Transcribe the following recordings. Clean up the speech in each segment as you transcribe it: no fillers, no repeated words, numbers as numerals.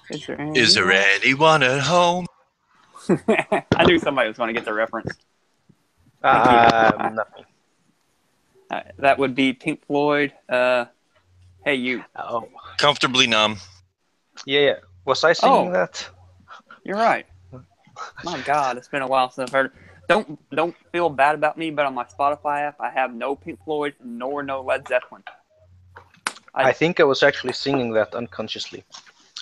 Is there anyone at home? I knew somebody was going to get the reference. Nothing. That would be Pink Floyd. Hey, you. Oh. Comfortably Numb. Yeah. Was I singing that? You're right. My God, it's been a while since I've heard it. Don't feel bad about me, but on my Spotify app, I have no Pink Floyd nor no Led Zeppelin. I think I was actually singing that unconsciously.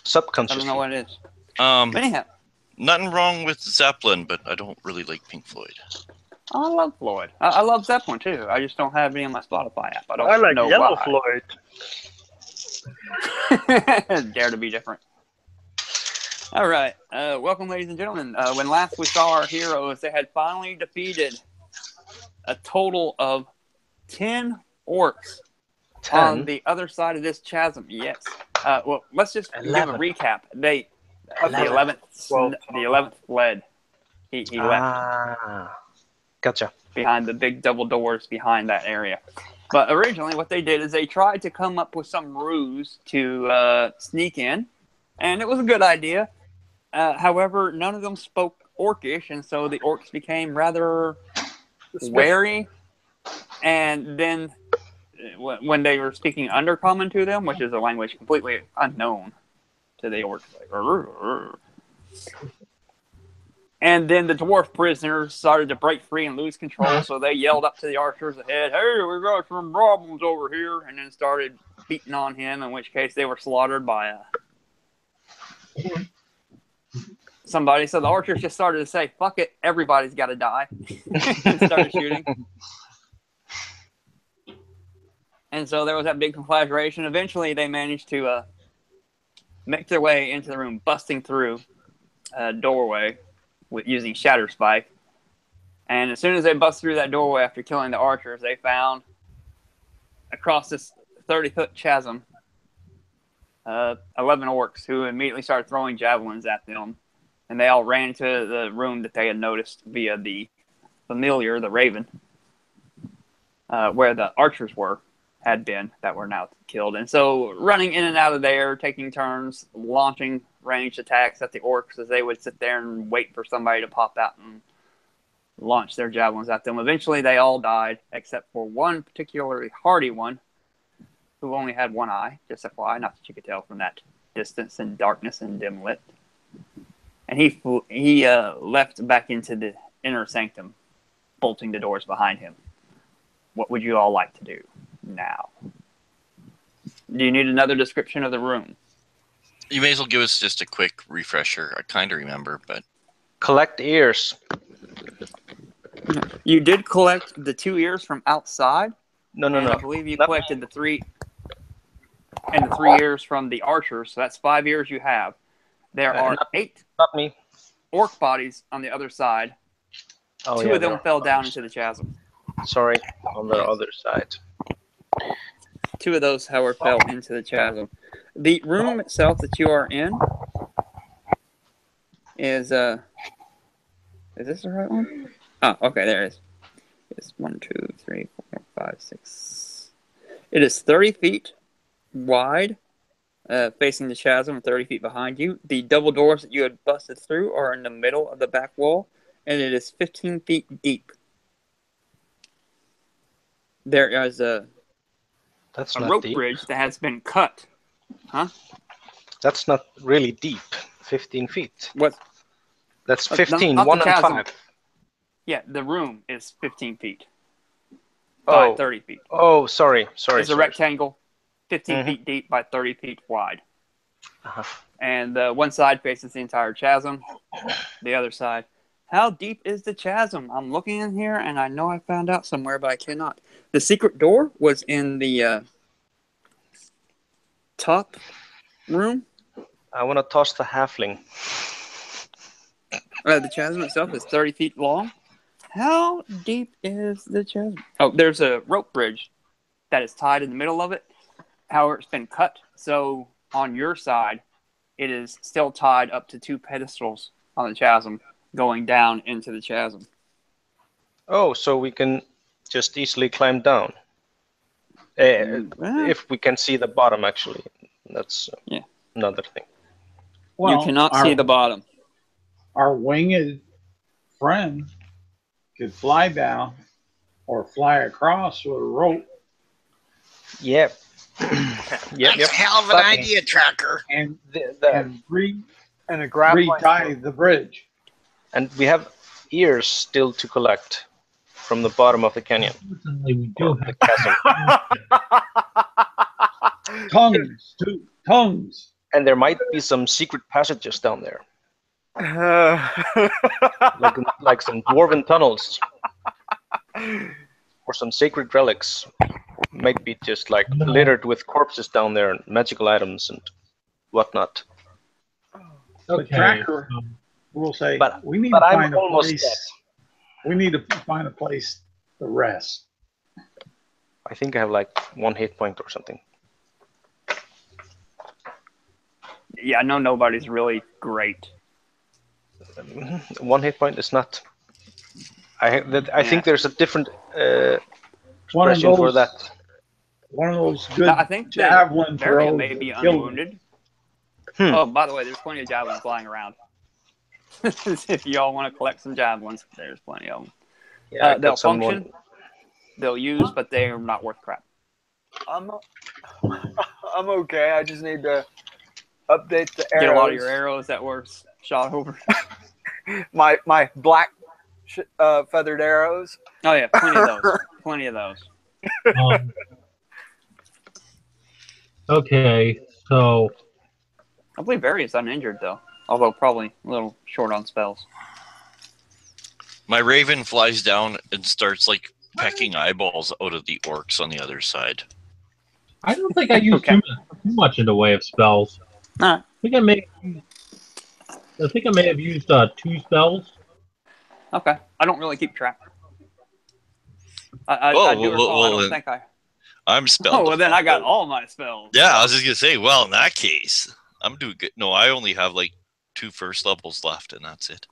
Subconsciously. I don't know what it is. Anyhow. Nothing wrong with Zeppelin, but I don't really like Pink Floyd. I love Floyd. I love Zeppelin too. I just don't have any on my Spotify app. I like know Yellow why. Floyd. Dare to be different. All right. Welcome, ladies and gentlemen. When last we saw our heroes, they had finally defeated a total of 10 orcs 10? on the other side of this chasm. Yes. Well, let's just 11. give a recap. The 11th fled. He left. Gotcha. Behind the big double doors behind that area. But originally what they did is they tried to come up with some ruse to sneak in, and it was a good idea. However, none of them spoke Orcish, and so the orcs became rather wary. And then when they were speaking Undercommon to them, which is a language completely unknown to the orcs, and then the dwarf prisoners started to break free and lose control, so they yelled up to the archers ahead, "Hey, we got some problems over here," and then started beating on him, in which case they were slaughtered by somebody. So the archers just started to say, "Fuck it, everybody's got to die," and started shooting. And so there was that big conflagration. Eventually, they managed to make their way into the room, busting through a doorway using Shatter Spike. And as soon as they bust through that doorway after killing the archers, they found across this 30-foot chasm 11 orcs who immediately started throwing javelins at them. And they all ran to the room that they had noticed via the familiar, the raven, where the archers had been, that were now killed. And so running in and out of there, taking turns, launching ranged attacks at the orcs as they would sit there and wait for somebody to pop out and launch their javelins at them. Eventually they all died, except for one particularly hardy one who only had one eye, just FYI, not that you could tell from that distance and darkness and dim lit. And he left back into the inner sanctum, bolting the doors behind him. What would you all like to do now? Do you need another description of the room? You may as well give us just a quick refresher. I kind of remember, but... Collect ears. You did collect the 2 ears from outside. No. I believe you collected the 3 ears from the archers, so that's 5 ears you have. There are 8 orc bodies on the other side. Oh, 2 of them fell down into the chasm. Sorry, on the other side. 2 of those, however, fell into the chasm. The room itself that you are in is this the right one? Oh, okay, there it is. It's 1, 2, 3, 4, 5, 6. It is 30 feet wide, facing the chasm, and 30 feet behind you. The double doors that you had busted through are in the middle of the back wall, and it is 15 feet deep. There is a rope bridge that has been cut. Huh? That's not really deep. 15 feet. What? That's 15. Not 1 and 5. Yeah, the room is 15 feet by 30 feet. Oh, sorry. It's a rectangle, 15 feet deep by 30 feet wide. Uh-huh. And one side faces the entire chasm. The other side. How deep is the chasm? I'm looking in here, and I know I found out somewhere, but I cannot. The secret door was in the top room. I want to toss the halfling. The chasm itself is 30 feet long. How deep is the chasm? Oh, there's a rope bridge that is tied in the middle of it. However, it's been cut. So on your side, it is still tied up to 2 pedestals on the chasm, going down into the chasm. Oh, so we can just easily climb down. If we can see the bottom, actually. That's another thing. Well, you cannot see the bottom. Our winged friend could fly down or fly across with a rope. Yep. That's a hell of an idea, Tracker. And And and a grappling re-tie the bridge. we have ears still to collect from the bottom of the canyon. Unfortunately, we do have Tongues, too. Tongues. And there might be some secret passages down there, like some dwarven tunnels, or some sacred relics. Might be just like littered with corpses down there and magical items and whatnot. The okay. tracker will say, But- we need but to I'm find a almost place. dead. We need to find a place to rest. I think I have like 1 hit point or something. Yeah, I know nobody's really great. 1 hit point is not. I think there's a different One of expression for those- that. One of those good I think javelin Varian throws. may be that kill them. unwounded. Hmm. Oh, by the way, there's plenty of javelins flying around. If y'all want to collect some javelins, there's plenty of them. Yeah, I They'll got some function, they'll use, but they're not worth crap. I'm okay. I just need to update the arrows. Get a lot of your arrows that were shot over. My black feathered arrows. Oh yeah, plenty of those. Plenty of those. Um, okay, so I believe Varian's uninjured though, although probably a little short on spells. My raven flies down and starts like pecking eyeballs out of the orcs on the other side. I don't think I used Okay. too much in the way of spells. Alright. I think I may have used 2 spells. Okay, I don't really keep track. I Oh, do recall. I well, don't think I. I'm spelled. Oh well, then I got all my spells. Yeah, I was just gonna say. Well, in that case, I'm doing good. No, I only have like 2 first levels left, and that's it.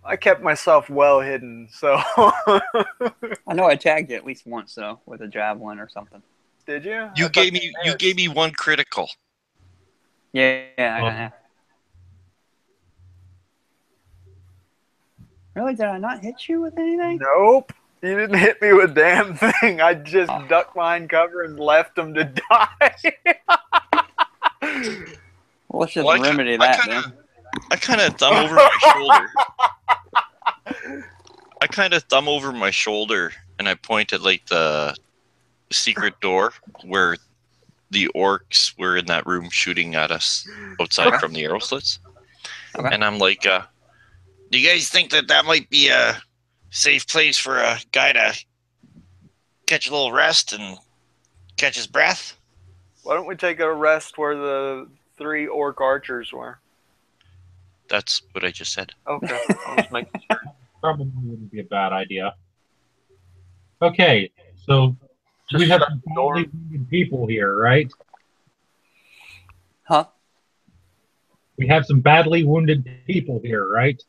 I kept myself well hidden, so. I know I tagged you at least once though with a javelin or something. Did you? You gave me 1 critical. Yeah. Really? Did I not hit you with anything? Nope. You didn't hit me with a damn thing. I just ducked behind cover and left them to die. Well, let's just Well, remedy that then. I kind of thumb over my shoulder. I kind of thumb over my shoulder and I point at like the secret door where the orcs were in that room shooting at us outside from the arrow slits. Okay. And I'm like, do you guys think that might be a safe place for a guy to catch a little rest and catch his breath? Why don't we take a rest where the 3 orc archers were? That's what I just said. Okay. I'll just make sure. Probably wouldn't be a bad idea. Okay, so we have some badly wounded people here, right? Huh? We have some badly wounded people here, right?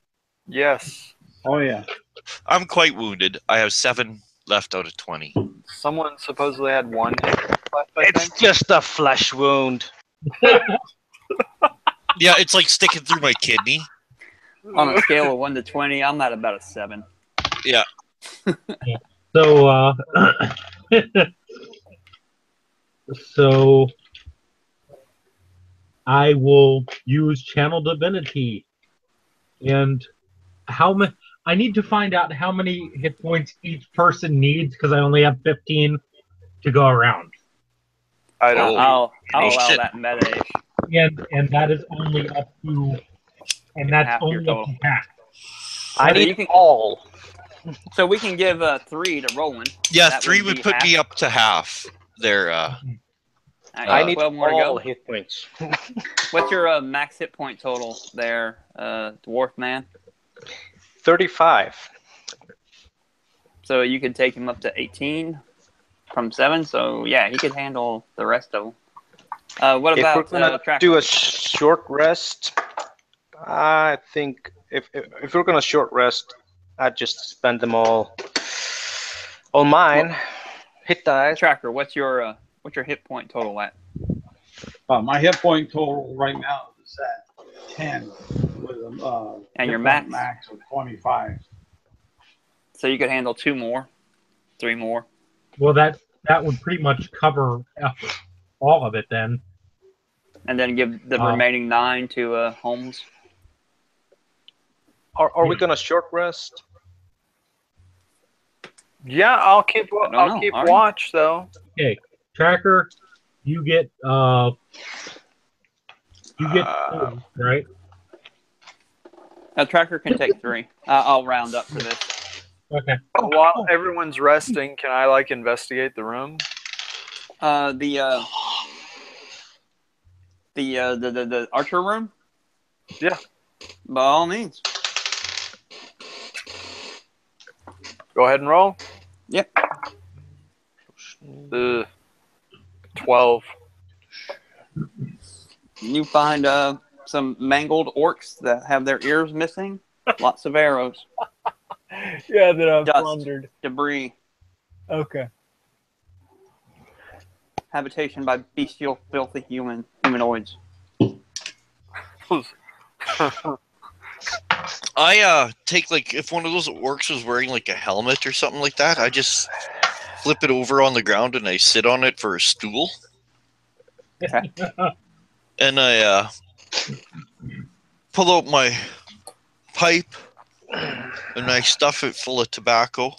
Yes. Oh, yeah. I'm quite wounded. I have 7 left out of 20. Someone supposedly had 1 hit left, I It's think. just a flesh wound. Yeah, it's like sticking through my kidney. On a scale of 1 to 20, I'm at about a 7. So, so I will use Channel Divinity, and how many? I need to find out how many hit points each person needs because I only have 15 to go around, I don't. I'll Oh, allow shit. that meta-ish. and that is only up to, and that's Half your only up to total. half. I So you need can- all. So we can give 3 to Roland. Yeah, That 3 would would be put me half. up to half. There, I need 12 more to all go. hit points. What's your max hit point total there, Dwarf Man? 35. So you could take him up to 18 from 7. So yeah, he could handle the rest of them. What If we're about gonna Tracker? do a short rest, I think if we're gonna short rest, I'd just spend them all on mine. Hit dice. Tracker, what's your hit point total at? My hit point total right now is at 10 with a And your hit max? point max of 25. So you could handle 2 more, 3 more. Well, that would pretty much cover all of it then. And then give the remaining 9 to Holmes. Are we gonna short rest? Yeah, I'll keep I don't know. All right. watch though. Okay, Tracker, you get 4, right? A tracker can take 3. I'll round up for this. Okay. While everyone's resting, can I like investigate the room? The archer room? Yeah. By all means. Go ahead and roll. Yep. 12. You find some mangled orcs that have their ears missing. Lots of arrows. Yeah, that I've Dust. plundered. Debris. Okay. Habitation by bestial, filthy humanoids. I take like if one of those orcs was wearing like a helmet or something like that, I just flip it over on the ground and I sit on it for a stool. Okay. And I pull out my pipe and I stuff it full of tobacco.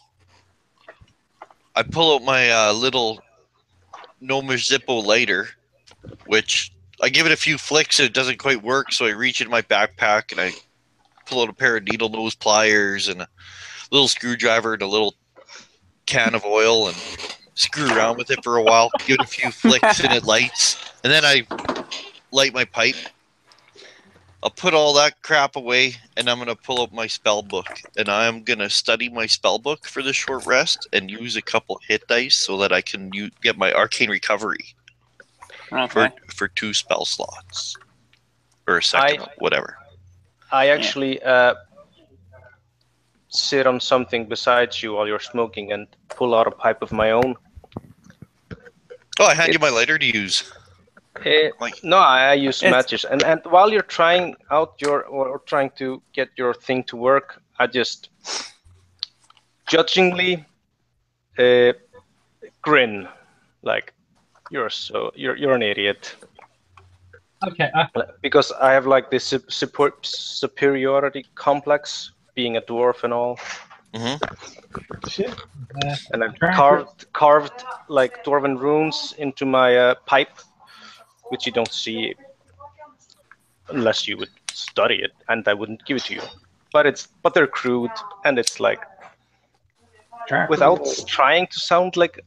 I pull out my little Gnomish Zippo lighter, which I give it a few flicks and it doesn't quite work, so I reach in my backpack and I pull out a pair of needle nose pliers and a little screwdriver and a little can of oil and screw around with it for a while, give it a few flicks and it lights, and then I light my pipe. I'll put all that crap away and I'm going to pull up my spell book and I'm going to study my spell book for this short rest and use a couple hit dice so that I can get my arcane recovery for 2 spell slots or a second, whatever. I actually sit on something besides you while you're smoking and pull out a pipe of my own. Oh, I hand you my lighter to use. No, I use matches, and while you're trying out or trying to get your thing to work, I just judgingly grin, like you're an idiot. Okay. Because I have like this superiority complex, being a dwarf and all. Mm-hmm. Shit. And I've carved like dwarven runes into my pipe, which you don't see unless you would study it, and I wouldn't give it to you. But they're crude, and it's like without trying to sound like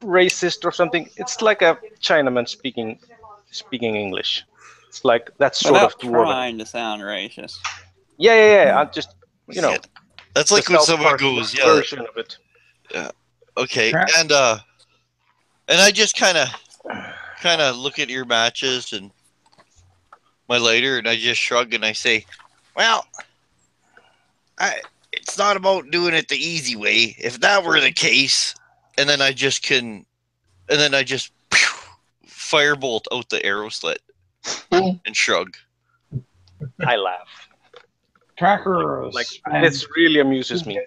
racist or something. It's like a Chinaman speaking English. It's like that sort of dwarven. Trying to sound racist. Yeah. I'm just That's like when someone goes, version of it. Yeah. Okay. And I just kind of look at your matches and my lighter, and I just shrug and I say, "Well, it's not about doing it the easy way. If that were the case," and then I just firebolt out the arrow slit and shrug. I laugh. Tracker, like this really amuses me.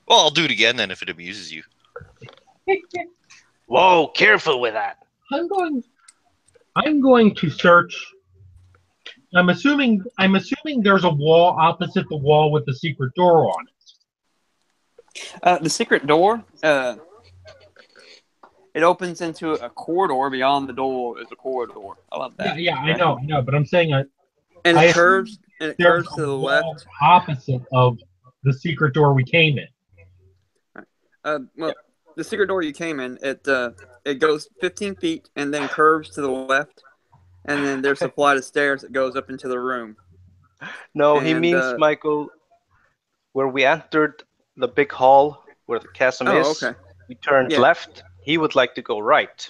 Well, I'll do it again then if it amuses you. Whoa, careful with that. I'm going to search. I'm assuming there's a wall opposite the wall with the secret door on it. The secret door, it opens into a corridor. Beyond the door is a corridor. I love that. Yeah, I know, but I'm saying and it curves to the left, opposite of the secret door we came in. Well, the secret door you came in, it goes 15 feet and then curves to the left, and then there's a flight of stairs that goes up into the room. No, he means, Michael, where we entered the big hall where the chasm is. Okay. We turned left. He would like to go right.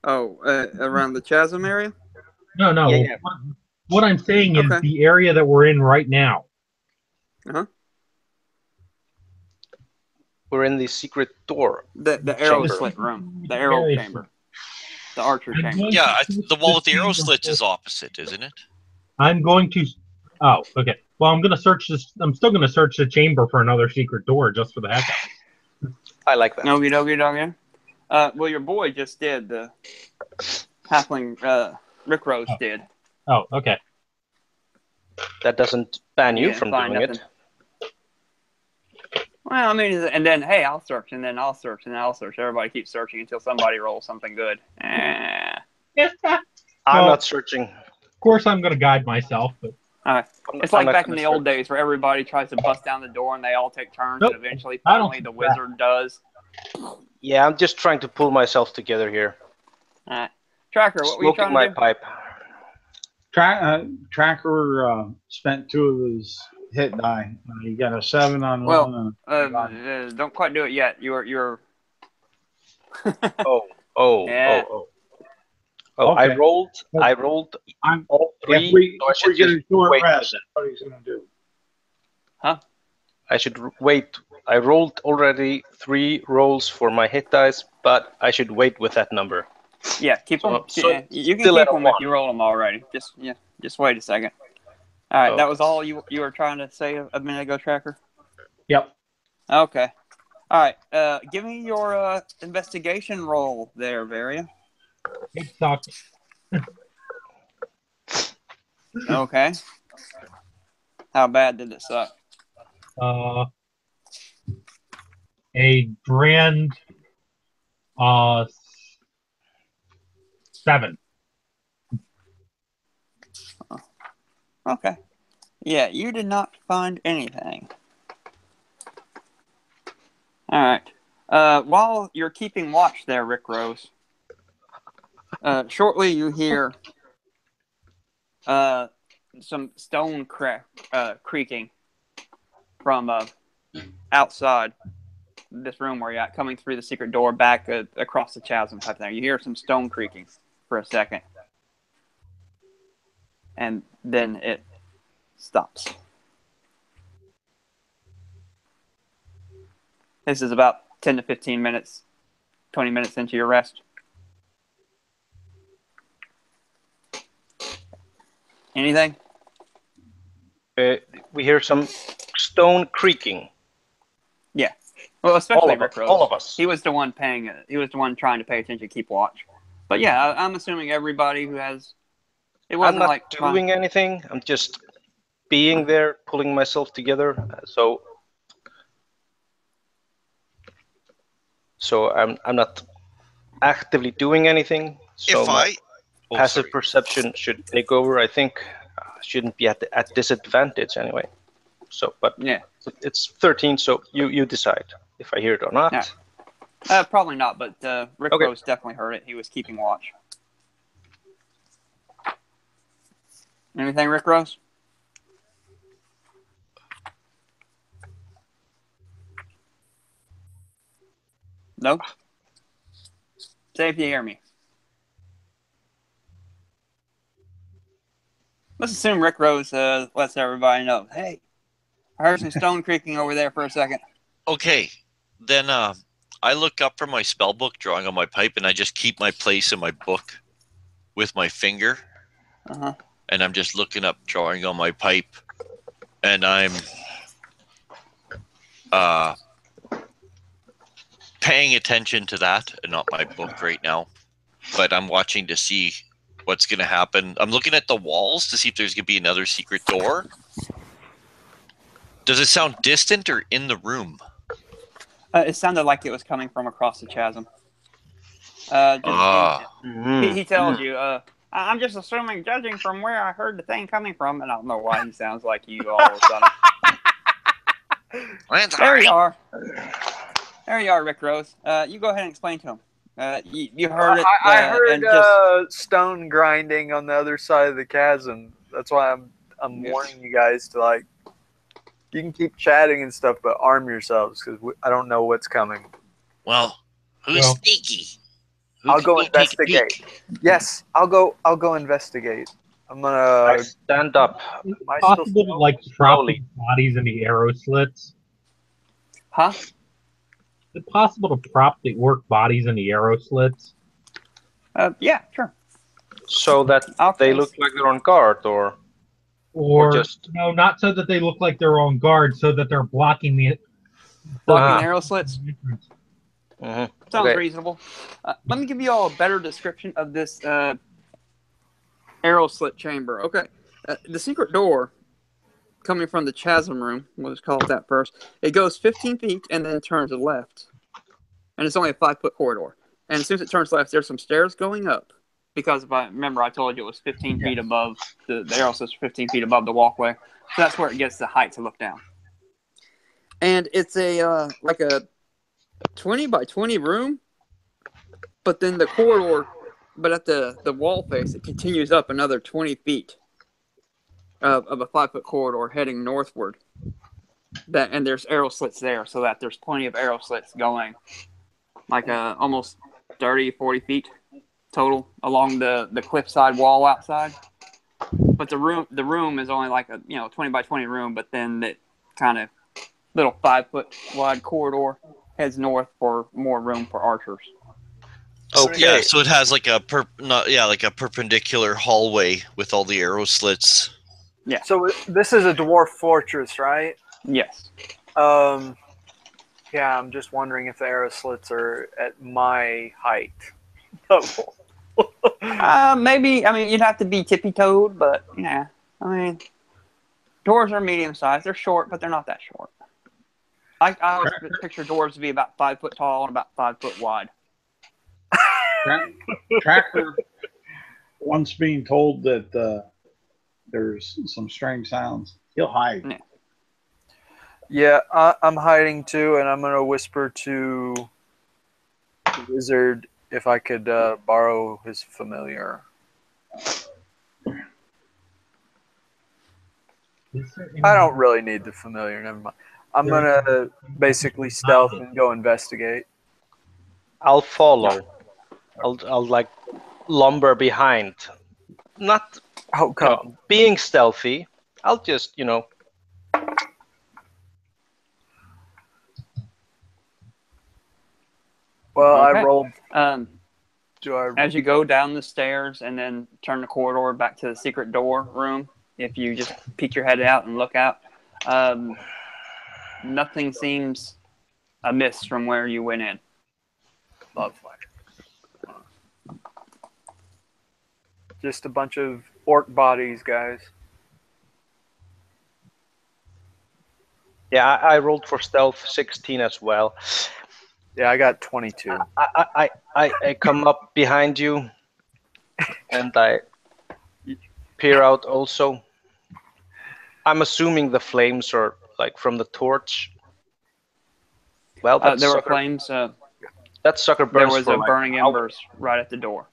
Oh, around the chasm area? No. Yeah. What I'm saying is the area that we're in right now. Uh-huh. We're in the secret door. The arrow slit room. The arrow chamber. The archer chamber. Yeah, the wall with the arrow slits is opposite, isn't it? I'm going to. Oh, okay. Well, I'm gonna search this. I'm still gonna search the chamber for another secret door just for the heck of it. I like that. Okie dokie dokie. Well, your boy just did. The halfling Rick Rose did. Oh, okay. That doesn't ban you Yeah, from find doing nothing. it. Well, I mean, and then hey, I'll search, and then I'll search, and then I'll search. Everybody keeps searching until somebody rolls something good. I'm Well, not searching. Of course, I'm gonna guide myself, but It's like back in the old days where everybody tries to bust down the door and they all take turns, Nope, and eventually, I don't finally, the think that. wizard does. Yeah, I'm just trying to pull myself together here. All right, Tracker, what were you Smoking trying my to do? pipe. Tracker spent 2 of his hit die. He got a 7 on Well, one. And don't quite do it yet. You're. Oh. Yeah. Okay. I Well, rolled I'm, all 3. if we so I should get a just short wait. rest, what he's gonna do? I should wait. I rolled already 3 rolls for my hit dice, but I should wait with that number. Yeah, keep them. So Yeah, you can still keep at a them if 1. you roll them already. Just wait a second. All right, that Okay. was all you were trying to say a minute ago, Tracker. Yep. Okay. All right. Give me your investigation roll there, Varia. it sucks. Okay. How bad did it suck? A grand 7. Okay. Yeah, you did not find anything. All right. While you're keeping watch there, Rick Rose, shortly you hear some stone creaking from outside this room where you're at, coming through the secret door back across the chasm type thing. You hear some stone creaking for a second. And then it stops. This is about 10 to 15 minutes, 20 minutes into your rest. Anything? We hear some stone creaking. Yeah. Well, especially All of Rick us. Rose. All of us. He was the one paying it. He was the one trying to pay attention, keep watch. But yeah, I'm assuming everybody who has. It I'm wasn't not like doing anything. I'm just being there, pulling myself together. So I'm not actively doing anything. So If my I passive sorry. perception should take over. I think shouldn't be at disadvantage anyway. So, but Yeah. it's 13. So you decide if I hear it or not. Yeah. Probably not, but Rick Okay. Rose definitely heard it. He was keeping watch. Anything, Rick Rose? No? Say if you hear me. Let's assume Rick Rose lets everybody know. Hey, I heard some stone creaking over there for a second. Okay, then I look up from my spell book, drawing on my pipe, and I just keep my place in my book with my finger, Uh-huh. and I'm just looking up, drawing on my pipe, and I'm paying attention to that and not my book right now, but I'm watching to see what's going to happen. I'm looking at the walls to see if there's going to be another secret door. Does it sound distant or in the room? It sounded like it was coming from across the chasm. He tells you, I'm just assuming, judging from where I heard the thing coming from, and I don't know why he sounds like you all of a sudden. There you are. There you are, Rick Rose. You go ahead and explain to him. You heard it. I heard and just stone grinding on the other side of the chasm. That's why I'm warning you guys to, like, you can keep chatting and stuff, but arm yourselves because I don't know what's coming. Well, who's sneaky? I'll go investigate. Yes, I'll go investigate. I'm gonna. I stand up. Is it possible to like prop these bodies in the arrow slits? Huh? Is it possible to prop the orc bodies in the arrow slits? Yeah, sure. So that they look like they're on guard, or Or just no, not so that they look like they're on guard, so that they're blocking the Blocking Ah. arrow slits. mhm. Sounds Okay. reasonable. Let me give you all a better description of this arrow slit chamber. Okay. The secret door coming from the chasm room, we'll just call it that first, it goes 15 feet and then turns left. And it's only a 5-foot corridor. And as soon as it turns left, there's some stairs going up. Because if I remember, I told you it was 15 feet above, the arrow slits are 15 feet above the walkway. So that's where it gets the height to look down. And it's a like a 20 by 20 room, but then the corridor, but at the wall face, it continues up another 20 feet of a 5-foot corridor heading northward. And there's arrow slits there, so that there's plenty of arrow slits going, like almost 30, 40 feet total along the cliffside wall outside. But the room is only like a 20 by 20 room, but then that kind of little 5-foot wide corridor heads north for more room for archers. Okay. Yeah, so it has like a perpendicular hallway with all the arrow slits. Yeah. So this is a dwarf fortress, right? Yes. Yeah, I'm just wondering if the arrow slits are at my height level. Maybe. I mean, you'd have to be tippy-toed, but yeah. I mean, dwarves are medium-sized. They're short, but they're not that short. I always picture dwarves to be about 5 foot tall and about 5 foot wide. Tracker, once being told that there's some strange sounds, he'll hide. Yeah, I'm hiding too, and I'm going to whisper to the wizard if I could borrow his familiar. I don't really need the familiar, never mind. I'm going to basically stealth and go investigate. I'll follow. I'll like lumber behind. Not Oh, come. being stealthy. I'll just Well, Okay. I rolled. As you go down the stairs and then turn the corridor back to the secret door room, if you just peek your head out and look out, nothing seems amiss from where you went in. Lovely. Just a bunch of orc bodies, guys. Yeah, I rolled for stealth 16 as well. Yeah, I got 22. I come up behind you, and I peer out also. I'm assuming the flames are like from the torch. Well, There were flames. that sucker There burns was for a like burning an hour. embers right at the door.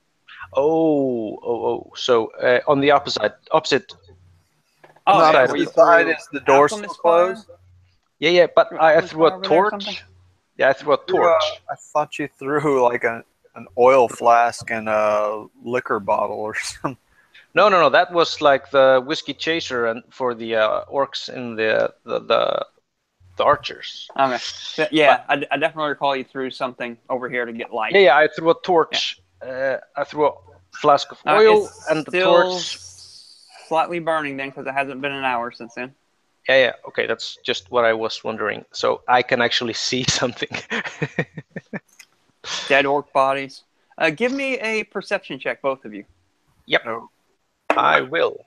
Oh. So on the opposite. Oh, No, yeah, the were you side through is the door still alchemist fire? closed? Yeah. But I Alchemist threw fire a over there or something? torch. Yeah, I threw a torch. I thought you threw like an oil flask and a liquor bottle or something. No. That was like the whiskey chaser and for the orcs in the archers. Okay. Yeah, I definitely recall you threw something over here to get light. Yeah. I threw a torch. I threw a flask of oil It's and the still torch. slightly burning then because it hasn't been an hour since then. Yeah. Okay, that's just what I was wondering. So I can actually see something. Dead orc bodies. Give me a perception check, both of you. Yep. No. I will.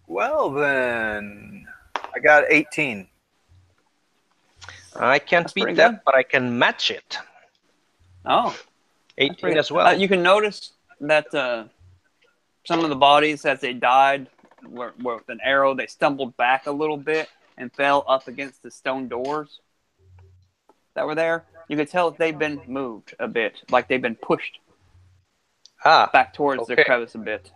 Well, then. I got 18. I can't That's beat pretty that, good. but I can match it. Oh. 18 as well. You can notice that some of the bodies, as they died, were with an arrow, they stumbled back a little bit and fell up against the stone doors that were there. You could tell that they've been moved a bit, like they've been pushed back towards the crevice a bit,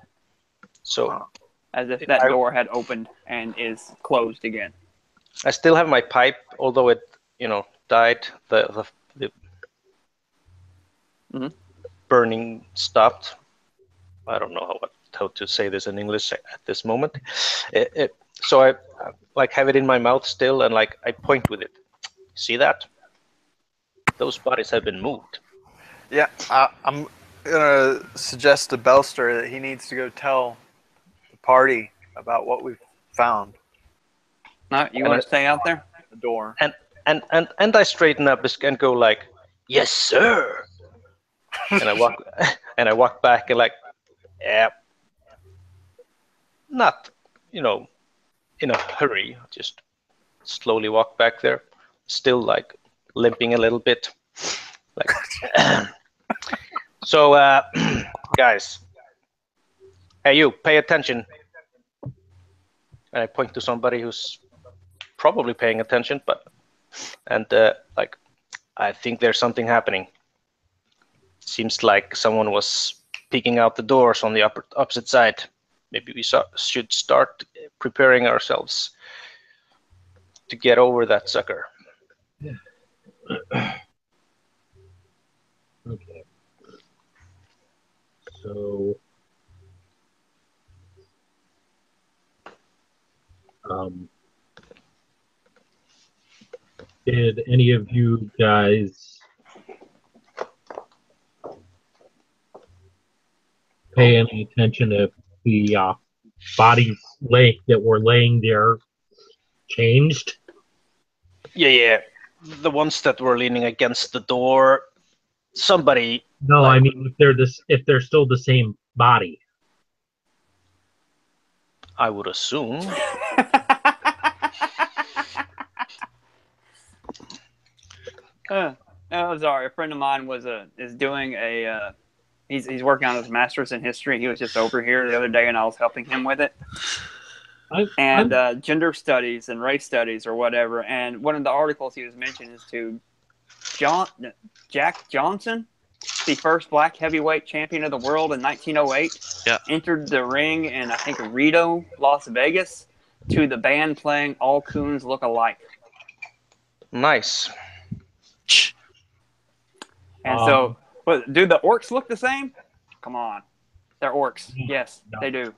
So as if that door had opened and is closed again. I still have my pipe, although it, died. The Mhm. burning stopped. I don't know how to say this in English at this moment. So I like have it in my mouth still, and like I point with it. See that? Those bodies have been moved. Yeah, I'm going to suggest to Belster that he needs to go tell the party about what we've found. No, you want to stay out there? The door. And I straighten up and go like, "Yes, sir." And I walk back and like, yeah, not, in a hurry. Just slowly walk back there, still like limping a little bit, like. So, guys, hey, you, pay attention. And I point to somebody who's probably paying attention, and like, I think there's something happening. Seems like someone was peeking out the doors on the opposite side. Maybe we should start preparing ourselves to get over that sucker. Okay. So, did any of you guys pay any attention if the bodies that were laying there changed? Yeah. The ones that were leaning against the door, somebody. No, I mean if they're still the same body. I would assume. Oh, sorry. A friend of mine is doing a. He's working on his master's in history. He was just over here the other day, and I was helping him with it. Gender studies and race studies or whatever. And one of the articles he was mentioning is to Jack Johnson, the first black heavyweight champion of the world in 1908. Yeah. Entered the ring in, I think, Reno, Las Vegas, to the band playing All Coons Look Alike. Nice. And so, but do the orcs look the same? Come on. They're orcs. Yes, no. they do.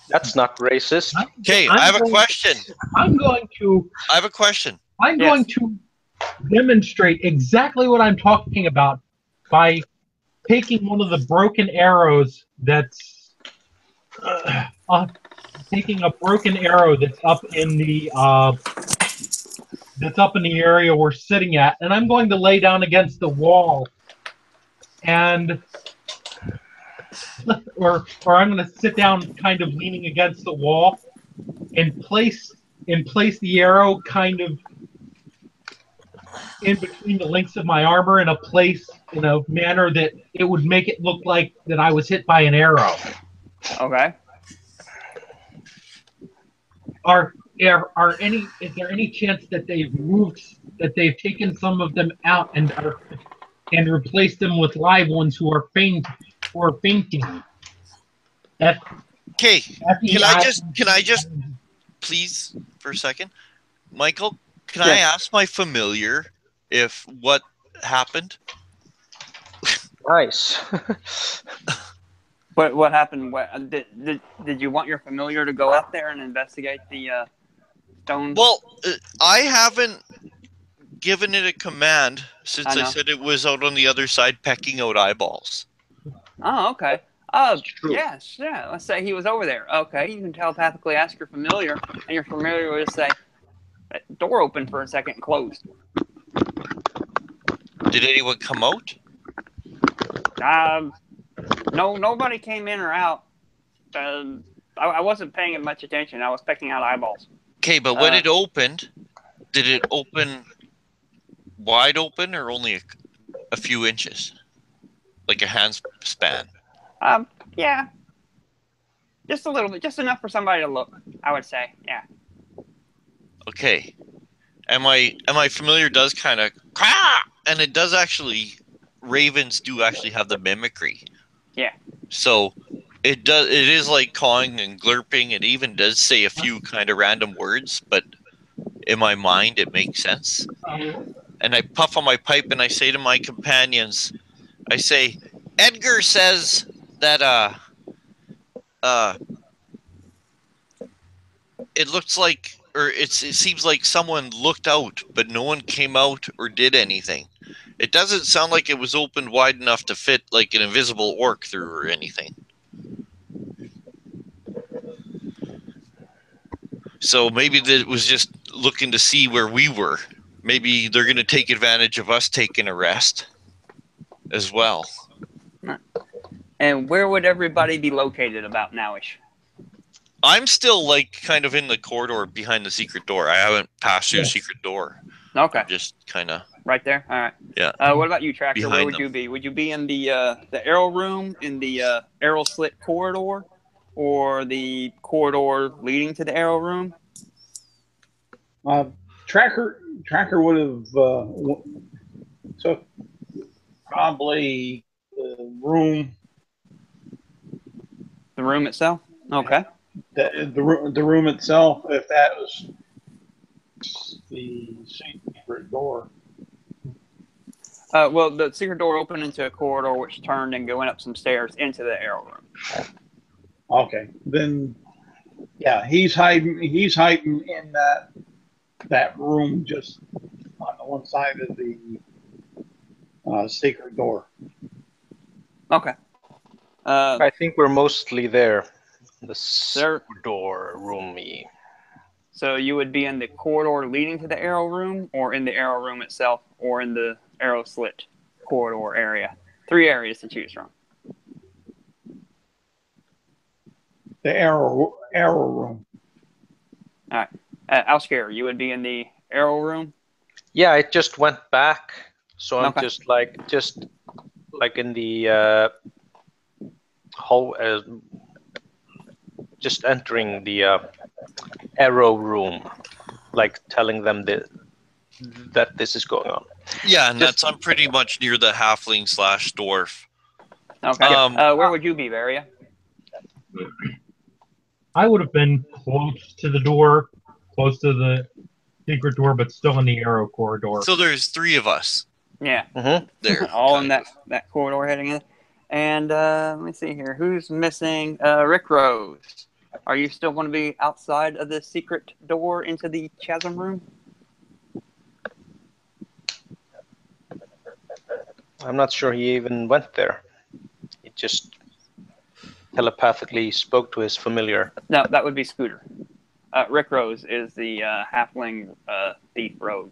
That's not racist. Okay, I have a question. I have a question. I'm going to demonstrate exactly what I'm talking about by taking one of the broken arrows that's taking a broken arrow that's up in the area we're sitting at, and I'm going to lay down against the wall, and or I'm going to sit down, kind of leaning against the wall, and place the arrow kind of in between the links of my armor in a manner that it would make it look like that I was hit by an arrow. Okay. Is there any chance that they've taken some of them out and replaced them with live ones who are fainting? Okay, can I just please for a second, Michael? Can I ask my familiar if what happened? Nice. What happened? Did you want your familiar to go up there and investigate the stone? Well, I haven't given it a command since I said it was out on the other side pecking out eyeballs. Oh, okay. Yes, yeah. Let's say he was over there. Okay, you can telepathically ask your familiar, and your familiar will just say, "Door open for a second and closed." Did anyone come out? No, nobody came in or out. I wasn't paying much attention. I was pecking out eyeballs. Okay, but when it opened, did it open wide open or only a few inches? Like a hand span? Yeah. Just a little bit. Just enough for somebody to look, I would say. Yeah. Okay. And my familiar does kind of, and it does actually, ravens do actually have the mimicry. Yeah. So it is like cawing and glurping. It even does say a few kind of random words, but in my mind it makes sense. And I puff on my pipe and I say to my companions, I say, Edgar says that it looks like, or it seems like someone looked out, but no one came out or did anything. It doesn't sound like it was opened wide enough to fit like an invisible orc through or anything. So maybe that was just looking to see where we were. Maybe they're going to take advantage of us taking a rest as well. And where would everybody be located about nowish? I'm still like kind of in the corridor behind the secret door. I haven't passed through the secret door. Okay. I'm just kind of right there. All right. Yeah. What about you, Tracker? Behind Where would them. you be? Would you be in the arrow room, in the arrow slit corridor, or the corridor leading to the arrow room? Tracker would have took probably the room. The room itself. Okay. The room itself, if that was the secret door. Well, the secret door opened into a corridor which turned and going up some stairs into the arrow room. Okay, then yeah, he's hiding in that room just on the one side of the secret door. Okay. I think we're mostly there. The secret door roomy. So you would be in the corridor leading to the arrow room, or in the arrow room itself, or in the arrow slit corridor area. 3 areas to choose from. The arrow room. All right. Alscare, you would be in the arrow room? Yeah, it just went back. So I'm Okay. just like in the whole just entering the arrow room, like telling them that this is going on. Yeah, and I'm pretty much near the halfling/dwarf. Okay. Where would you be, Varia? I would have been close to the door, close to the secret door, but still in the arrow corridor. So there's 3 of us. Yeah. Mm-hmm. There. All in that corridor heading in. And let me see here. Who's missing? Rick Rose. Are you still going to be outside of the secret door into the chasm room? I'm not sure he even went there. He just telepathically spoke to his familiar. No, that would be Scooter. Rick Rose is the halfling thief rogue.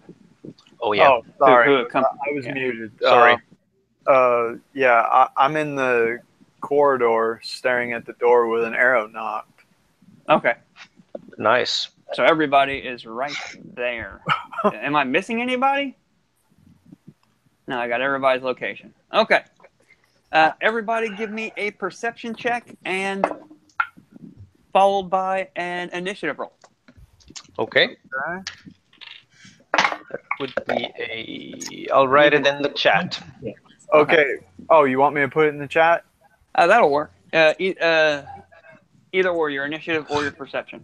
Oh, yeah. Oh, sorry. I was muted. Sorry. Yeah, I'm in the corridor staring at the door with an arrow knocked. Okay. Nice. So everybody is right there. Am I missing anybody? No, I got everybody's location. Okay. Everybody give me a perception check and followed by an initiative roll. Okay. That would be I'll write it in the chat. Okay. Oh, you want me to put it in the chat? That'll work. Either or, your initiative or your perception.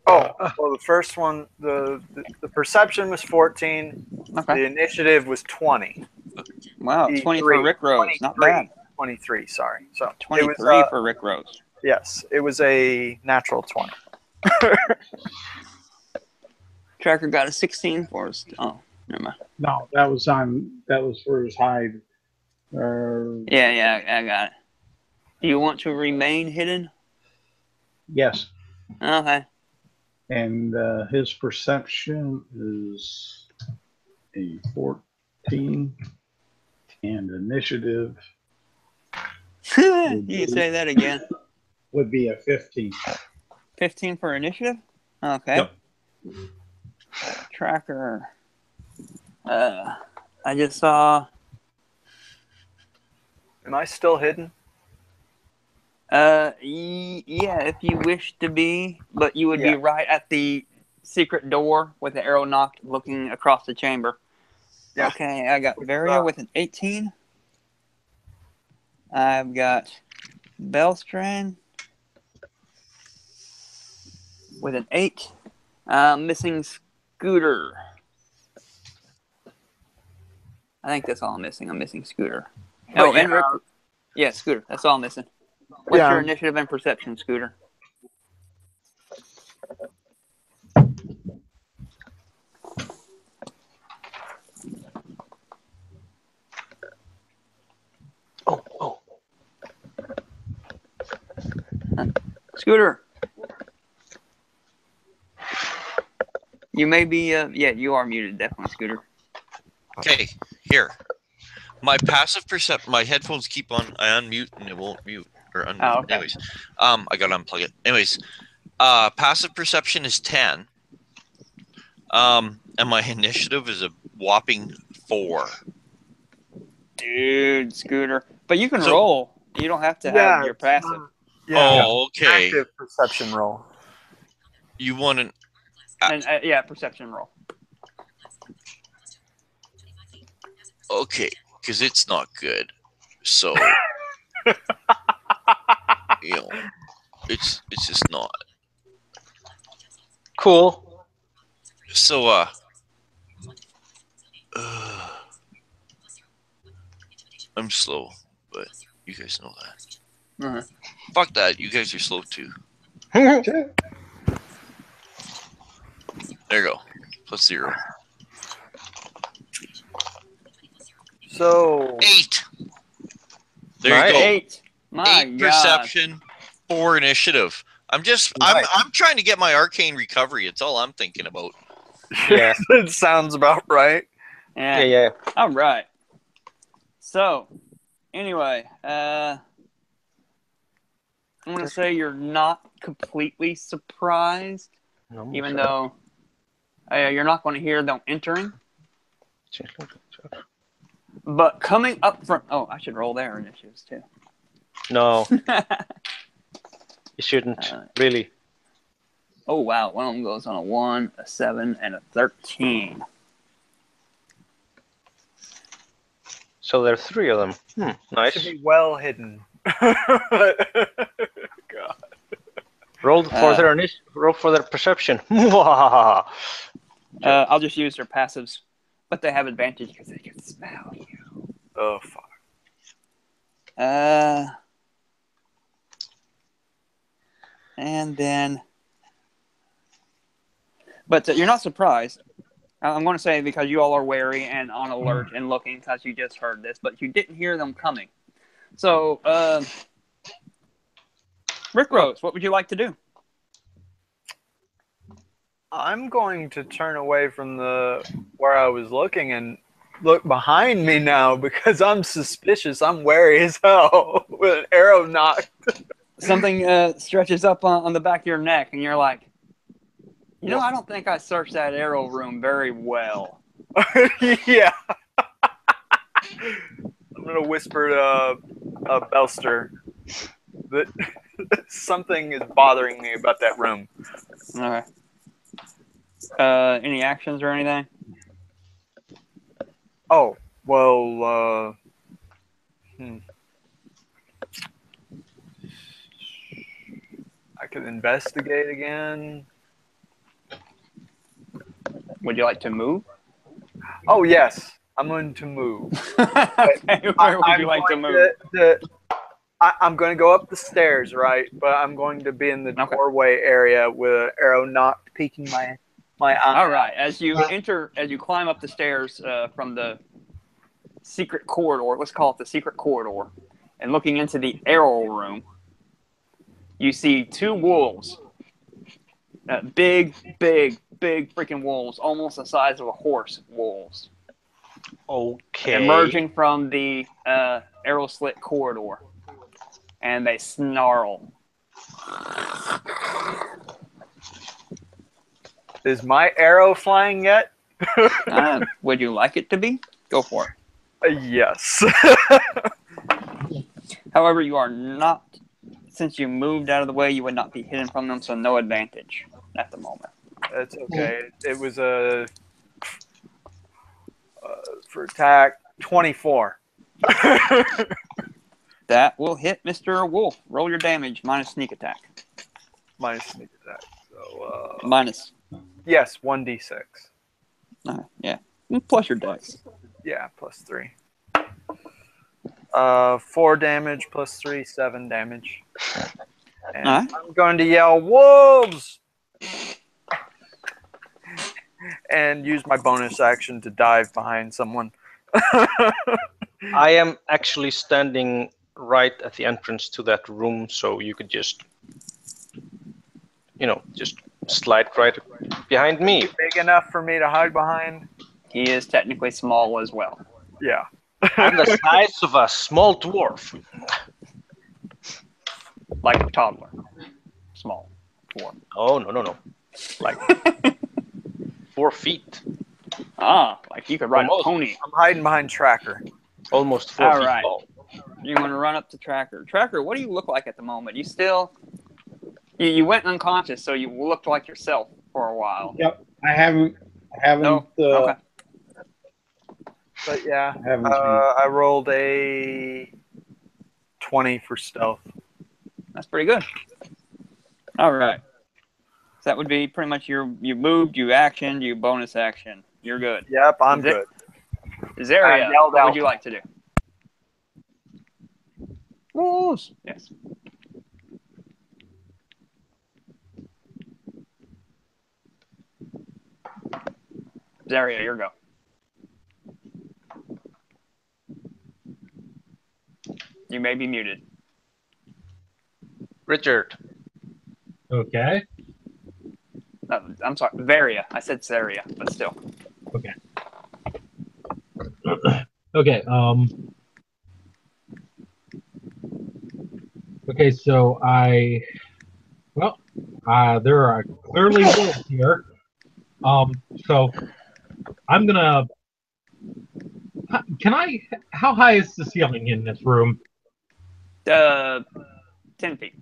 Oh, well, the first one, the perception was 14. Okay. The initiative was 20. Wow, 20 for Rick Rose. Not bad. 23, sorry. So 23 for Rick Rose. Yes, it was a natural 20. Tracker got a 16 for us. Oh, never mind. No, that was for his hide. Yeah, I got it. Do you want to remain hidden? Yes. Okay. And his perception is a 14, and initiative You can say that again. would be a 15. 15 for initiative? Okay. Yep. Tracker. I just saw. Am I still hidden? Yeah, if you wish to be, but you would be right at the secret door with the arrow knocked, looking across the chamber. Yeah. Okay, I got Varia with an 18. I've got Bellstrand with an 8. Missing Scooter. I think that's all I'm missing. I'm missing Scooter. Oh, and Rick. Yeah, Scooter. That's all I'm missing. What's your initiative and perception, Scooter? Scooter. You may be, yeah, you are muted, definitely, Scooter. Okay, here. My passive perception. My headphones keep on. I unmute and it won't mute or unmute. Oh, okay. Anyways, I gotta unplug it. Anyways, passive perception is 10. And my initiative is a whopping 4. Dude, Scooter. But you can So- roll. You don't have to have your passive. Oh, okay. Active perception roll. You want an And yeah, perception roll. okay, because it's not good. So you know, it's just not. Cool. So I'm slow, but you guys know that. Uh-huh. Fuck that. You guys are slow too. Okay. There you go. +0. So 8. There Nice. you go. 8. My 8 God. perception, 4 initiative. I'm trying to get my arcane recovery. It's all I'm thinking about. Yeah. it sounds about right. Yeah, yeah. All right. So, anyway, I'm going to say you're not completely surprised, No, even though you're not going to hear them entering. But coming up from... Oh, I should roll their initiatives, too. No, you shouldn't. Really. Oh, wow. One of them goes on a 1, a 7, and a 13. So there are 3 of them. Should Nice. be well hidden. God. Roll for their perception. Mwahaha. I'll just use their passives, but they have advantage because they can smell you. Oh fuck. And then, but you're not surprised. I'm going to say because you all are wary and on alert and looking because you just heard this, but you didn't hear them coming. So, Rick Rose, what would you like to do? I'm going to turn away from where I was looking and look behind me now because I'm suspicious. I'm wary as hell with an arrow knocked. Something stretches up on the back of your neck, and you're like, you know, I don't think I searched that arrow room very well. Yeah. I'm going to whisper to Belster that something is bothering me about that room. Okay. Any actions or anything? Oh, well, I could investigate again. Would you like to move? Oh, yes. I'm going to move. Okay, where would you like to move? I'm going to go up the stairs, right? But I'm going to be in the doorway area with an arrow knocked, peeking my eye. All right. As you climb up the stairs from the secret corridor, let's call it the secret corridor, and looking into the arrow room, you see 2 wolves. Big freaking wolves, almost the size of a horse wolves. Okay. Emerging from the arrow slit corridor. And they snarl. Is my arrow flying yet? Would you like it to be? Go for it. Yes. However, you are not, since you moved out of the way, you would not be hidden from them, so no advantage at the moment. That's okay. It was a for attack 24. That will hit Mr. Wolf. Roll your damage minus sneak attack. Minus sneak attack. So Minus. yes, 1d6. Yeah. Plus your dex. Yeah, +3. 4 damage plus 3, 7 damage. And Alright. I'm going to yell, wolves! And use my bonus action to dive behind someone. I am actually standing right at the entrance to that room, so you could just slide right behind me. Big enough for me to hide behind? He is technically small as well. Yeah. I'm the size of a small dwarf. Like a toddler. Small. Dwarf. Oh, no. Like 4 feet. Like you could ride a Almost. pony. I'm hiding behind Tracker. Almost 4 All feet right. tall. You want to run up to Tracker. Tracker, what do you look like at the moment? You still... You went unconscious, so you looked like yourself for a while. Yep. I haven't. No? Okay. But yeah, I haven't changed. I rolled a 20 for stealth. That's pretty good. All right. So that would be pretty much you moved, you actioned, you bonus action. You're good. Yep, I'm good. Zaria, I yelled what out. would you like to do? Wolves. Yes. Zaria, your go. You may be muted. Richard. Okay. I'm sorry, Varia. I said Zaria, but still. Okay. Okay. Okay. So there are clearly wolves here. So I'm gonna. How high is the ceiling in this room? 10 feet.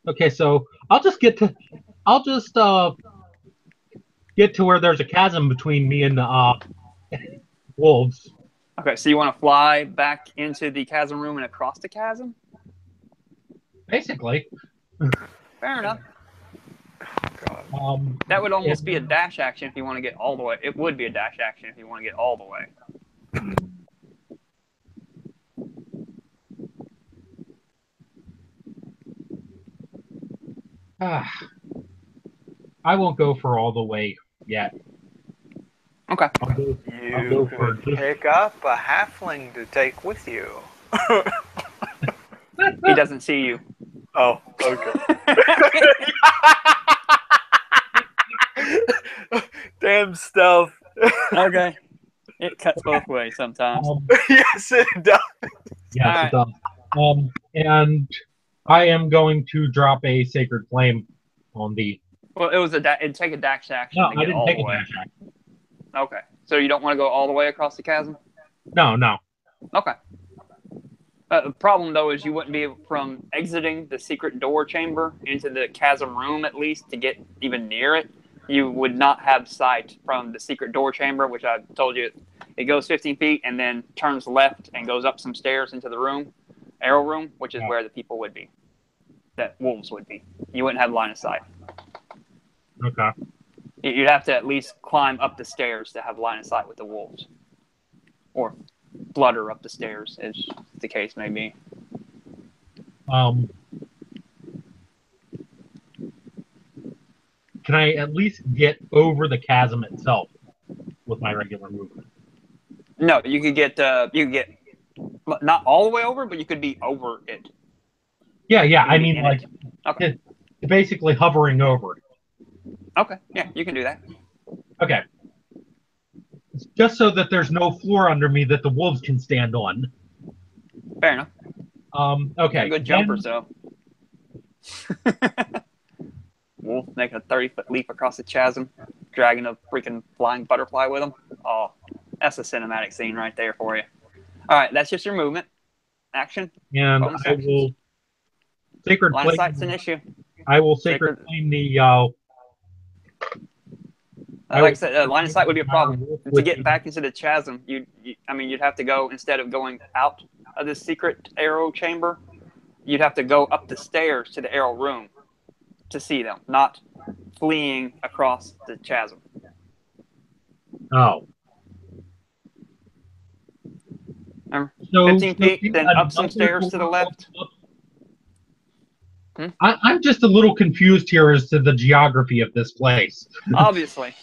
Okay, so I'll just get to where there's a chasm between me and the wolves. Okay, so you want to fly back into the chasm room and across the chasm? Basically. Fair enough. God. That would almost be a dash action if you want to get all the way. It would be a dash action if you want to get all the way. I won't go for all the way yet. Okay. I'll go You for could just- pick up a halfling to take with you. He doesn't see you. Oh, okay. Damn stealth. Okay. It cuts both ways sometimes. Yes, it does. Yes, Alright. it does. And I am going to drop a sacred flame on the. Well, it'd take a dash action No, to I get didn't all take the a way. dash action. Okay. So you don't want to go all the way across the chasm? No. Okay. The problem, though, is you wouldn't be able, from exiting the secret door chamber into the chasm room, at least, to get even near it, you would not have sight from the secret door chamber, which I told you, it goes 15 feet and then turns left and goes up some stairs into the room, arrow room, which is where the people would be, that wolves would be. You wouldn't have line of sight. Okay. You'd have to at least climb up the stairs to have line of sight with the wolves. Or flutter up the stairs, as the case may be. Can I at least get over the chasm itself with my regular movement? No, you could get not all the way over, but you could be over it. Yeah. You I could be mean, in like, it. Okay. basically hovering over it. Okay, yeah, you can do that. Okay. It's just so that there's no floor under me that the wolves can stand on. Fair enough. Okay. Good jumpers, though. Wolf making a 30-foot leap across the chasm, dragging a freaking flying butterfly with him. Oh, that's a cinematic scene right there for you. All right, that's just your movement. Action. And Bonus I actions. will sacred Line of flame. sight's an issue. I will sacred flame the. Like I said, line of sight would be a problem. To get back into the chasm, you'd have to go, instead of going out of the secret arrow chamber, you'd have to go up the stairs to the arrow room to see them, not fleeing across the chasm. Oh. Remember? So, 15 feet, then up some stairs to the left. I'm just a little confused here as to the geography of this place. Obviously.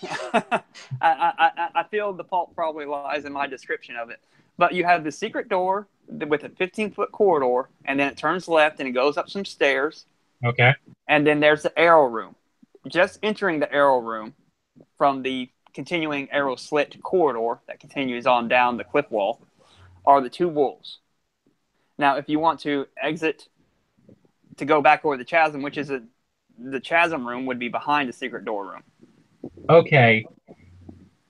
I feel the fault probably lies in my description of it. But you have the secret door with a 15-foot corridor, and then it turns left and it goes up some stairs. Okay. And then there's the arrow room. Just entering the arrow room from the continuing arrow slit corridor that continues on down the cliff wall are the 2 wolves. Now, if you want to exit to go back over the chasm, which is the chasm room would be behind the secret door room. Okay.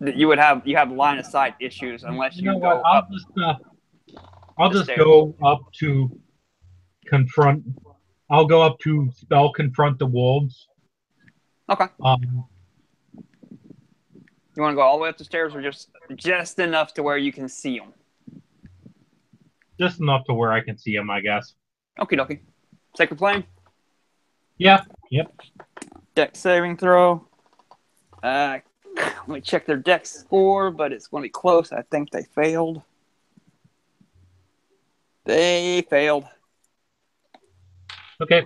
You have line of sight issues unless you, You know go what? I'll up. just stairs. go up to confront. I'll go up to spell confront the wolves. Okay. You want to go all the way up the stairs, or just enough to where you can see them? Just enough to where I can see them, I guess. Okie dokie. Sacred Flame. Yeah. Yep. Dex saving throw. Let me check their dex score, but it's going to be close. I think they failed. They failed. Okay.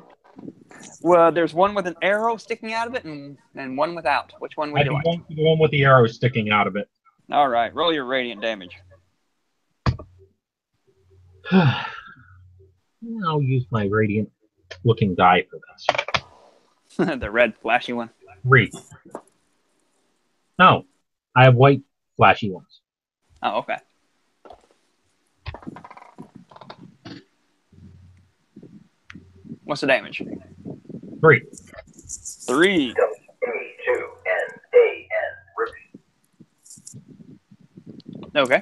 Well, there's one with an arrow sticking out of it and one without. Which one would I'd you be like? going for the one with the arrow sticking out of it. All right. Roll your radiant damage. I'll use my radiant looking die for this. The red flashy one. 3. No. I have white flashy ones. Oh, okay. What's the damage? 3. 3. Okay.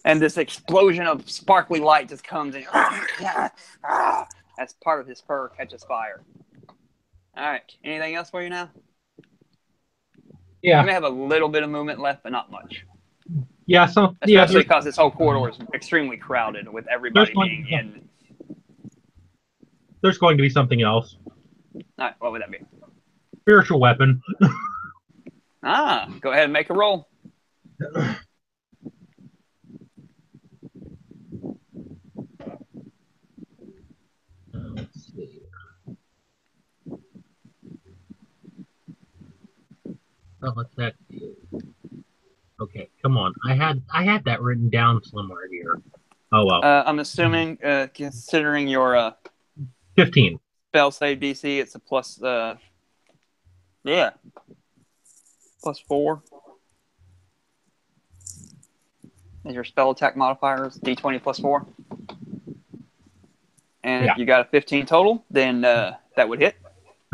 And this explosion of sparkly light just comes in. As part of his fur catches fire. All right. Anything else for you now? Yeah. You may have a little bit of movement left, but not much. Yeah. So Especially because this whole corridor is extremely crowded with everybody being in. There's going to be something else. All right. What would that be? Spiritual weapon. Go ahead and make a roll. Let's see. Oh, what's that do? Okay, come on. I had that written down somewhere here. Oh well. I'm assuming, considering your 15. spell save DC, it's a plus. Yeah. Plus 4. And your spell attack modifier is D20 plus 4. And Yeah. if you got a 15 total, then that would hit.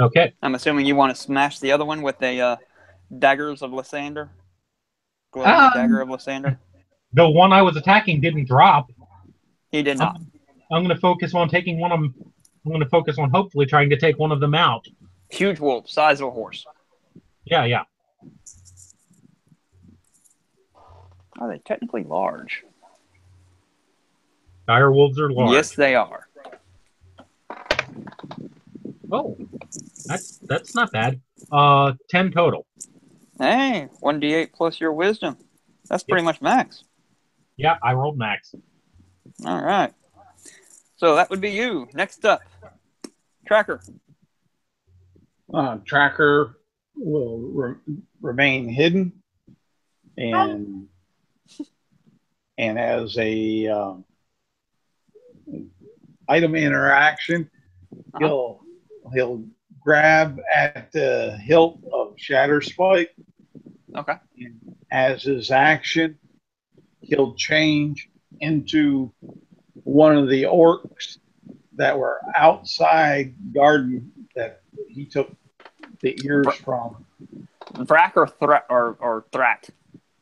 Okay. I'm assuming you want to smash the other one with the daggers of Lysander. Glowing dagger of Lysander. The one I was attacking didn't drop. He did not. I'm going to focus on taking one of them. I'm going to focus on hopefully trying to take one of them out. Huge wolf, size of a horse. Yeah, yeah. Are they technically large? Dire wolves are large. Yes, they are. Oh, that's not bad. 10 total. Hey, 1d8 plus your wisdom. That's pretty much max. Yeah, I rolled max. All right. So that would be you. Next up, Tracker. Tracker will remain hidden, and as a item interaction, he'll grab at the hilt of Shatterspike. Okay. And as his action, he'll change into one of the orcs that were outside garden that he took the ears from. Vrak or Thrak?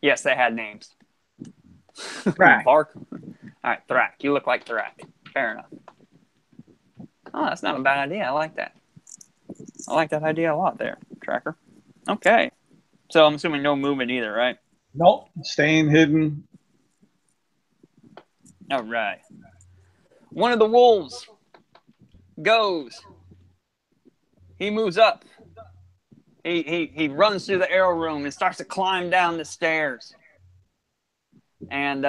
Yes, they had names. Thrak. Bark. All right, Thrak. You look like Thrak. Fair enough. Oh, that's not a bad idea. I like that. I like that idea a lot there, Tracker. Okay. So I'm assuming no movement either, right? Nope, staying hidden. All right. One of the wolves goes. He moves up. He runs through the arrow room and starts to climb down the stairs. And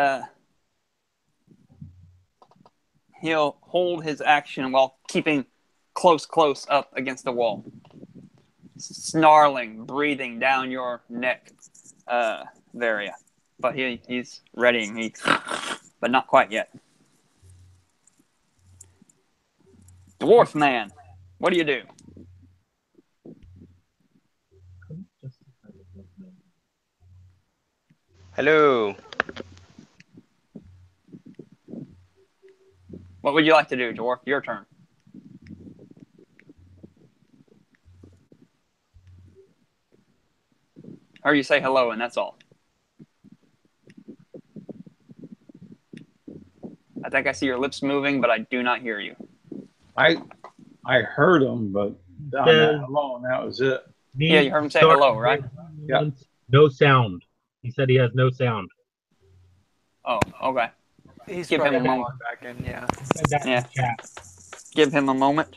he'll hold his action while keeping close up against the wall. Snarling, breathing down your neck, Varia. But he's readying. But not quite yet. Dwarf man. What do you do? Hello. What would you like to do, Dwarf? Your turn. Or you say hello and that's all. I think I see your lips moving, but I do not hear you. I heard him, but on that alone, that was it. Yeah, you heard him say hello, right? Yeah. No sound. He said he has no sound. Oh, okay. He's Give him probably a moment. logged back in. Yeah. He said that in Yeah. the chat. Give him a moment.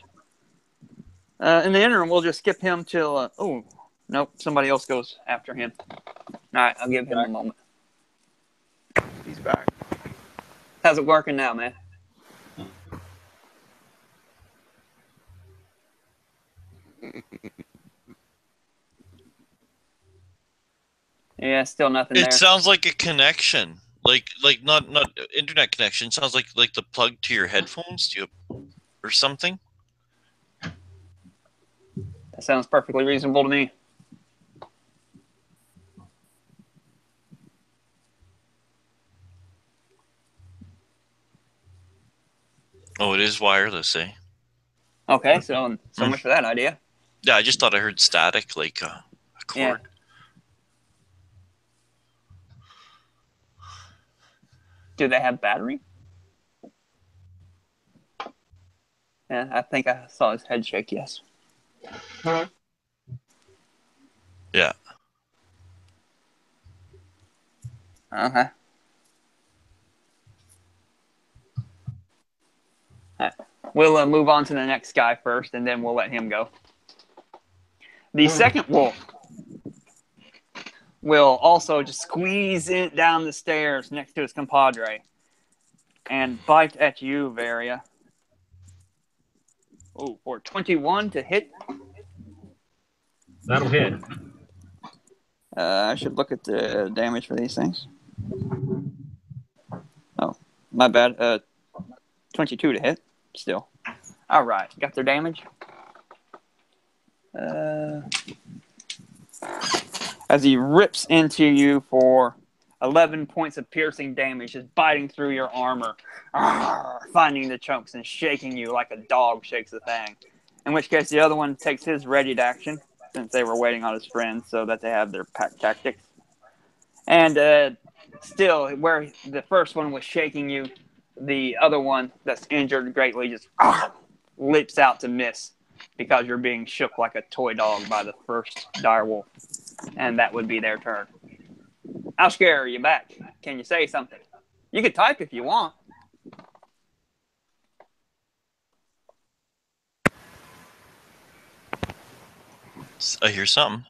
In the interim, we'll just skip him till. Oh, nope. Somebody else goes after him. All right, I'll give him a moment. He's back. How's it working now, man? Yeah, still nothing there. It sounds like a connection, like not internet connection. It sounds like the plug to your headphones, or something. That sounds perfectly reasonable to me. Oh, it is wireless, eh? Okay, so much for that idea. Yeah, I just thought I heard static, like a cord. Yeah. Do they have battery? Yeah, I think I saw his head shake, yes. Yeah. Okay. All right. We'll move on to the next guy first, and then we'll let him go. The second wolf will also just squeeze in down the stairs next to his compadre and bite at you, Varia. Oh, for 21 to hit. That'll hit. I should look at the damage for these things. Oh, my bad. 22 to hit, still. All right, got their damage. As he rips into you for 11 points of piercing damage, just biting through your armor, finding the chunks and shaking you like a dog shakes a thing. In which case, the other one takes his readied action, since they were waiting on his friends so that they have their pack tactics. And still, where the first one was shaking you, the other one that's injured greatly just leaps out to miss because you're being shook like a toy dog by the first direwolf. And that would be their turn. Alshkar, are you back? Can you say something? You could type if you want. I hear something.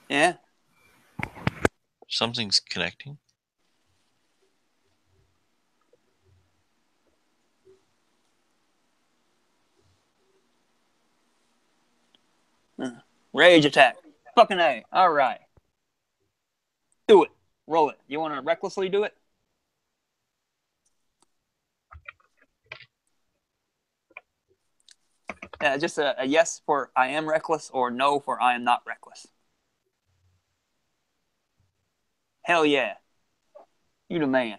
Yeah. Something's connecting. Rage attack. Fucking A. All right. Do it. Roll it. You want to recklessly do it? Just a yes for I am reckless or no for I am not reckless. Hell yeah. You the man.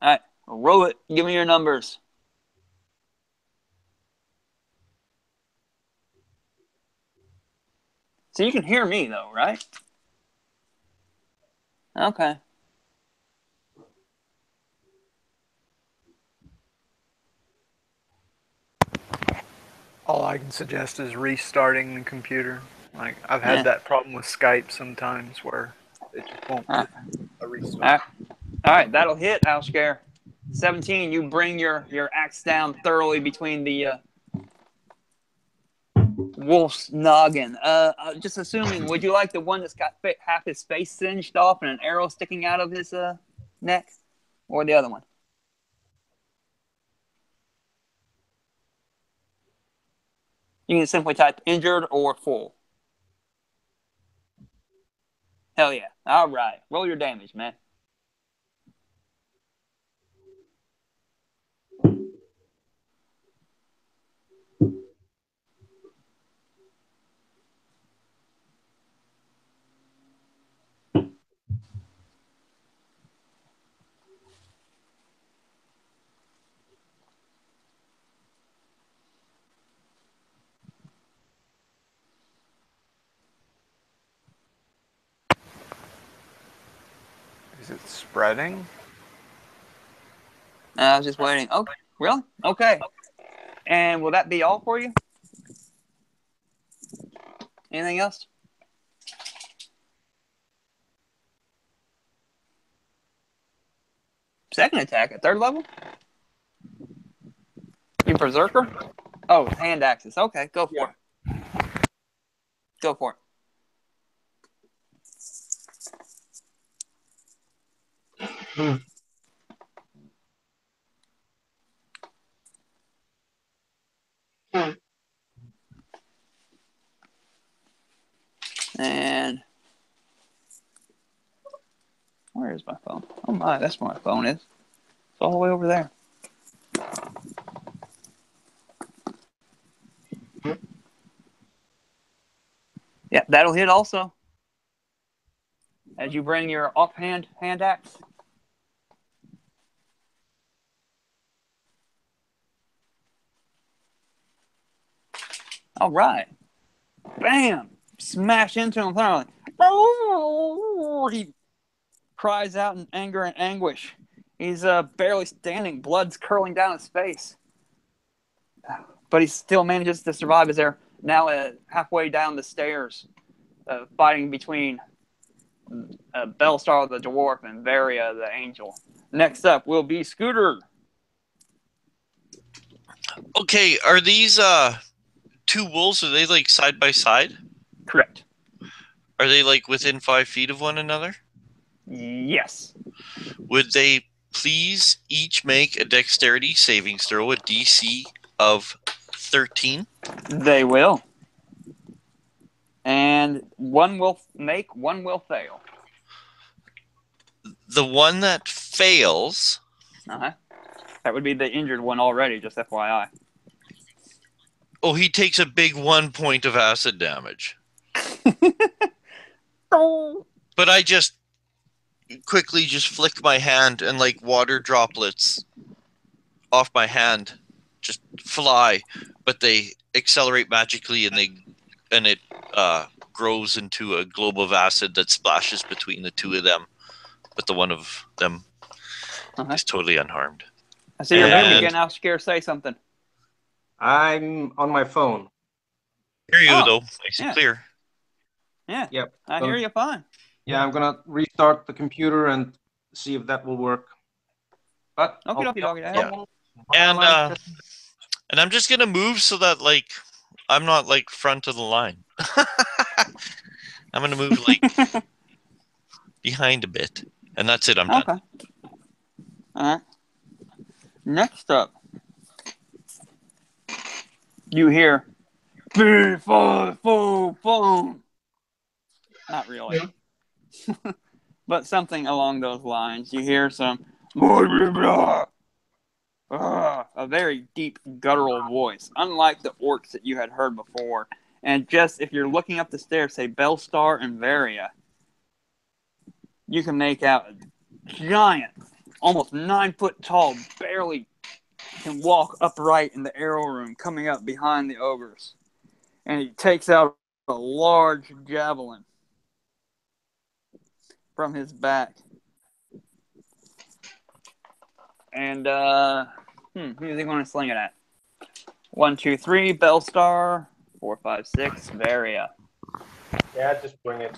All right. Roll it. Give me your numbers. So you can hear me, though, right? Okay. All I can suggest is restarting the computer. Like I've had Yeah. that problem with Skype sometimes where it just won't do a restart. All right. That'll hit, Alshkar. 17, you bring your axe down thoroughly between the wolf's noggin. Just assuming, would you like the one that's got half his face singed off and an arrow sticking out of his neck? Or the other one? You can simply type injured or full. Hell yeah. All right. Roll your damage, man. Is it spreading? I was just waiting. Oh, really? Okay. And will that be all for you? Anything else? Second attack at 3rd level? You berserker? Oh, hand axes. Okay, go for it. Go for it. And where is my phone? Oh my, that's where my phone is. It's all the way over there. Yeah, that'll hit also. As you bring your offhand hand axe. All right. Bam! Smash into him thoroughly. He cries out in anger and anguish. He's barely standing. Blood's curling down his face. But he still manages to survive as they're now halfway down the stairs, fighting between Bellstar the dwarf and Varia the angel. Next up will be Scooter. Okay, are these two wolves? Are they like side by side? Correct. Are they like within 5 feet of one another? Yes. Would they please each make a dexterity savings throw, a DC of 13? They will. And one will make, one will fail. The one that fails. Uh-huh. That would be the injured one already, just FYI. Oh, he takes a big 1 point of acid damage. Oh. But I just quickly just flick my hand and like water droplets off my hand just fly, but they accelerate magically and it grows into a globe of acid that splashes between the two of them, but the one of them is totally unharmed. I see you're muted again. Now, Scare, say something. I'm on my phone. Hear you though, nice and clear. Yeah. Yep. I hear you fine. Yeah, I'm gonna restart the computer and see if that will work. But Yeah. And I'm just gonna move so that like I'm not like front of the line. I'm gonna move like behind a bit, and that's it. I'm done. Okay. All right. Next up, you hear phone. Not really, but something along those lines. You hear some a very deep guttural voice, unlike the orcs that you had heard before. And just if you're looking up the stairs, say Bellstar and Varia, you can make out a giant, almost 9 foot tall, barely can walk upright in the arrow room, coming up behind the ogres. And he takes out a large javelin from his back. And, who does he want to sling it at? 1, 2, 3, Bellstar. 4, 5, 6, Varia. Yeah, just bring it.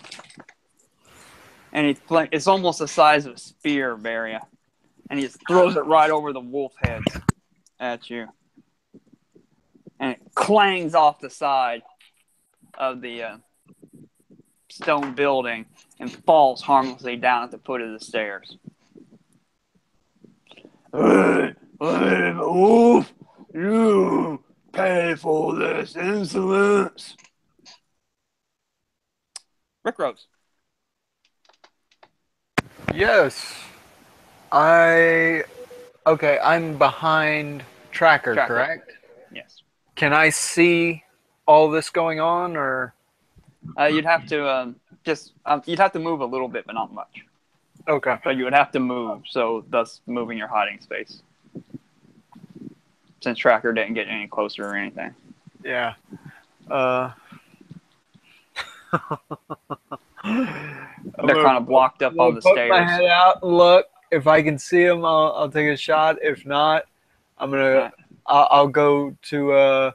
And it's almost the size of a spear, Varia. And he just throws it right over the wolf heads at you. And it clangs off the side of the stone building and falls harmlessly down at the foot of the stairs. Hey, wolf, you pay for this insolence. Rick Rose. Yes. I'm behind Tracker, correct? Yes. Can I see all this going on, or? You'd have to you'd have to move a little bit, but not much. Okay. But you would have to move, so thus moving your hiding space. Since Tracker didn't get any closer or anything. Yeah. They're kind of blocked up on the put my stairs. head out and look. If I can see them, I'll take a shot. If not, I'm gonna. I'll go to. All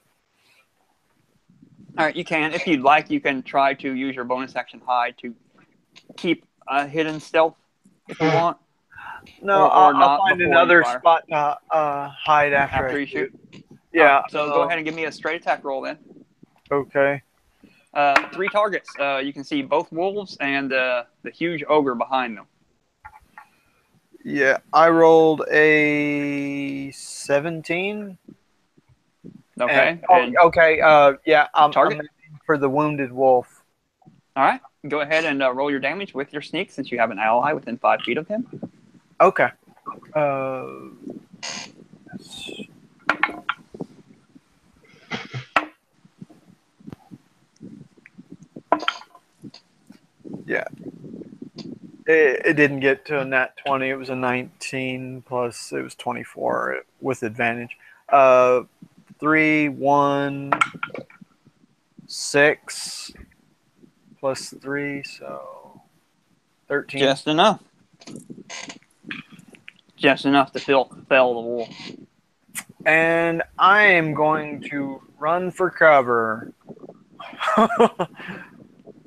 right, you can. If you'd like, you can try to use your bonus action hide to keep hidden stealth if you want. No, or I'll not find before another you fire. spot to hide after After I you shoot. Yeah. So go ahead and give me a straight attack roll then. Okay. 3 targets. You can see both wolves and the huge ogre behind them. Yeah, I rolled a 17. Okay. Okay. Yeah. Target? I'm aiming for the wounded wolf. All right. Go ahead and roll your damage with your sneak since you have an ally within 5 feet of him. Okay. Yeah. It didn't get to a nat 20. It was a 19 plus it was 24 with advantage. 3, 1, 6 plus 3, so 13. Just enough. Just enough to fell the wolf. And I am going to run for cover. All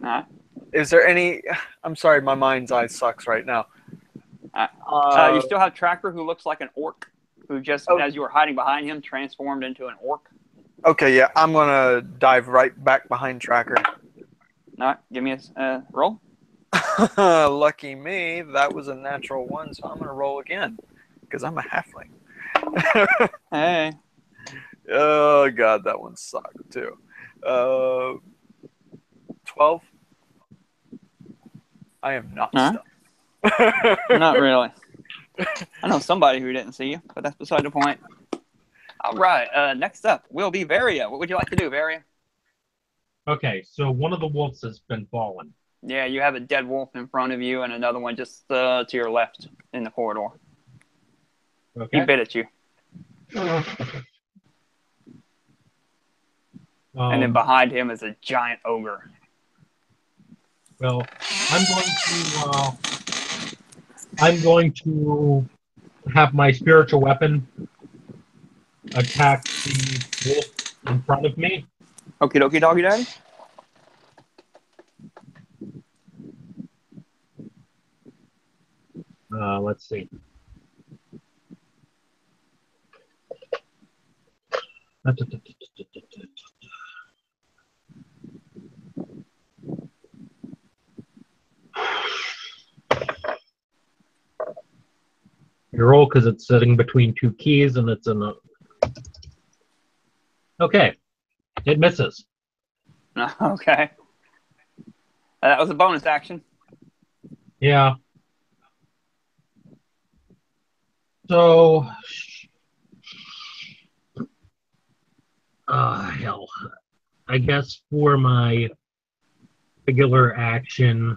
right. Is there any? I'm sorry, my mind's eye sucks right now. You still have Tracker, who looks like an orc, who just, as you were hiding behind him, transformed into an orc. Okay, yeah, I'm gonna dive right back behind Tracker. All right, give me a roll. Lucky me, that was a natural 1, so I'm gonna roll again because I'm a halfling. Hey. Oh god, that one sucked too. 12. I am not stuck. Not really. I know somebody who didn't see you, but that's beside the point. All right. Next up will be Varia. What would you like to do, Varia? Okay, so one of the wolves has been fallen. Yeah, you have a dead wolf in front of you and another one just to your left in the corridor. Okay. He bit at you. And then behind him is a giant ogre. Well, I'm going to have my spiritual weapon attack the wolf in front of me. Okie dokie, doggy daddy. Let's see. You roll because it's sitting between 2 keys and it's in a... Okay. It misses. Okay. That was a bonus action. Yeah. So... hell. I guess for my regular action,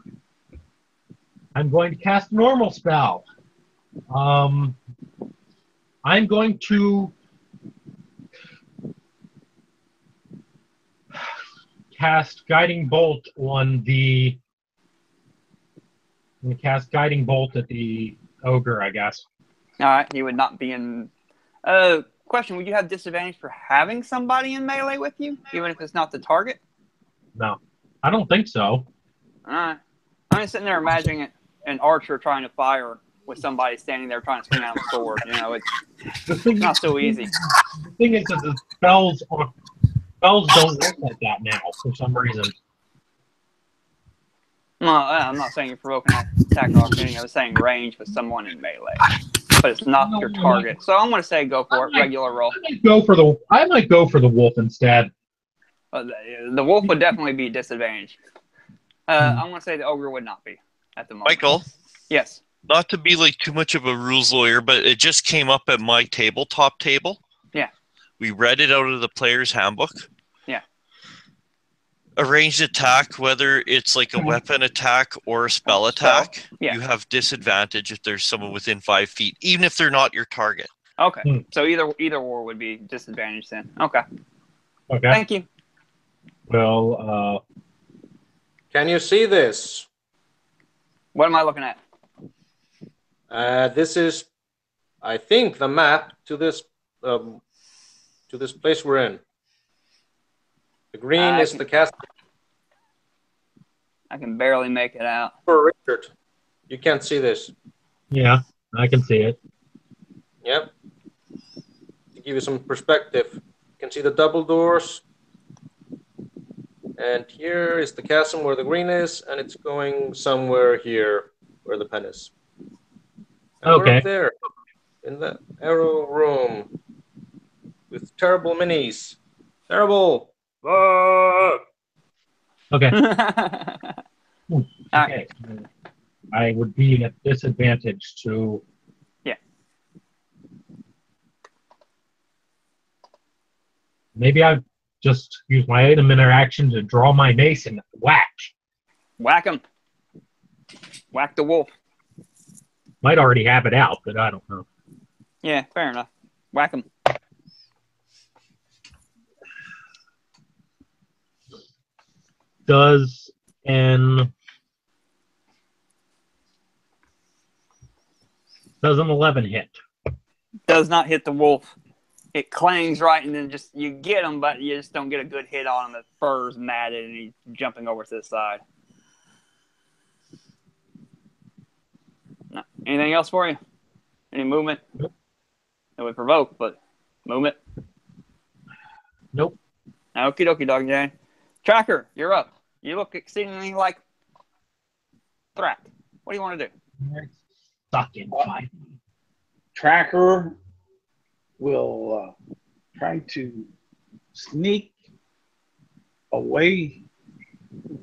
I'm going to cast a normal spell. I'm going to cast Guiding Bolt on the... I'm going to cast Guiding Bolt at the ogre, I guess. All right. He would not be in... Question, would you have disadvantage for having somebody in melee with you, even if it's not the target? No. I don't think so. All right. I'm just sitting there imagining an archer trying to fire with somebody standing there trying to swing out a sword. You know, it's not so easy. The thing is that the spells don't work like that now for some reason. No, I'm not saying you're provoking an attack or opportunity. I was saying range with someone in melee, but it's not your target. So I'm going to say go for it. Regular roll. I might go for the wolf instead. The wolf would definitely be disadvantaged. I'm going to say the ogre would not be at the moment. Michael? Yes. Not to be like too much of a rules lawyer, but it just came up at my tabletop table. Yeah. We read it out of the player's handbook. Yeah. A ranged attack, whether it's like a weapon attack or a spell attack, yeah. You have disadvantage if there's someone within 5 feet, even if they're not your target. Okay. So either war would be disadvantaged then. Okay. Okay. Thank you. Well, Can you see this? What am I looking at? This is, I think, the map to this place we're in. The green is the castle. I can barely make it out. For Richard, you can't see this. Yeah, I can see it. Yep. To give you some perspective, you can see the double doors. And here is the chasm where the green is, and it's going somewhere here where the pen is. And we're up there in the arrow room with terrible minis. Terrible. Ah! Okay. All Okay. I would be at disadvantage to. Yeah. Maybe I just use my item interaction to draw my mace and whack. Whack him. Whack the wolf. Might already have it out, but I don't know. Yeah, fair enough. Whack him. Does an 11 hit? Does not hit the wolf. It clangs right, and then just you get him, but you just don't get a good hit on him. The fur's matted, and he's jumping over to the side. No. Anything else for you? Any movement? Nope. It would provoke, but movement? Nope. Okie dokie, Dog Jane. Tracker, you're up. You look exceedingly like threat. What do you want to do? Sucking fight. Tracker will try to sneak away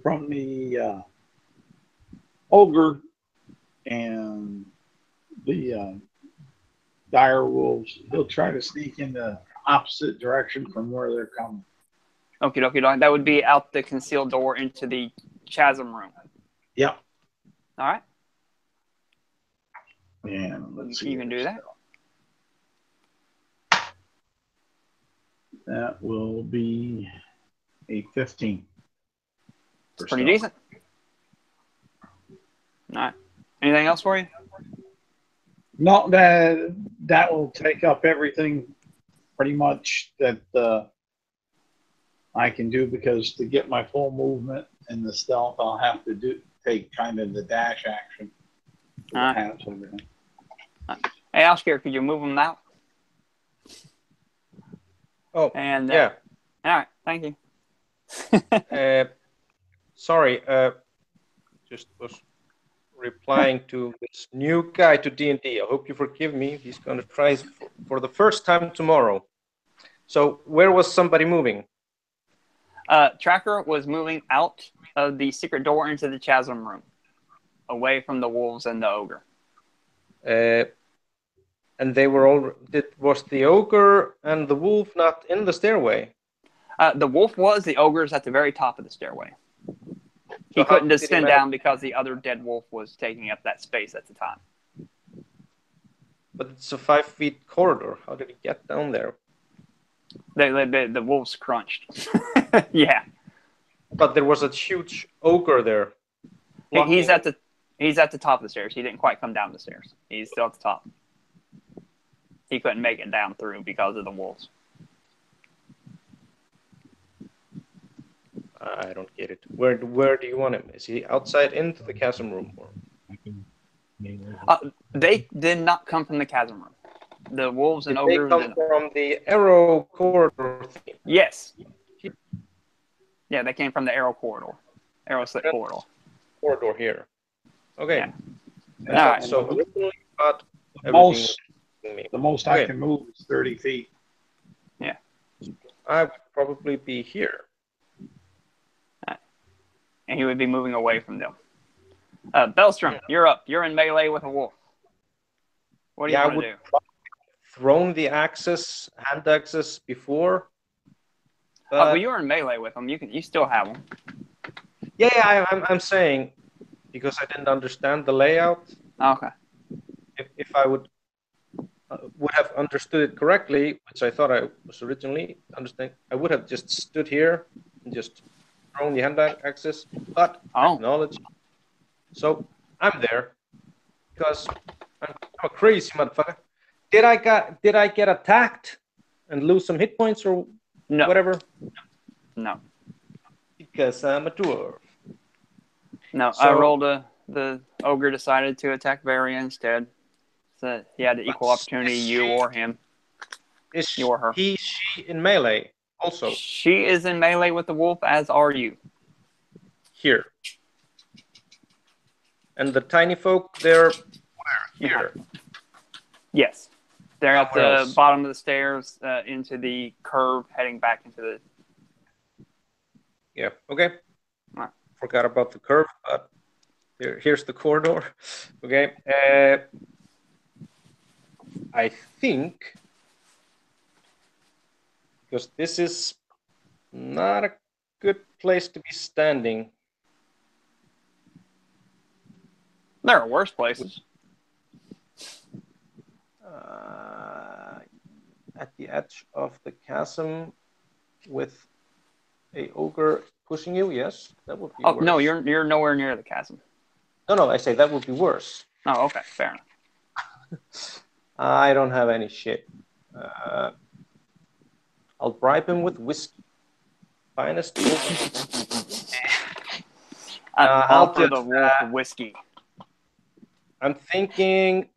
from the ogre and the dire wolves. He'll try to sneak in the opposite direction from where they're coming. Okie dokie, dog. That would be out the concealed door into the chasm room. Yep. All right. And let's see. You can do that. That will be a 15. Pretty decent. All right. Anything else for you? No, that will take up everything pretty much that I can do, because to get my full movement and the stealth, I'll have to take kind of the dash action. Hey, Oscar, could you move them out? Oh, and yeah. All right, thank you. Sorry, just was replying to this new guy to D&D. I hope you forgive me. He's going to try for the first time tomorrow. So where was somebody moving? Tracker was moving out of the secret door into the chasm room, away from the wolves and the ogre. And they were all. Was the ogre and the wolf not in the stairway? The wolf was. The ogre's at the very top of the stairway. He couldn't descend down because the other dead wolf was taking up that space at the time. But it's a 5 feet corridor. How did he get down there? The wolves crunched. Yeah. But there was a huge ogre there. He's at the top of the stairs. He didn't quite come down the stairs. He's still at the top. He couldn't make it down through because of the wolves. I don't get it. Where do you want him? Is he outside into the chasm room? Or? They did not come from the chasm room. The wolves and ogres. They come from the arrow corridor thing. Yes. Yeah, they came from the arrow corridor. Arrow slit corridor. Corridor here. Okay. Yeah. All right. So originally got the most I can move is 30 feet. Yeah. I would probably be here. And he would be moving away from them. Bellstrom, you're up. You're in melee with a wolf. What do you want to do? Thrown the hand axes before. Well, you were in melee with them. You still have them. Yeah, I'm saying, because I didn't understand the layout. Okay. If I would have understood it correctly, which I thought I was originally understanding, I would have just stood here and just thrown the hand axes, but knowledge. So I'm there because I'm a crazy motherfucker. Did I get attacked and lose some hit points or No. whatever? No. Because I'm a dwarf. No, So- I rolled the ogre decided to attack Varia instead. So he had the equal opportunity, you or him. Is You or her. she in melee also She is in melee with the wolf, as are you. here? And the tiny folk, they're here. Yes. They're at Where the else? bottom of the stairs into the curve heading back into the... Yeah, okay. Alright. Forgot about the curve, but here's the corridor. Okay. I think, because this is not a good place to be standing. There are worse places. At the edge of the chasm with a ogre pushing you, yes, that would be Oh, worse. no, you're nowhere near the chasm. No, I say that would be worse. Oh, okay, fair enough. I don't have any shit. I'll bribe him with whiskey. Finest wolf. I'll offer just, the wolf whiskey. I'm thinking,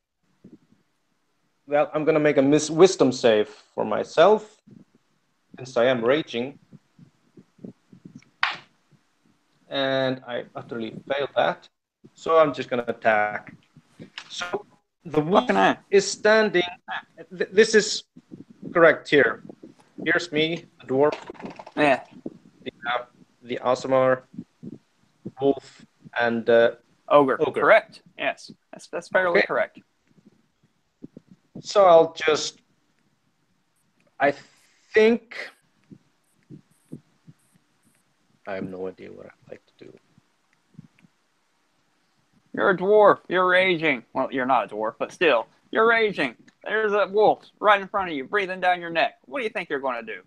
well, I'm going to make a wisdom save for myself, since I am raging. And I utterly failed that. So I'm just going to attack. So the wolf Fucking A. is standing. This is correct here. Here's me, the dwarf, Yeah. the Aasimar, wolf, and Ogre. Ogre. Correct. Yes. That's fairly Okay. correct. so I'll just, I think, I have no idea what I'd like to do. You're a dwarf. You're raging. Well, you're not a dwarf, but still, you're raging. There's a wolf right in front of you, breathing down your neck. What do you think you're going to do?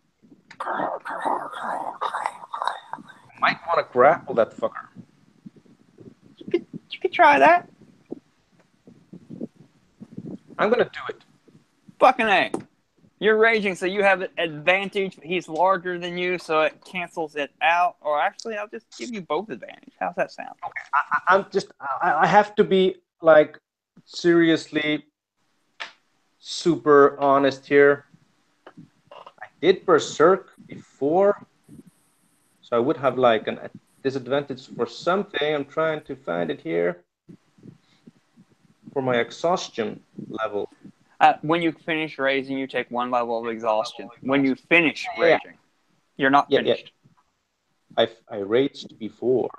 Might want to grapple that fucker. You could try that. I'm gonna do it. Fucking A. You're raging, so you have an advantage. He's larger than you, so it cancels it out. Or actually, I'll just give you both advantage. How's that sound? I have to be like seriously super honest here. I did berserk before, so I would have like a disadvantage for something. I'm trying to find it here for my exhaustion level. When you finish raging, you take 1 level of exhaustion. When you finish Yeah. raging, you're not Yeah. finished. I raged before.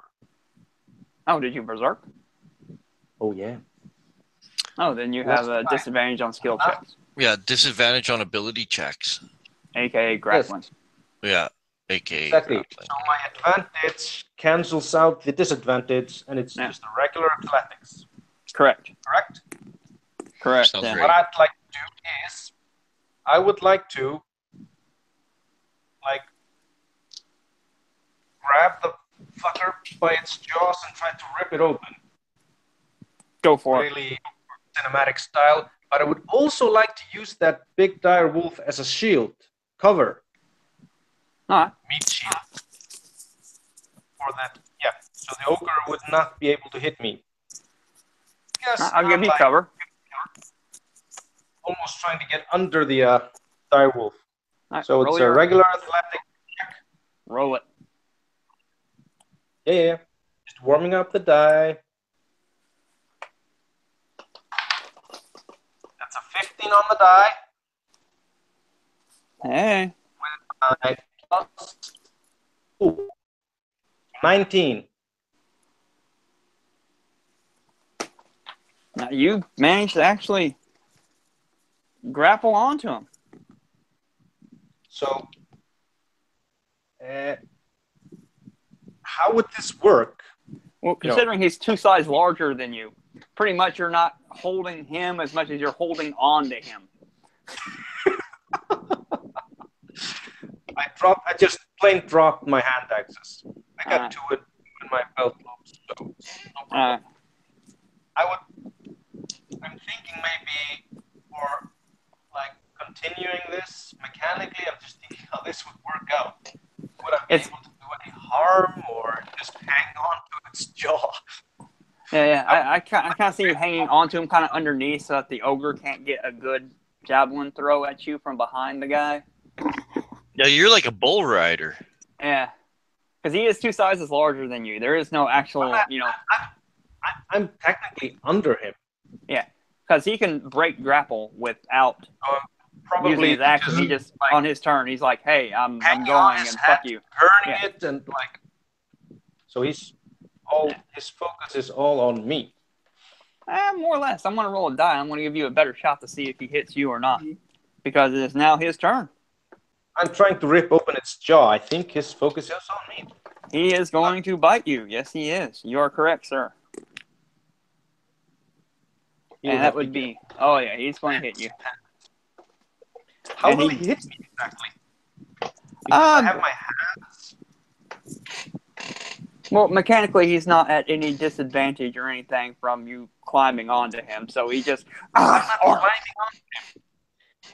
Oh, did you berserk? Oh yeah. Oh, then you have a disadvantage on skill checks, Yeah, disadvantage on ability checks. aka grappling. Yeah, aka Exactly. grappling. So my advantage cancels out the disadvantage, and it's Yeah. just a regular athletics. Correct. Correct? Correct. Sounds yeah. great. What I'd like to do is, I would like to, like, grab the fucker by its jaws and try to rip it open. Go for it. Really cinematic style. But I would also like to use that big dire wolf as a shield, cover, All right. meat shield. For that, yeah. So the ogre would not be able to hit me. Yes, I'll give I'm you like cover. almost trying to get under the dire wolf. All right, So roll it's a your- regular athletic. Roll it. Yeah. Just warming up the die. That's a 15 on the die. Hey. Plus 19. Now you managed to actually grapple onto him. So, how would this work? Well, considering he's 2 sizes larger than you, pretty much you're not holding him as much as you're holding on to him. I just plain dropped my hand axes. I got Alright. to it in my belt loop. So, continuing this mechanically, I'm just thinking how this would work out. Would I be It's- able to do any harm or just hang on to its jaw? Yeah. I kind of see you hanging onto him kind of underneath so that the ogre can't get a good javelin throw at you from behind the guy. Yeah, you're like a bull rider. Yeah. Because he is 2 sizes larger than you. There is no actual, I'm technically under him. because he can break grapple without Probably using his action. He just, on his turn, he's like, hey, I'm going and fuck you. turning Yeah. it and like. So his focus is all on me. More or less. I'm going to roll a die. I'm going to give you a better shot to see if he hits you or not. Because it is now his turn. I'm trying to rip open its jaw. I think his focus is on me. He is going to bite you. Yes, he is. You are correct, sir. And that would be... Oh, yeah, he's going to hit you. How and will he- he hit me exactly? Because I have my hands. Well, mechanically, he's not at any disadvantage or anything from you climbing onto him. So he just... I'm not climbing on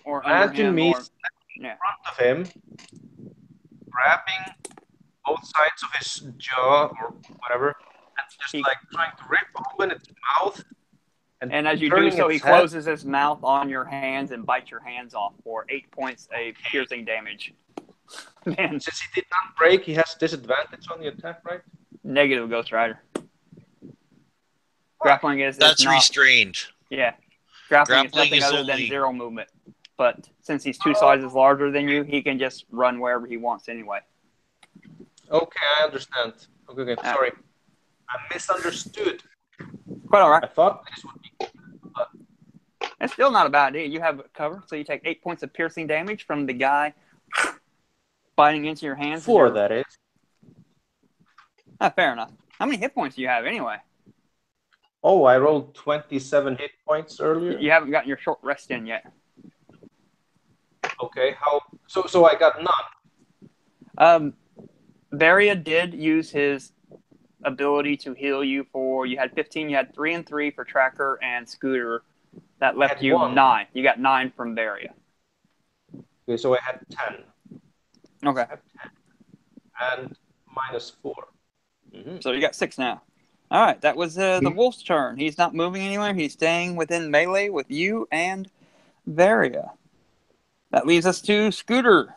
or under Imagine him, me or... in front of him, grabbing both sides of his jaw or whatever, and just like trying to rip open its mouth. And as you do turning so, he its head. closes his mouth on your hands and bites your hands off for 8 points of piercing damage. Man, Since he did not break, he has disadvantage on the attack, right? negative, Ghost Rider. Grappling is That's not... restrained. Yeah. Grappling is Grappling nothing is other only- than 0 movement. But since he's 2 sizes larger than you, he can just run wherever he wants anyway. Okay, I understand. Okay, sorry. I misunderstood. Quite all right. I thought this would be... It's still not a bad idea. You have cover, so you take 8 points of piercing damage from the guy biting into your hands. 4, that is. Fair enough. How many hit points do you have anyway? Oh, I rolled 27 hit points earlier. You haven't gotten your short rest in yet. Okay, how? So I got none. Varia did use his ability to heal you for... You had 15. You had 3 and 3 for Tracker and Scooter. That left Had you 1. 9. You got 9 from Varia. Okay, so I had 10. Okay. And -4. Mm-hmm. So you got 6 now. All right, that was the wolf's turn. He's not moving anywhere. He's staying within melee with you and Varia. That leaves us to Scooter.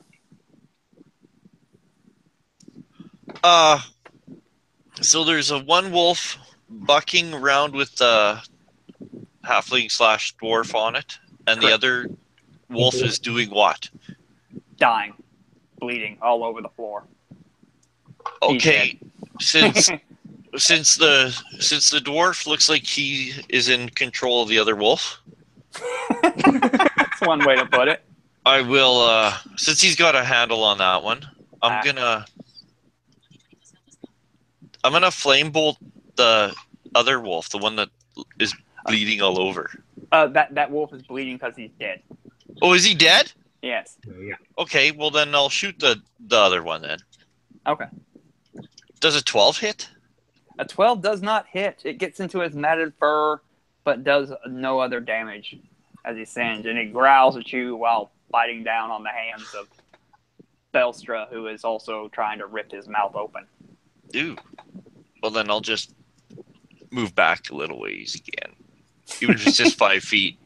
So there's a one wolf bucking around with the halfling / dwarf on it, and the other wolf is doing what? Dying. Bleeding all over the floor. Okay, since the dwarf looks like he is in control of the other wolf, That's one way to put it. I will. Since he's got a handle on that one, I'm gonna flame bolt the other wolf, the one that is bleeding all over. That wolf is bleeding because he's dead. Oh, is he dead? Yes. Yeah. Okay, well then I'll shoot the other one then. Okay. Does a 12 hit? A 12 does not hit. It gets into his matted fur, but does no other damage as he sings. And he growls at you while biting down on the hands of Belstra, who is also trying to rip his mouth open. Ooh. Well then I'll just move back a little ways again. Even if it's just 5 feet.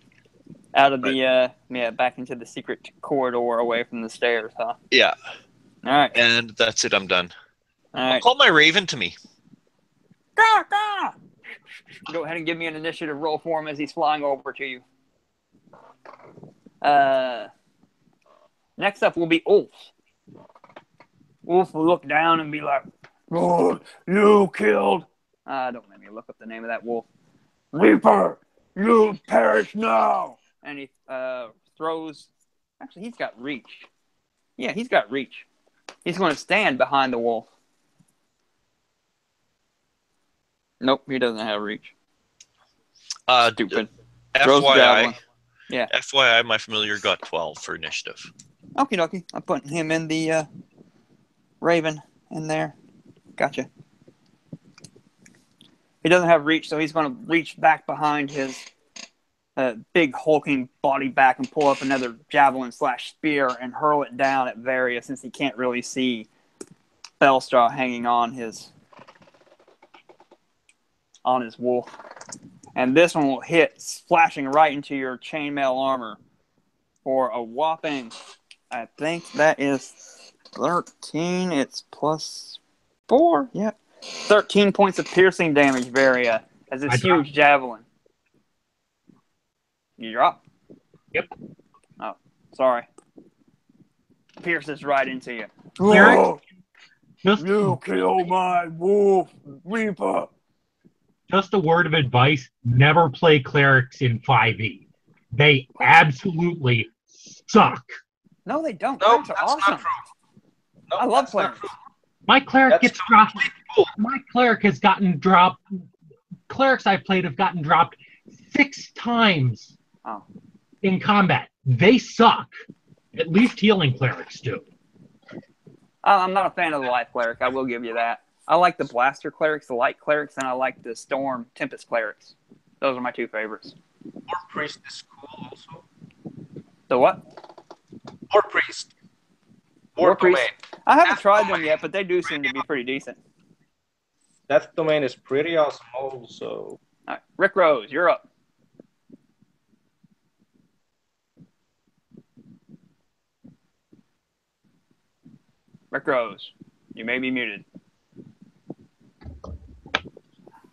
Out of the, back into the secret corridor away from the stairs, huh? Yeah. All right. And that's it, I'm done. All I'll right. call my raven to me. Gah, gah! Go ahead and give me an initiative roll for him as he's flying over to you. Next up will be Ulf. Ulf will look down and be like, "Oh, you killed." Don't make me look up the name of that wolf. Reaper, you perish now. And he throws. Actually, he's got reach. Yeah, he's got reach. He's going to stand behind the wolf. Nope, he doesn't have reach. Stupid. Throws the javelin. FYI, Yeah. FYI, my familiar got 12 for initiative. Okie dokie. I'm putting him in the Raven in there. Gotcha. He doesn't have reach, so he's going to reach back behind his big hulking body back and pull up another javelin / spear and hurl it down at Varia, since he can't really see Bellstraw hanging on his wolf. And this one will hit, splashing right into your chainmail armor for a whopping, I think that is 13. It's +4. Yep. 13 points of piercing damage, Varia, as this huge javelin. You drop? Yep. Oh, sorry. Pierces right into you. Cleric, You kill my wolf, Reaper. just a word of advice: never play clerics in 5e. They absolutely suck. No, they don't. Nope, Clerics are that's awesome. not true. Nope, I love that's not clerics. true. My cleric That's gets dropped. cool. My cleric has gotten dropped. Clerics I've played have gotten dropped 6 times Oh. in combat. They suck. At least healing clerics do. I'm not a fan of the life cleric. I will give you that. I like the blaster clerics, the light clerics, and I like the storm tempest clerics. Those are my 2 favorites. War priest is cool also. The what? War priest. War priest. Domain. I haven't tried them yet, but they do seem to be pretty decent. That domain is pretty awesome also. All right. Rick Rose, you're up. Rick Rose, you may be muted.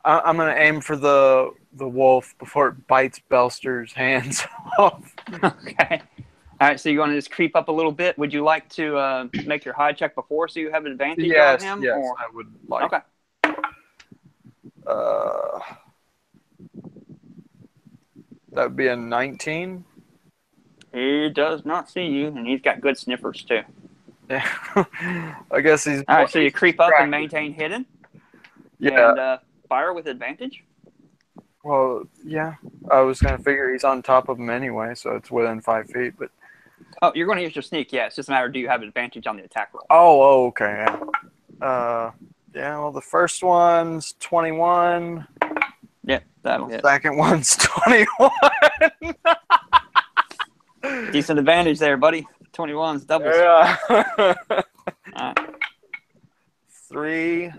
I'm gonna aim for the wolf before it bites Belster's hands off. Okay. All right, so you're going to just creep up a little bit. Would you like to make your hide check before so you have an advantage Yes, on him? yes, Or? I would like. Okay. That would be a 19. He does not see you, and he's got good sniffers, too. Yeah, I guess he's. All right, so you creep up and maintain hidden? Yeah. And fire with advantage? Well, yeah. I was gonna figure he's on top of him anyway, so it's within 5 feet. But Oh, you're going to use your sneak, yeah. It's just a matter of do you have advantage on the attack roll? okay. Yeah. Yeah. Well, the first one's 21. Yep, that'll The hit. second one's 21. Decent advantage there, buddy. 21's doubles. Yeah. All right. 3,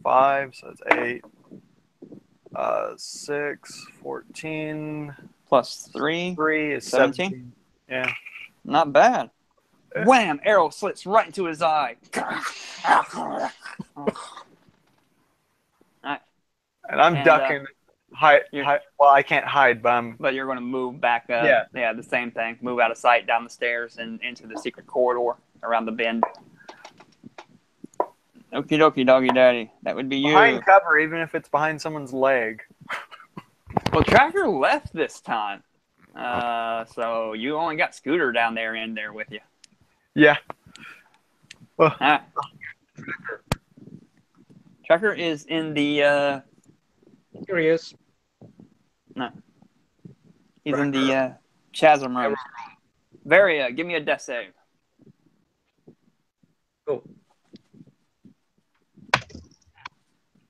5, so it's 8. 6, 14. Plus 3. 3 is 17? 17. Yeah. Not bad. Wham! Arrow slits right into his eye. And I'm And, ducking. Hide. you're- Well, I can't hide, but I'm. But you're going to move back up. Yeah. The same thing. Move out of sight down the stairs and into the secret corridor around the bend. Okie dokie, doggy daddy. That would be you. Behind cover, even if it's behind someone's leg. Well, Tracker left this time. So you only got Scooter down there in there with you. Yeah. Well, All right. Tracker is in the Here he is. he's in the chasm room. Varia, give me a death save. Go.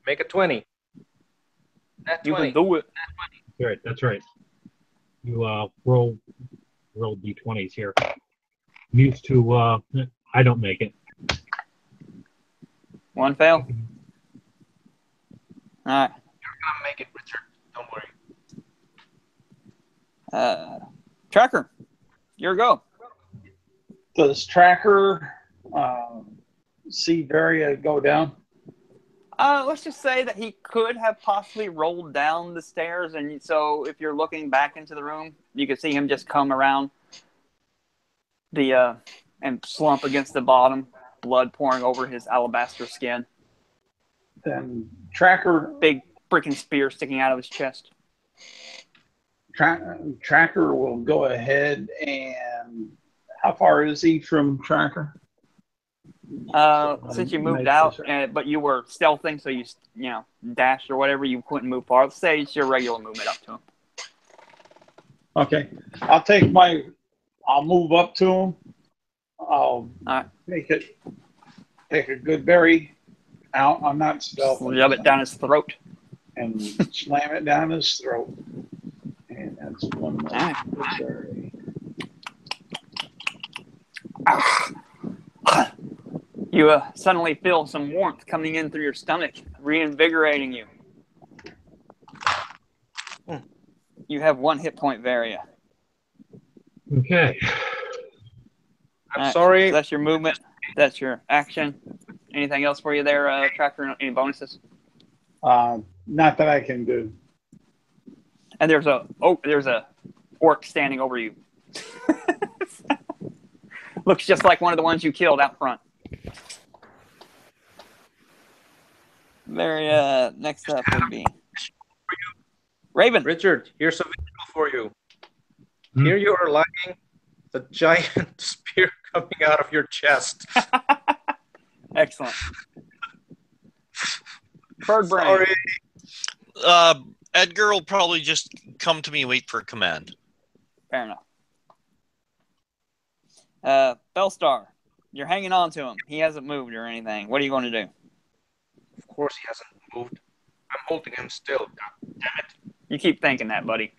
Make a 20. Nat You 20. can do it. Right, that's right. You roll d20s here. Needs to I don't make it. One fail. All right. You're gonna make it, Richard. Don't worry. Tracker, your go. Does Tracker see Varia go down? Let's just say that he could have possibly rolled down the stairs, and so if you're looking back into the room, you could see him just come around the and slump against the bottom, blood pouring over his alabaster skin. Then Tracker Big freaking spear sticking out of his chest. Tracker will go ahead and how far is he from Tracker? Since you moved out, but you were stealthing, so you dashed or whatever, you couldn't move far. Let's say it's your regular movement up to him. Okay, I'll move up to him. I'll take a good berry out. I'm not stealthing. Shove it down his throat. And slam it down his throat. That's one more. Alright. Sorry. You suddenly feel some warmth coming in through your stomach, reinvigorating you. You have 1 hit point Varia. Okay. I'm Alright, sorry. so that's your movement. That's your action. Anything else for you there, Tracker? Any bonuses? Not that I can do. And there's a orc standing over you. Looks just like one of the ones you killed out front. Very next up would be Raven. Richard, here's a visual for you. Hmm. Here you are lying, the giant spear coming out of your chest. Excellent. Bird brain. Sorry. Edgar will probably just come to me and wait for a command. Fair enough. Bellstar, you're hanging on to him. He hasn't moved or anything. What are you going to do? Of course he hasn't moved. I'm holding him still. God damn it. You keep thinking that, buddy.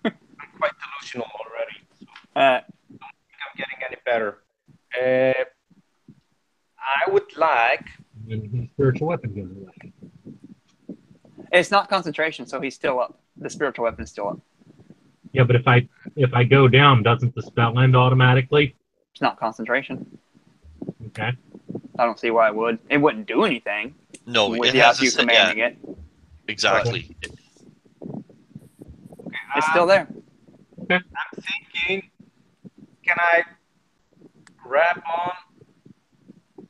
I'm quite delusional already. So Uh, I don't think I'm getting any better. I would like... And his spiritual weapon goes away. it's not concentration, so he's still up. The spiritual weapon is still up. Yeah, but if I go down, doesn't the spell end automatically? It's not concentration. Okay. I don't see why it would. It wouldn't do anything No, it without has you a commanding it. exactly. It's still there. I'm thinking, can I grab on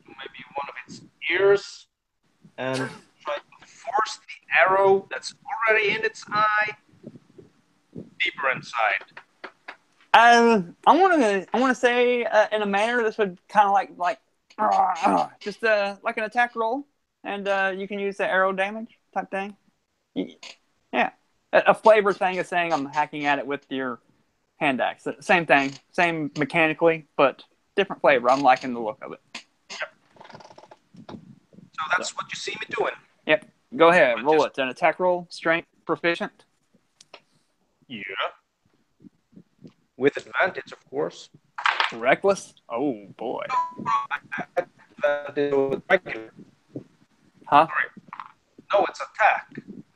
maybe one of its ears and try to force the arrow that's already in its eye deeper inside? I want to say in a manner this would kind of like just like an attack roll, and you can use the arrow damage type thing. Yeah, a flavor thing is saying I'm hacking at it with your hand axe. Same thing, same mechanically, but different flavor. I'm liking the look of it. So that's what you see me doing. Yep. Go ahead, roll it. It's an attack roll, strength, proficient. Yeah. With advantage, of course. Reckless. Oh boy. Advantage with regular. Huh? Sorry. No, it's attack.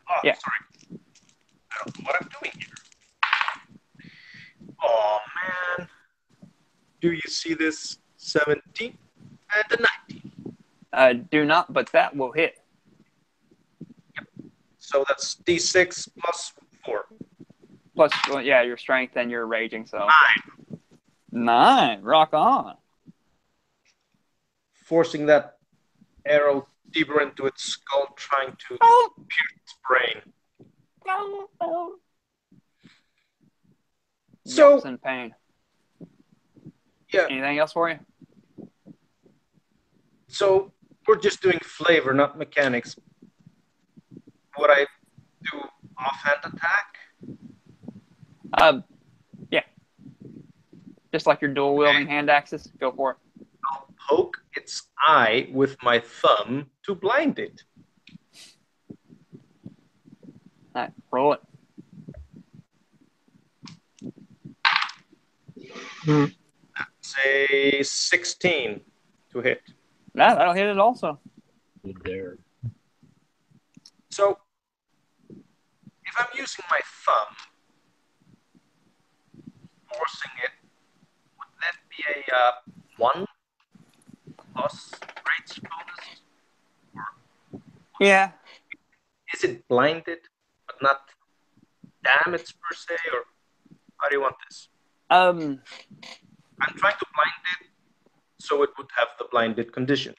Oh, Yeah. sorry. I don't know what I'm doing here. Oh, man. Do you see this? 17 and a 19. Do not, but that will hit. So that's D6 plus 4. Plus, well, yeah, your strength and your raging. So 9. 9. Rock on. Forcing that arrow deeper into its skull, trying to pierce its brain. So, Yelps in pain. yeah, Anything else for you? so we're just doing flavor, not mechanics. Would I do offhand attack? Yeah. Just like your dual wielding hand axes. Go for it. I'll poke its eye with my thumb to blind it. All right, roll it. Say 16 to hit. Yeah, that'll hit it also. Good there. So, if I'm using my thumb, forcing it, would that be a 1 plus rage bonus? Yeah. Is it blinded, but not damaged per se, or how do you want this? I'm trying to blind it so it would have the blinded condition.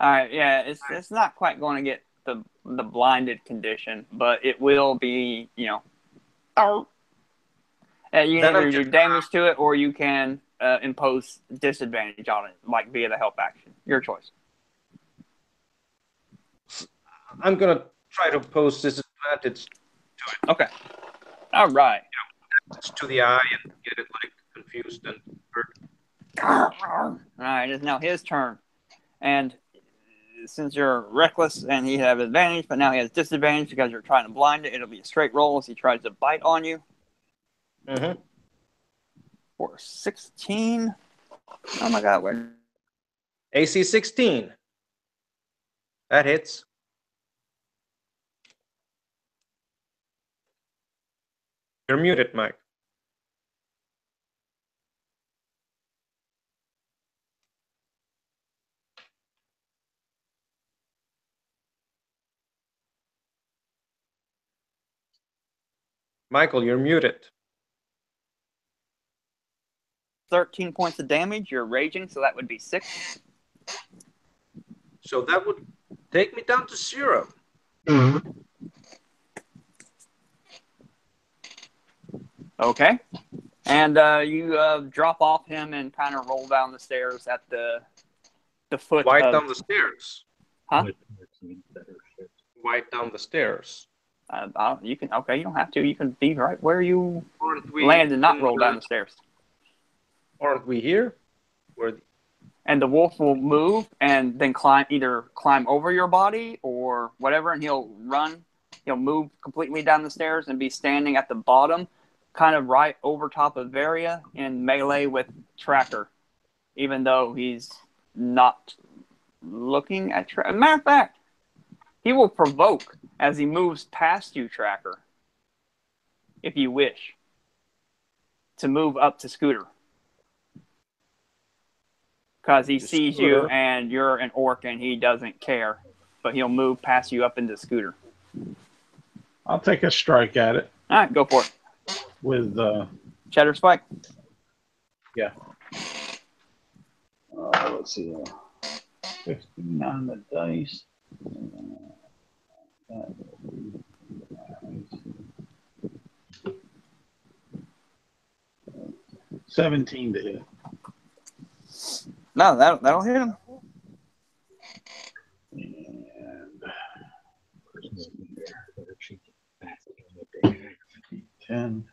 All right. Yeah, it's not quite going to get the blinded condition, but it will be, you can either do damage to it or you can impose disadvantage on it, like via the help action. Your choice. I'm gonna try to pose disadvantage to it. Okay. All right. To the eye and get it like confused and hurt. All right. It's now his turn, and since you're reckless and he have advantage, but now he has disadvantage because you're trying to blind it, it'll be a straight roll as he tries to bite on you. Mm-hmm. For 16. Oh my god, where? AC 16. That hits. You're muted, Mike. Michael, you're muted. 13 points of damage. You're raging, so that would be 6. So that would take me down to 0. Okay. And you drop off him and kind of roll down the stairs at the foot Right of... down the stairs. Huh? Right down the stairs. You can. Okay, you don't have to. You can be right where you Aren't we land and not in roll the- down the stairs. Aren't we here? And the wolf will move and then either climb over your body or whatever, and he'll run. He'll move completely down the stairs and be standing at the bottom, kind of right over top of Varia in melee with Tracker, even though he's not looking at Tracker. Matter of fact, he will provoke as he moves past you, Tracker, if you wish, to move up to Scooter. Because he sees you and you're an orc and he doesn't care. But he'll move past you up into Scooter. I'll take a strike at it All right, go for it. with Shatter Spike. yeah. Let's see. 15 on the dice. 17 to hit. No, that'll hit him. And 10.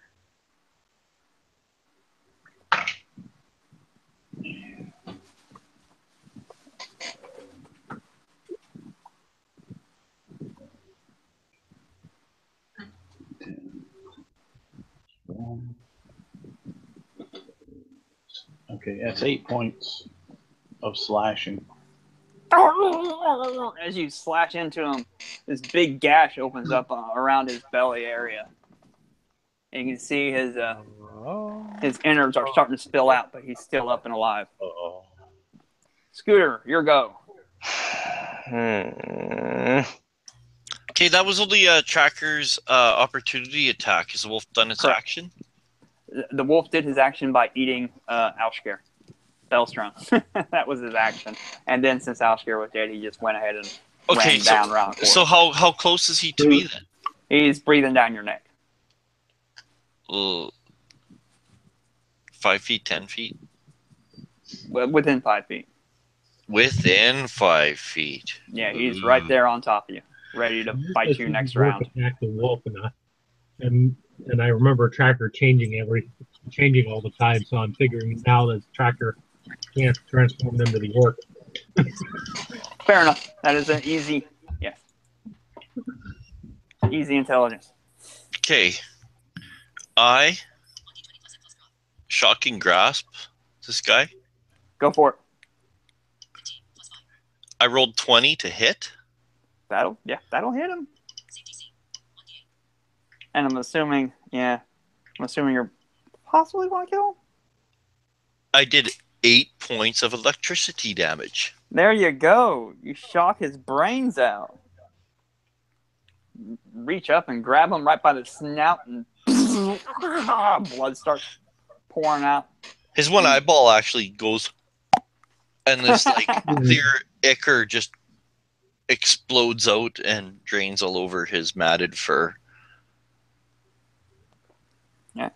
Okay, that's 8 points of slashing. As you slash into him, this big gash opens up around his belly area. And you can see his innards are starting to spill out, but he's still up and alive. Uh-oh. Scooter, your go. Okay, that was only Tracker's opportunity attack. Has the wolf done its Correct. action? The wolf did his action by eating Alshkir. Bellstrom. That was his action. And then since Alshkir was dead, he just went ahead and ran down around the corner. So how close is he to me then? He's breathing down your neck. 5 feet, 10 feet? Within 5 feet. Within 5 feet. Yeah, he's right there on top of you, ready to bite you next round. Attack the wolf, and I remember Tracker changing all the time, so I'm figuring now that Tracker can't transform into the orc. Fair enough. That is an easy, yes. Easy intelligence. Okay. I shocking grasp this guy. Go for it. I rolled 20 to hit. That'll hit him. And I'm assuming you're possibly want to kill him. I did 8 points of electricity damage. There you go. You shock his brains out. Reach up and grab him right by the snout, and blood starts pouring out. His one eyeball actually goes, and this like clear ichor just explodes out and drains all over his matted fur. Yeah.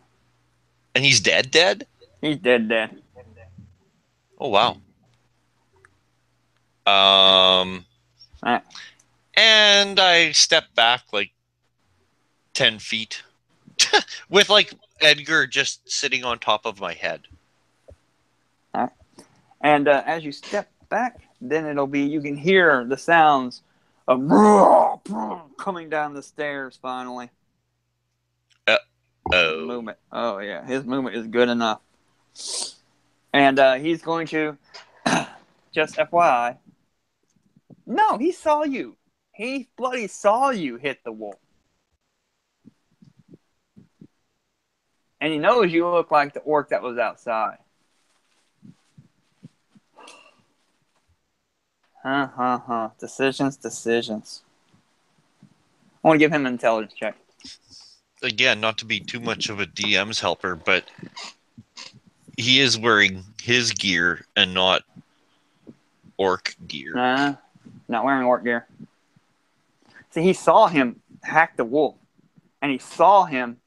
And he's dead? He's dead. Oh, wow. Alright. And I step back like 10 feet with like Edgar just sitting on top of my head. And as you step back, then it'll be, you can hear the sounds of coming down the stairs finally. Oh. Movement. Oh, yeah. His movement is good enough. And he's going to, just FYI, no, he saw you. He bloody saw you hit the wolf. And he knows you look like the orc that was outside. Decisions. I want to give him an intelligence check. Again, not to be too much of a DM's helper, but he is wearing his gear and not orc gear. Not wearing orc gear. See, he saw him hack the wolf, and he saw him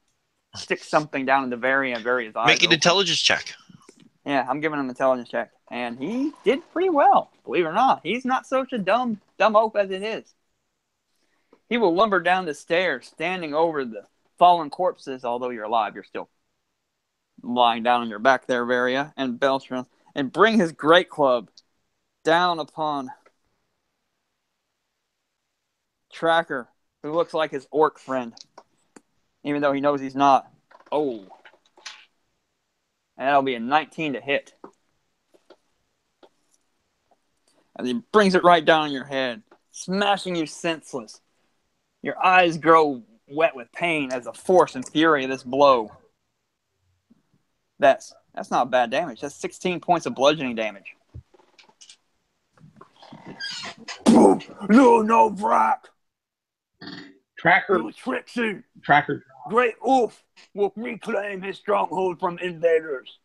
stick something down in the very end, his eyes. Make an intelligence check. Yeah, I'm giving him an intelligence check, and he did pretty well. Believe it or not, he's not such a dumb oaf as it is. He will lumber down the stairs, standing over the fallen corpses. Although you're alive, you're still lying down on your back there, Varia, and Beltran, and bring his great club down upon Tracker, who looks like his orc friend, even though he knows he's not. Oh. And that'll be a 19 to hit. And he brings it right down on your head, smashing you senseless. Your eyes grow wet with pain as the force and fury of this blow. That's not bad damage. That's 16 points of bludgeoning damage. No, Brock. Tracker. You tricksy. Tracker. Great Wolf will reclaim his stronghold from invaders.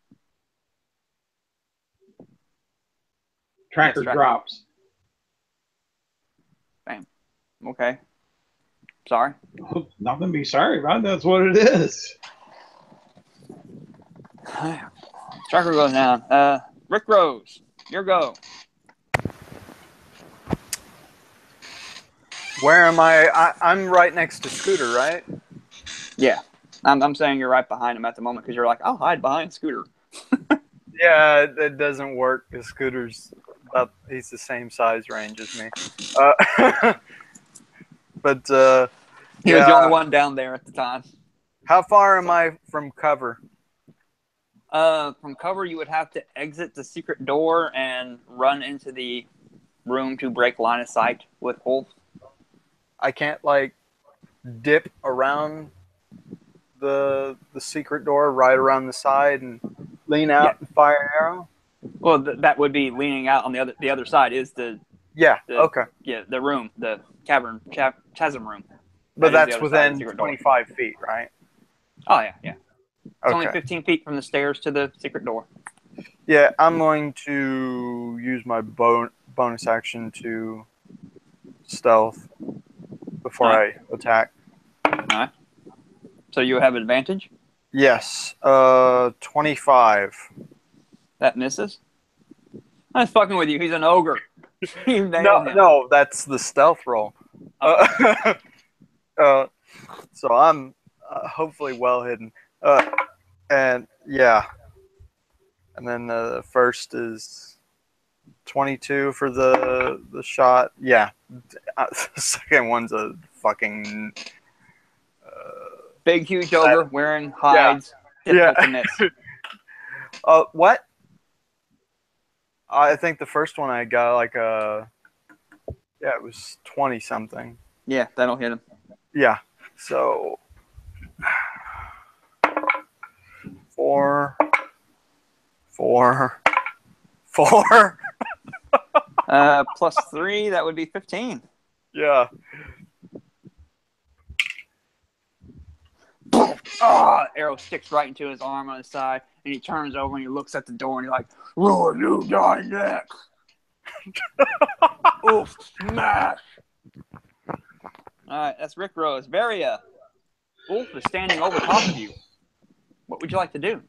Tracker Yes, Tracker. drops. Bam. Okay. Sorry. Nothing to be sorry about. That's what it is. Tracker goes down. Rick Rose, your go. Where am I? I'm right next to Scooter, right? Yeah. I'm saying you're right behind him at the moment because you're like, I'll hide behind Scooter. Yeah, it doesn't work because Scooter's he's the same size range as me. But He was the only one down there at the time. How far am I from cover? From cover, you would have to exit the secret door and run into the room to break line of sight with Wolf. I can't like dip around the secret door right around the side and lean out and fire an arrow. Well, that would be leaning out on the other side. Is the okay. Yeah, the room, the cavern chasm room. But That is that's the other side of the within secret door. 25 feet, right? Oh yeah. It's only Okay. 15 feet from the stairs to the secret door. Yeah, I'm going to use my bonus action to stealth before I attack. All right. So you have advantage. Yes. 25. That misses. I'm just fucking with you. He's an ogre. You nailed him. No, that's the stealth roll. So I'm hopefully well hidden. And yeah. And then the first is 22 for the shot. Yeah. The second one's a fucking Big, huge ogre wearing hides. Difficult to miss. What? I think the first one I got like it was 20 something. Yeah, that'll hit him. Yeah. So 4. Plus 3, that would be 15. Yeah. Arrow sticks right into his arm on his side, and he turns over and he looks at the door and he's like, "Roar, you die next." Oof, smash. All right, that's Rick Rose. Varia, Wolf is standing over top of you. What would you like to do?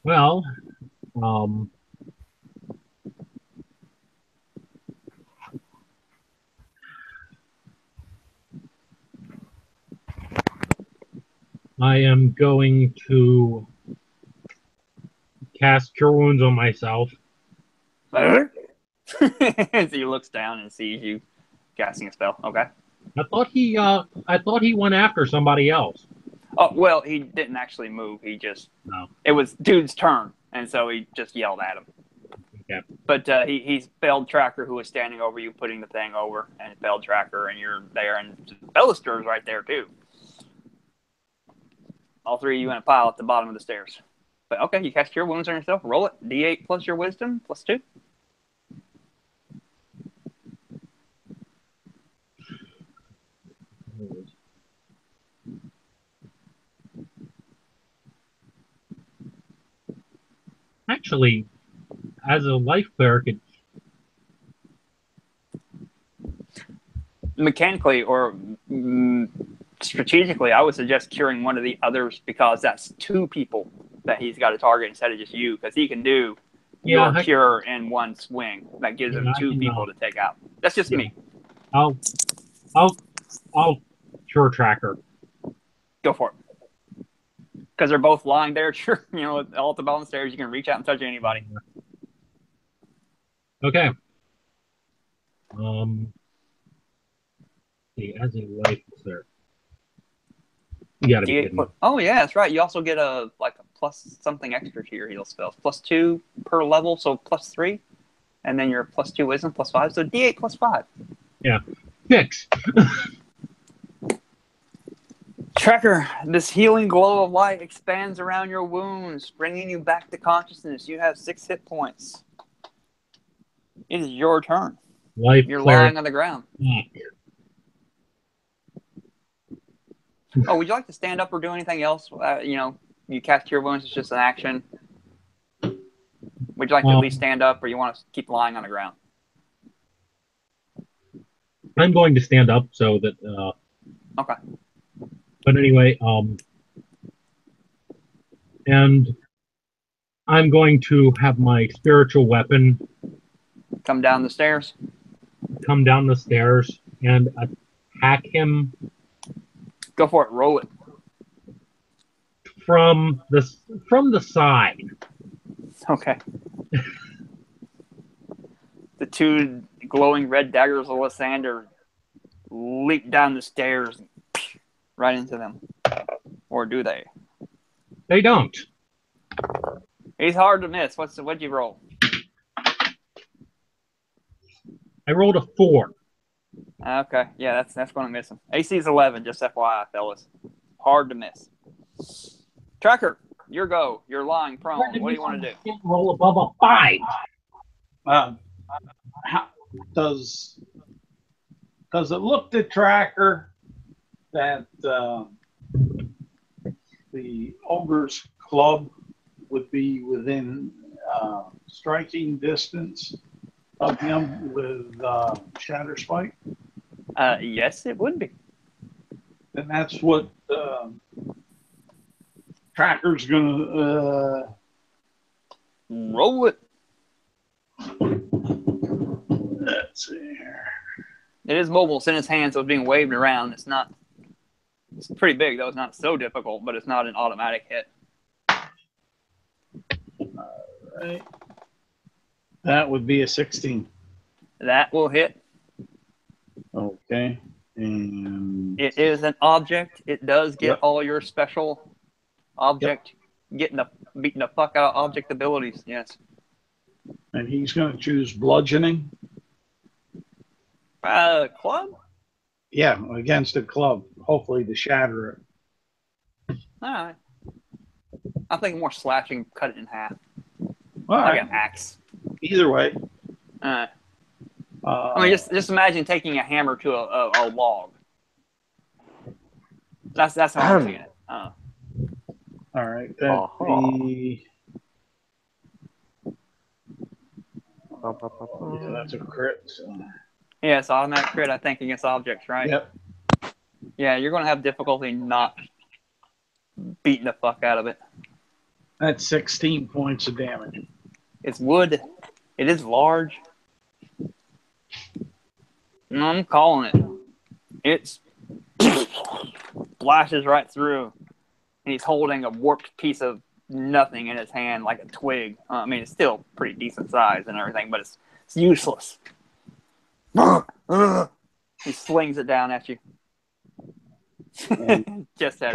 Well, I am going to cast Cure Wounds on myself. So he looks down and sees you casting a spell. Okay. I thought he went after somebody else. Oh, well, he didn't actually move. He just... No. It was dude's turn, and so he just yelled at him. Okay. But he's failed Tracker, who was standing over you, putting the thing over, and failed Tracker, and you're there, and Bellister's right there, too. All three of you in a pile at the bottom of the stairs. But okay, you cast Cure Wounds on yourself. Roll it. D8 plus your Wisdom, plus 2. Actually, as a life cleric, Mechanically or strategically, I would suggest curing one of the others because that's 2 people that he's got to target instead of just you, because he can do your cure in one swing. That gives him 2 people to take out. That's just me. I'll cure Tracker. Go for it. Because they're both lying there, sure, all at the bottom of the stairs. You can reach out and touch anybody. Okay. See, as a life cleric, you gotta be kidding me. Oh yeah, that's right. You also get a plus something extra to your heal spells. Plus 2 per level, so plus 3, and then your plus 2 wisdom plus 5. So D8 plus 5. Yeah, 6. Tracker, this healing glow of light expands around your wounds, bringing you back to consciousness. You have 6 hit points. It is your turn. You're lying on the ground. Oh, would you like to stand up or do anything else? You cast Cure Wounds. It's just an action. Would you like to at least stand up, or you want to keep lying on the ground? I'm going to stand up so that. Okay. But anyway, and I'm going to have my spiritual weapon come down the stairs and attack him. Go for it. Roll it. From the side. Okay. The 2 glowing red daggers of Lysander leap down the stairs right into them. Or do they? They don't. He's hard to miss. What'd you roll? I rolled a 4. Okay. Yeah, that's going to miss him. AC's 11, just FYI, fellas. Hard to miss. Tracker, your go. You're lying prone. What do you want to do? Roll above a 5. Does it look to Tracker that the ogre's club would be within striking distance of him with Shatter Spike? Yes, it would be. And that's what Tracker's gonna roll it. Let's see here. It is mobile. It's in his hand, so it's being waved around. It's pretty big, though. It's not so difficult, but it's not an automatic hit. All right. That would be a 16. That will hit. Okay. And it is an object. It does get all your special object beating the fuck out object abilities. Yes. And he's going to choose bludgeoning. Club? Yeah, against a club. Hopefully to shatter it. All right. I think more slashing, cut it in half. All like right. an axe. Either way. I mean, just imagine taking a hammer to a log. That's how I'm seeing it. All right. Yeah, that's a crit. So. Yeah, it's automatic crit, I think, against objects, right? Yep. Yeah, you're going to have difficulty not beating the fuck out of it. That's 16 points of damage. It's wood. It is large. I'm calling it. It's splashes right through. And he's holding a warped piece of nothing in his hand, like a twig. I mean, it's still pretty decent size and everything, but it's useless. He slings it down at you. Just as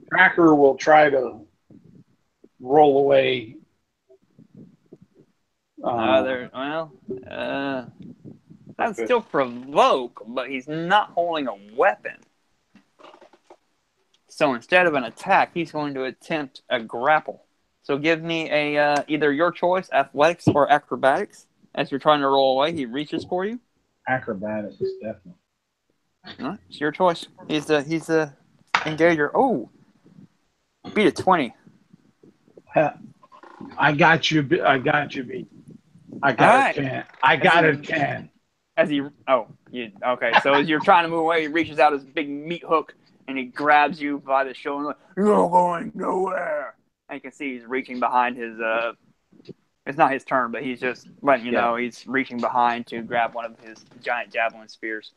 Tracker will try to roll away. That's still provoke, but he's not holding a weapon. So instead of an attack, he's going to attempt a grapple. So give me a either your choice, athletics or acrobatics. As you're trying to roll away, he reaches for you. Acrobatics, definitely. All right, it's your choice. He's the engager. Oh, beat a 20. I got you, B. I got Alright. a 10. I got a 10. Okay. So as you're trying to move away, he reaches out his big meat hook and he grabs you by the shoulder. Like, you're going nowhere. And you can see he's reaching behind his. It's not his turn, but he's just letting you know he's reaching behind to grab one of his giant javelin spears.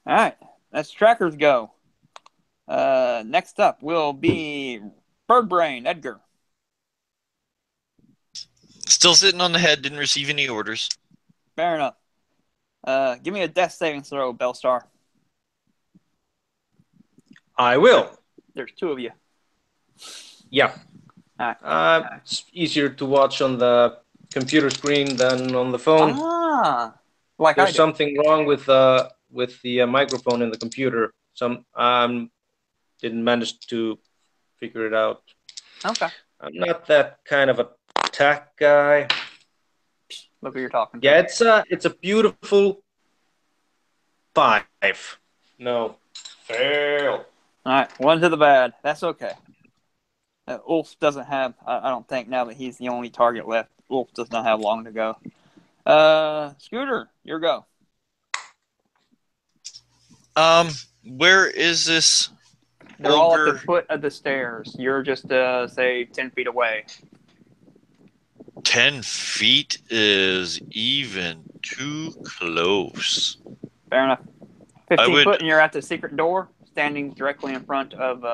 All right, that's Tracker's go. Next up will be Birdbrain, Edgar. Still sitting on the head, didn't receive any orders. Fair enough. Give me a death saving throw, Bellstar. I will. There's two of you. Yeah. It's easier to watch on the computer screen than on the phone. Like There's something wrong with the microphone in the computer. Didn't manage to figure it out. Okay. I'm not that kind of attack guy. Look who you're talking to. Yeah, it's a beautiful 5. No. Fail. All right, one to the bad. That's okay. Ulf doesn't have, I don't think, now that he's the only target left, Ulf does not have long to go. Scooter, your go. Where is this? They're all at the foot of the stairs. You're just, say, 10 feet away. 10 feet is even too close. Fair enough. 15 foot and you're at the secret door, standing directly in front of...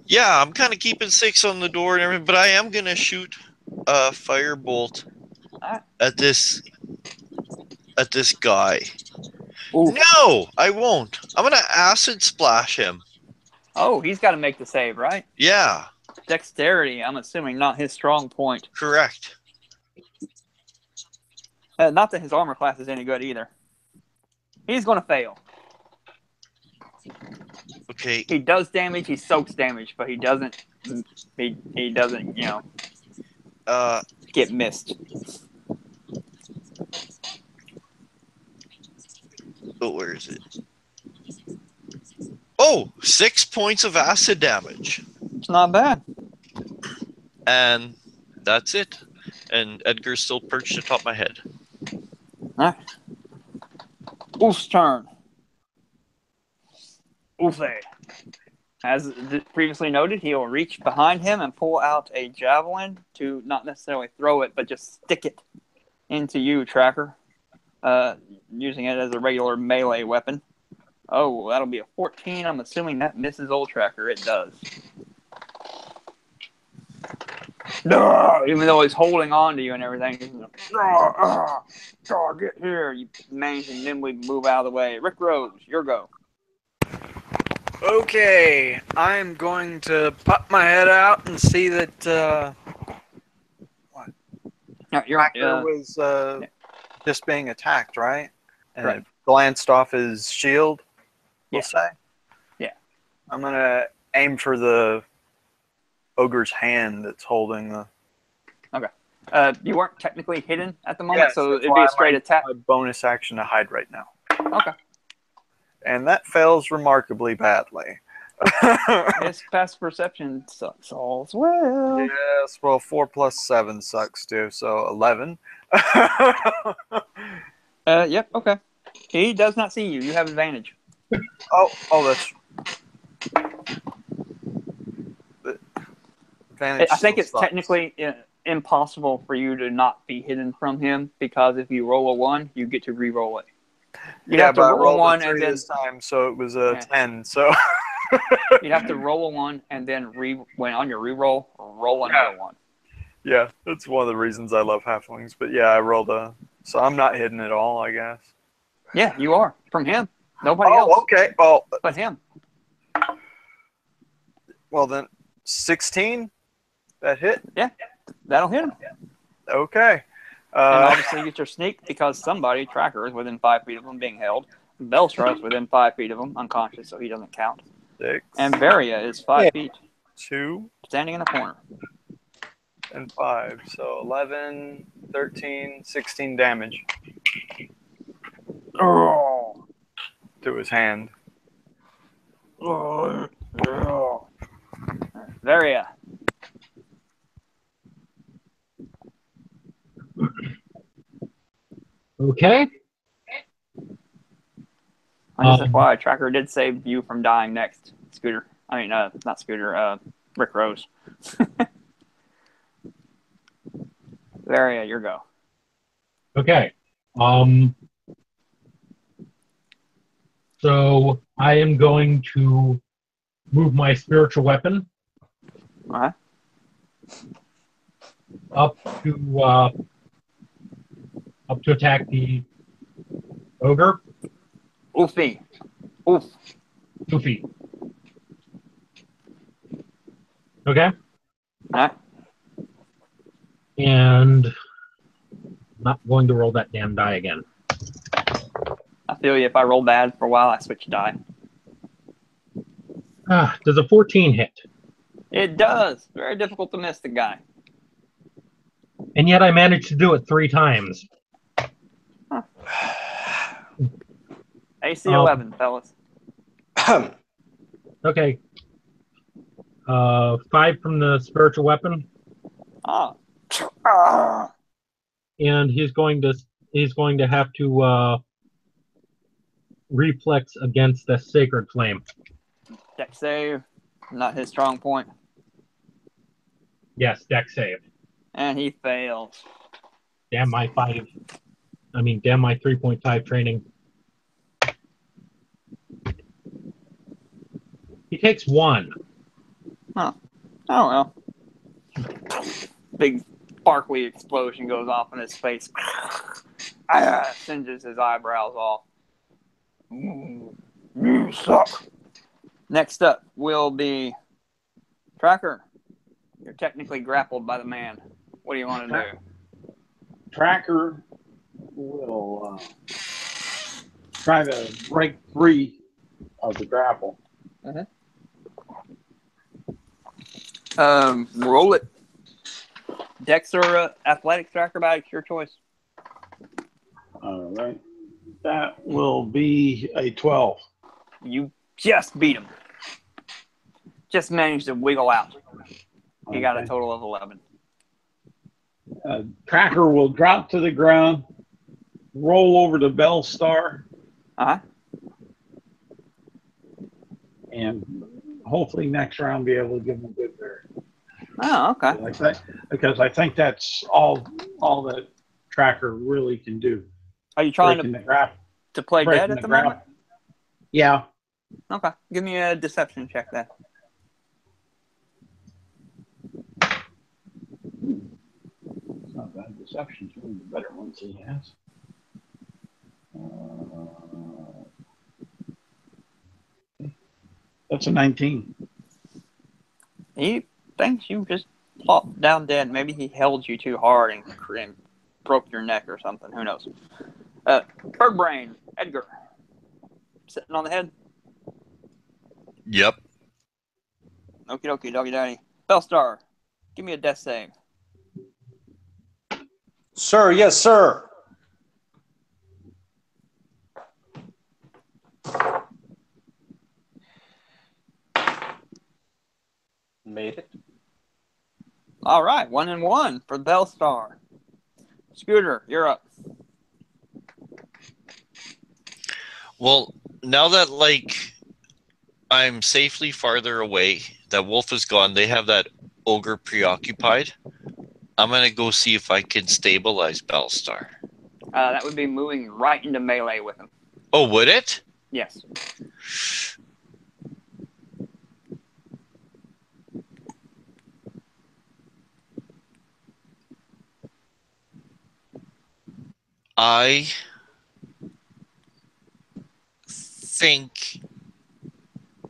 Yeah, I'm kind of keeping 6 on the door and everything, but I am going to shoot a firebolt at this guy. Ooh. No, I won't. I'm going to acid splash him. Oh, he's got to make the save, right? Yeah. Dexterity, I'm assuming, not his strong point. Correct. Not that his armor class is any good either. He's going to fail. Okay. He does damage, he soaks damage, but he doesn't, get missed. Oh, where is it? Oh, 6 points of acid damage. It's not bad. And that's it. And Edgar's still perched atop my head. All right. Ulf's turn. Ulfe. As previously noted, he will reach behind him and pull out a javelin to not necessarily throw it, but just stick it into you, Tracker, using it as a regular melee weapon. Oh, that'll be a 14. I'm assuming that misses old Tracker. It does. No, even though he's holding on to you and everything. Get here. You manage to nimbly move out of the way. Rick Rose, your go. Okay, I'm going to pop my head out and see that what? Tracker was just being attacked, right? And it glanced off his shield, we'll say? Yeah. I'm going to aim for the ogre's hand that's holding the... Okay. You weren't technically hidden at the moment, so it'd be a straight attack. A bonus action to hide right now. Okay. And that fails remarkably badly. His past perception sucks all as well. Yes, well, 4 plus 7 sucks too, so 11. Yep, okay. He does not see you. You have advantage. Oh, that's... Advantage I think it's sucks. technically impossible for you to not be hidden from him, because if you roll a 1, you get to re-roll it. You have to but I roll rolled one a 3 and then this time, so it was a 10. So You'd have to roll a 1 and then when on your reroll, roll another 1. Yeah, that's one of the reasons I love halflings. But yeah, I rolled so I'm not hidden at all, I guess. Yeah, you are. From him. Nobody else. Okay. Well, But him. well then, 16. That hit. Yeah, that'll hit him. Okay. And obviously you get your sneak because somebody, Tracker, is within 5 feet of him being held. Bellstar is within 5 feet of him, unconscious, so he doesn't count. 6. And Varia is 5 feet, 2. standing in the corner. And 5. So 11, 13, 16 damage Oh. to his hand. Varia. Okay. I guess why Tracker did save you from dying next. Scooter. I mean, not Scooter, Rick Rose. Varia, your go. Okay. So I am going to move my spiritual weapon Uh-huh. up to attack the ogre. Oofy. Oof. 2 feet. Okay. Huh? And I'm not going to roll that damn die again. I feel you. If I roll bad for a while, I switch die. Does a 14 hit? It does. Very difficult to miss the guy. And yet I managed to do it 3 times. AC 11, fellas. Okay. 5 from the spiritual weapon, Ah. and he's going to have to reflex against the sacred flame. Deck save. Not his strong point. Yes, deck save. And he fails. Damn my 3.5 training. He takes 1. Oh well. Big sparkly explosion goes off in his face. Singes his eyebrows off. You suck. Next up will be Tracker. You're technically grappled by the man. What do you want to do? Tracker will try to break free of the grapple. Roll it. Dex or athletics or acrobatics, your choice. All right. That will be a 12. You just beat him. Just managed to wiggle out. He got a total of 11. Tracker will drop to the ground, roll over to Bellstar, Uh-huh. and hopefully next round be able to give him a good berry. Oh, okay. Because I think that's all that Tracker really can do. Are you trying Breaking to the grapple. play dead at the moment? Yeah. Okay. Give me a deception check then. It's not bad. Deception's one of the better ones he has. That's a 19. He thinks you just popped down dead. Maybe he held you too hard and broke your neck or something. Who knows? Bird brain, Edgar. Sitting on the head. Yep. Okie dokie, doggy daddy. Bellstar, give me a death save. Sir, yes, sir. Made it. All right, 1 and 1 for Bellstar. Scooter, you're up. Well, now that I'm safely farther away, that wolf is gone, they have that ogre preoccupied. I'm gonna go see if I can stabilize Bellstar. That would be moving right into melee with him. Oh, would it? Yes. I think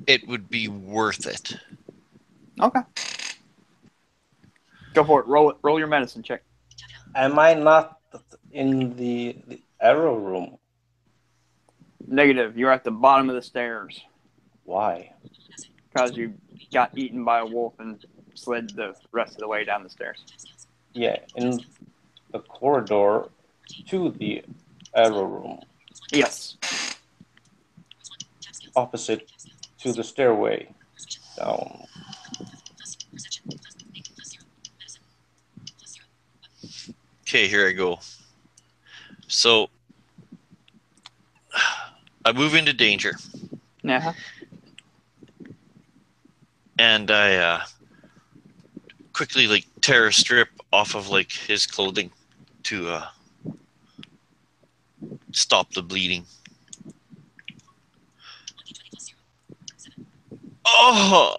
it would be worth it. Okay. Go for it. Roll your medicine check. Am I not in the arrow room? Negative. You're at the bottom of the stairs Why? because you got eaten by a wolf and slid the rest of the way down the stairs. Yeah, in the corridor to the arrow room, Yes. opposite to the stairway down. Okay, here I go. So I move into danger, Yeah. and I quickly like tear a strip off of like his clothing to stop the bleeding. Oh,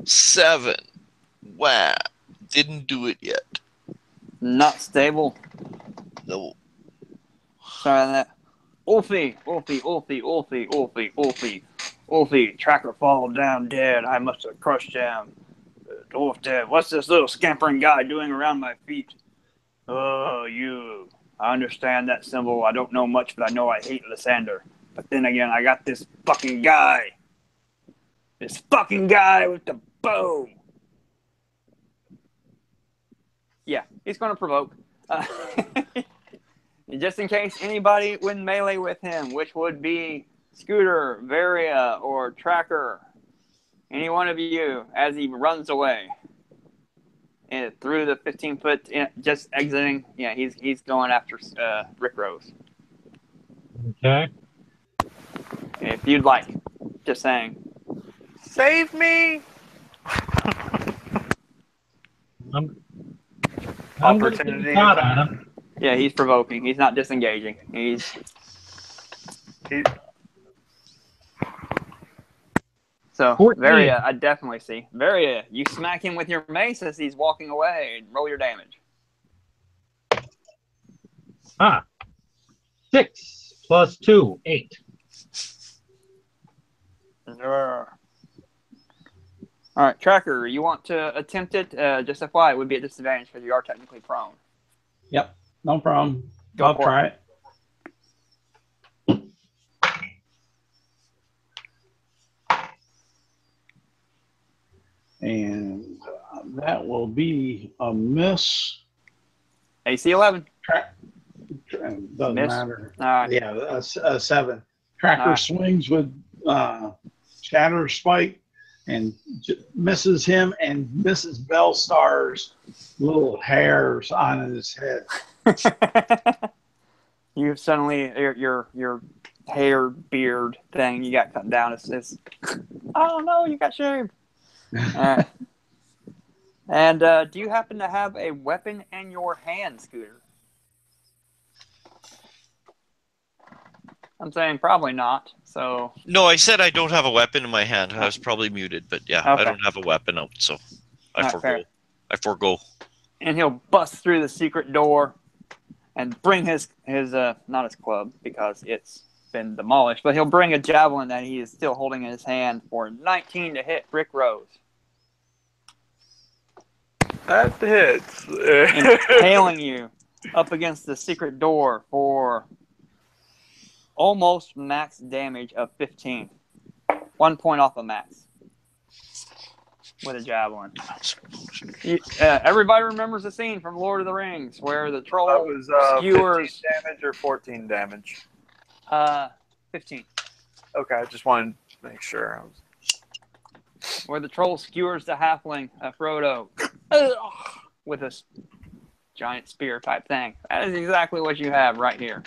7. Wow, didn't do it yet. Not stable. No. Sorry about that. Ulfie. Tracker fall down dead. I must have crushed him. Dwarf dead. What's this little scampering guy doing around my feet? Oh, you. I understand that symbol. I don't know much, but I know I hate Lysander. But then again, I got this fucking guy. This fucking guy with the bow. Yeah, he's going to provoke. Just in case anybody went melee with him, which would be Scooter, Varia, or Tracker. Any one of you as he runs away. And through the 15-foot, just exiting. Yeah, he's going after Rick Rose. Okay. If you'd like. Just saying. Save me! I'm gonna take Opportunity. a shot at him. Yeah, he's provoking. He's not disengaging. He- So, 14. Varia, I definitely see. Varia, you smack him with your mace as he's walking away and roll your damage. 6 plus 2, 8. All right, Tracker, you want to attempt it? Just FYI, it would be a disadvantage because you are technically prone. Yep, no problem. Go I'll for try it. And that will be a miss. AC 11. Doesn't Miss. matter. All right. Yeah, a 7. Tracker All right. swings with Shatter Spike and misses him and misses Bellstar's little hairs on his head. You suddenly your hair beard thing you got cut down. It's oh no, you got shaved. All right. And do you happen to have a weapon in your hand, Scooter? I'm saying probably not. So No, I said I don't have a weapon in my hand. I was probably muted, but yeah, Okay. I don't have a weapon out, so I Not forgo. fair. I forgo. and he'll bust through the secret door and bring his not his club because it's been demolished, but he'll bring a javelin that he is still holding in his hand for 19 to hit Rick Rose, That hits. impaling you up against the secret door for almost max damage of 15. 1 point off of max with a javelin. Everybody remembers the scene from Lord of the Rings where the troll That was 15 skewers. damage or 14 damage. 15. Okay, I just wanted to make sure. Where the troll skewers the halfling, Frodo, with a giant spear type thing. That is exactly what you have right here.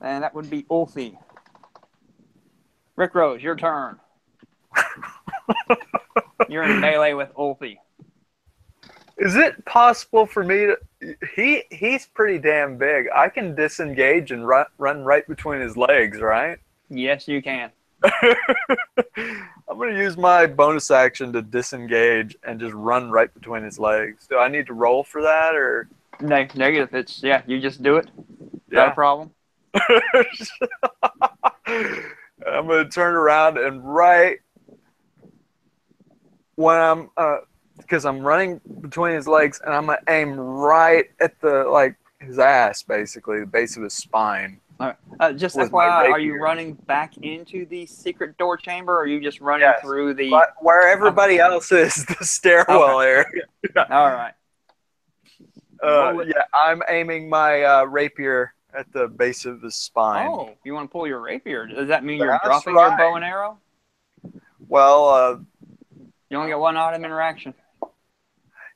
And that would be Ulfi. Rick Rose, your turn. You're in melee with Ulfi. Is it possible for me to? He's pretty damn big. I can disengage and run right between his legs, right? Yes, you can. I'm going to use my bonus action to disengage and just run right between his legs. Do I need to roll for that, or? Negative. It's you just do it. Yeah. Not a problem. I'm going to turn around and right when I'm, because I'm running between his legs, and I'm going to aim right at his ass, basically, the base of his spine. All right. Just With my FYI, are you rapier. running back into the secret door chamber, or are you just running Yes. through the? But where everybody else is, the stairwell area. All right. Yeah, I'm aiming my rapier at the base of his spine. Oh, you want to pull your rapier? Does that mean you're That's dropping your right. bow and arrow? Well, You only get one item interaction.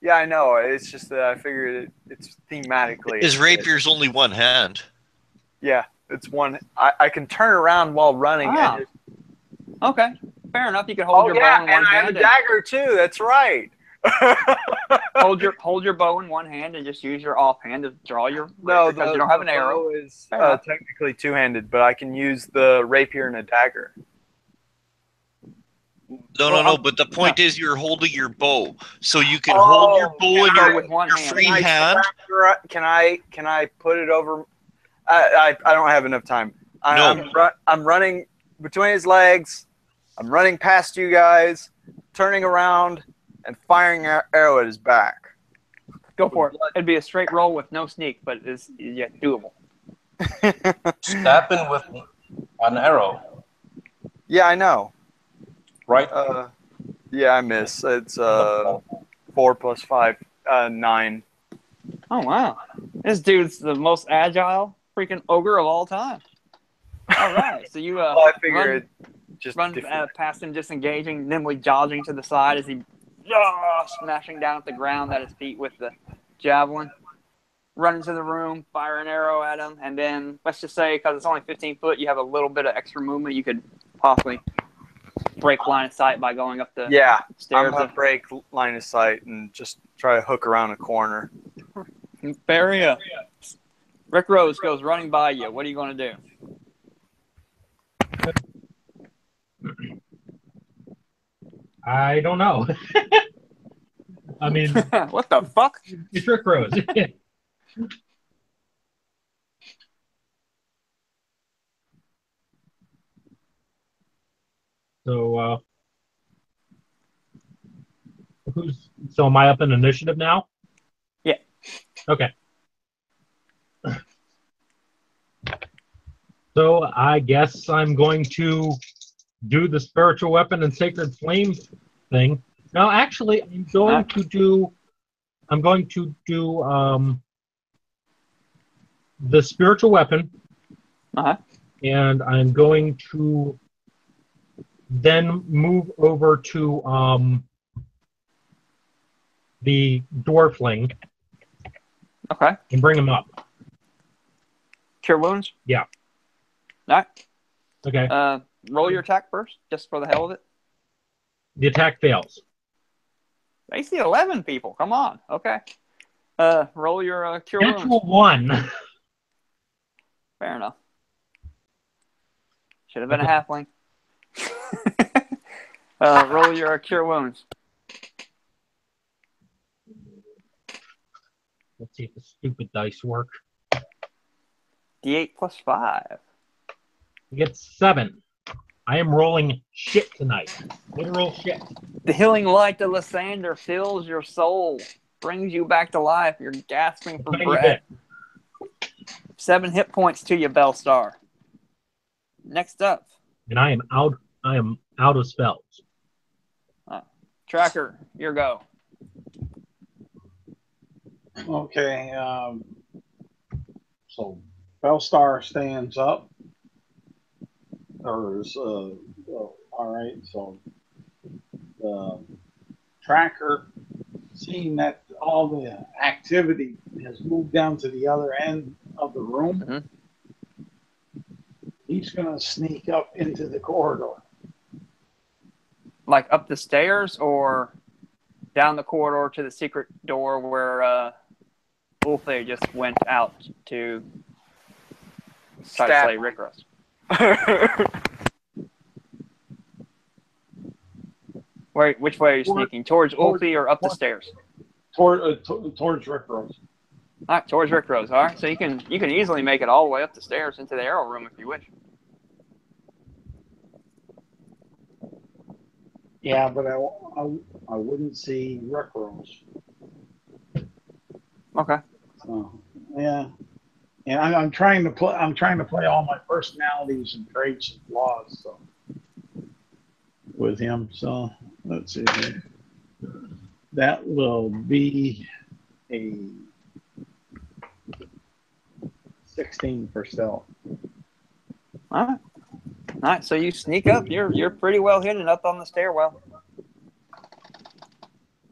yeah, I know. It's just that I figured it's thematically. His rapier's only one hand. Yeah, it's one. I can turn around while running. Ah. And Okay, fair enough. You can hold your bow in one and I have hand. a dagger too. That's right. Hold your bow in one hand and just use your offhand to draw your No, because you don't have an arrow. bow is Fair enough. technically two-handed, but I can use the rapier and a dagger. No. But the point is, you're holding your bow, so you can hold your bow in bow with one your hand. free hand. Can I put it over? I don't have enough time. No. I'm running between his legs. I'm running past you guys, turning around, and firing an arrow at his back. Go for it. It'd be a straight roll with no sneak, but it's doable. Stabbing with an arrow, Yeah, I know. right? Yeah, I miss. It's 4 + 5, 9. Oh wow, this dude's the most agile freaking ogre of all time. All right, so you Well, I figure it just run past him, disengaging, nimbly dodging to the side as he smashing down at the ground at his feet with the javelin. Run into the room, fire an arrow at him, and then let's just say because it's only 15 foot, you have a little bit of extra movement. You could possibly break line of sight by going up the I'm stairs. gonna break line of sight and just try to hook around a corner. Barrier. Rick Rose goes running by you. What are you going to do? I don't know. I mean, What the fuck? it's Rick Rose. So, so am I up in initiative now? Yeah. Okay. So I guess I'm going to do the spiritual weapon and sacred flame thing. No, actually, I'm going to do the spiritual weapon, and I'm going to then move over to the dwarfling. Okay. And bring him up. Cure wounds? Yeah. All right. Okay. Roll your attack first, just for the hell of it. The attack fails. AC 11, people. Come on. Okay. Roll your cure Natural wounds. 1. Fair enough. Should have been a halfling. Roll your cure wounds. Let's see if the stupid dice work. D8 + 5. We get 7. I am rolling shit tonight. Literal shit. The healing light of Lysander fills your soul, brings you back to life. You're gasping for breath. 7 hit points to you, Bellstar. Next up. And I am out of spells. Tracker, your go. Okay. So Bellstar stands up. All right. So the tracker, seeing that all the activity has moved down to the other end of the room, he's going to sneak up into the corridor. Like up the stairs or down the corridor to the secret door where Ulfe just went out to try to slay Rick Rose. Which way are you sneaking? Towards Ulfi or up the stairs? Towards Rick Rose. All right, towards Rick Rose. All right, so you can easily make it all the way up the stairs into the arrow room if you wish. Yeah, but I wouldn't see Rick Rose. Okay. So, yeah, and I'm trying to play. I'm trying to play all my personalities and traits and flaws. So with him, so let's see here. That will be a 16 for stealth. All right. So you sneak up. You're pretty well hidden up on the stairwell.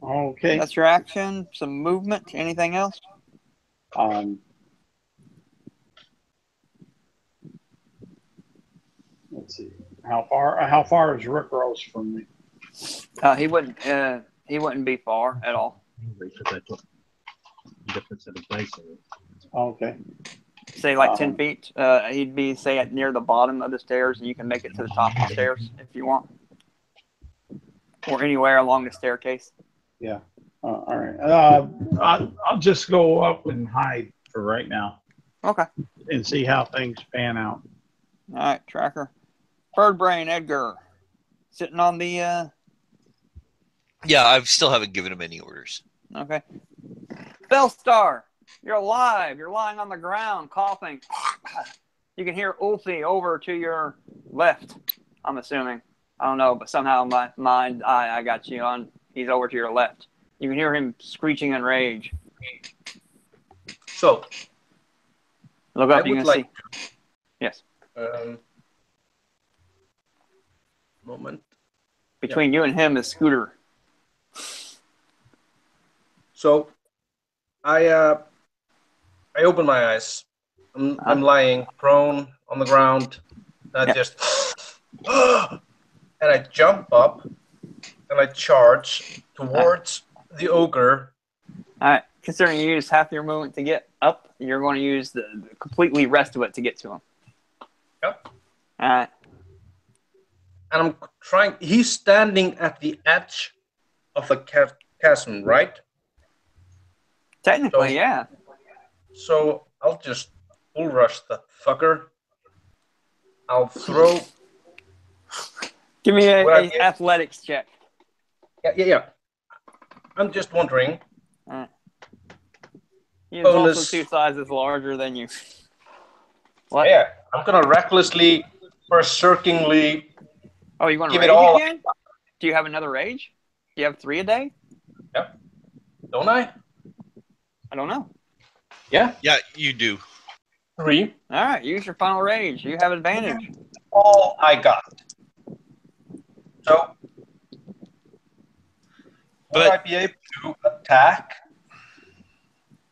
Okay. That's your action. Some movement. Anything else? Let's see. How far is Rick Rose from me? He wouldn't be far at all. Okay. Say like 10 feet. He'd be say at near the bottom of the stairs, and you can make it to the top of the stairs if you want, or anywhere along the staircase. Yeah. All right. I'll just go up and hide for right now. Okay. And see how things pan out. All right, Tracker. Birdbrain Edgar, sitting on the. Yeah, I still haven't given him any orders. Okay. Bellstar, you're alive. You're lying on the ground, coughing. You can hear Ulfi over to your left. I'm assuming. I don't know, but somehow in my mind, I got you on. He's over to your left. You can hear him screeching in rage. So, Look up. You can see. Yes. Moment. Between you and him is Scooter. So, I open my eyes. I'm lying prone on the ground. And I just and I jump up and I charge towards the ogre. All right. Considering you used half your movement to get up, you're going to use the completely rest of it to get to him. Yep. All right. And I'm trying. He's standing at the edge of the chasm, right? Technically, yeah. So I'll just bull rush the fucker. I'll throw. Give me a athletics check. Yeah. I'm just wondering. He's also 2 sizes larger than you. What? Yeah, I'm gonna recklessly, berserkingly. Oh, you want to give rage it all again? Do you have another rage? Do you have 3 a day? Yeah. Don't I? I don't know. Yeah. Yeah, you do. 3. All right, use your final rage. You have advantage. All I got. So, would I be able to attack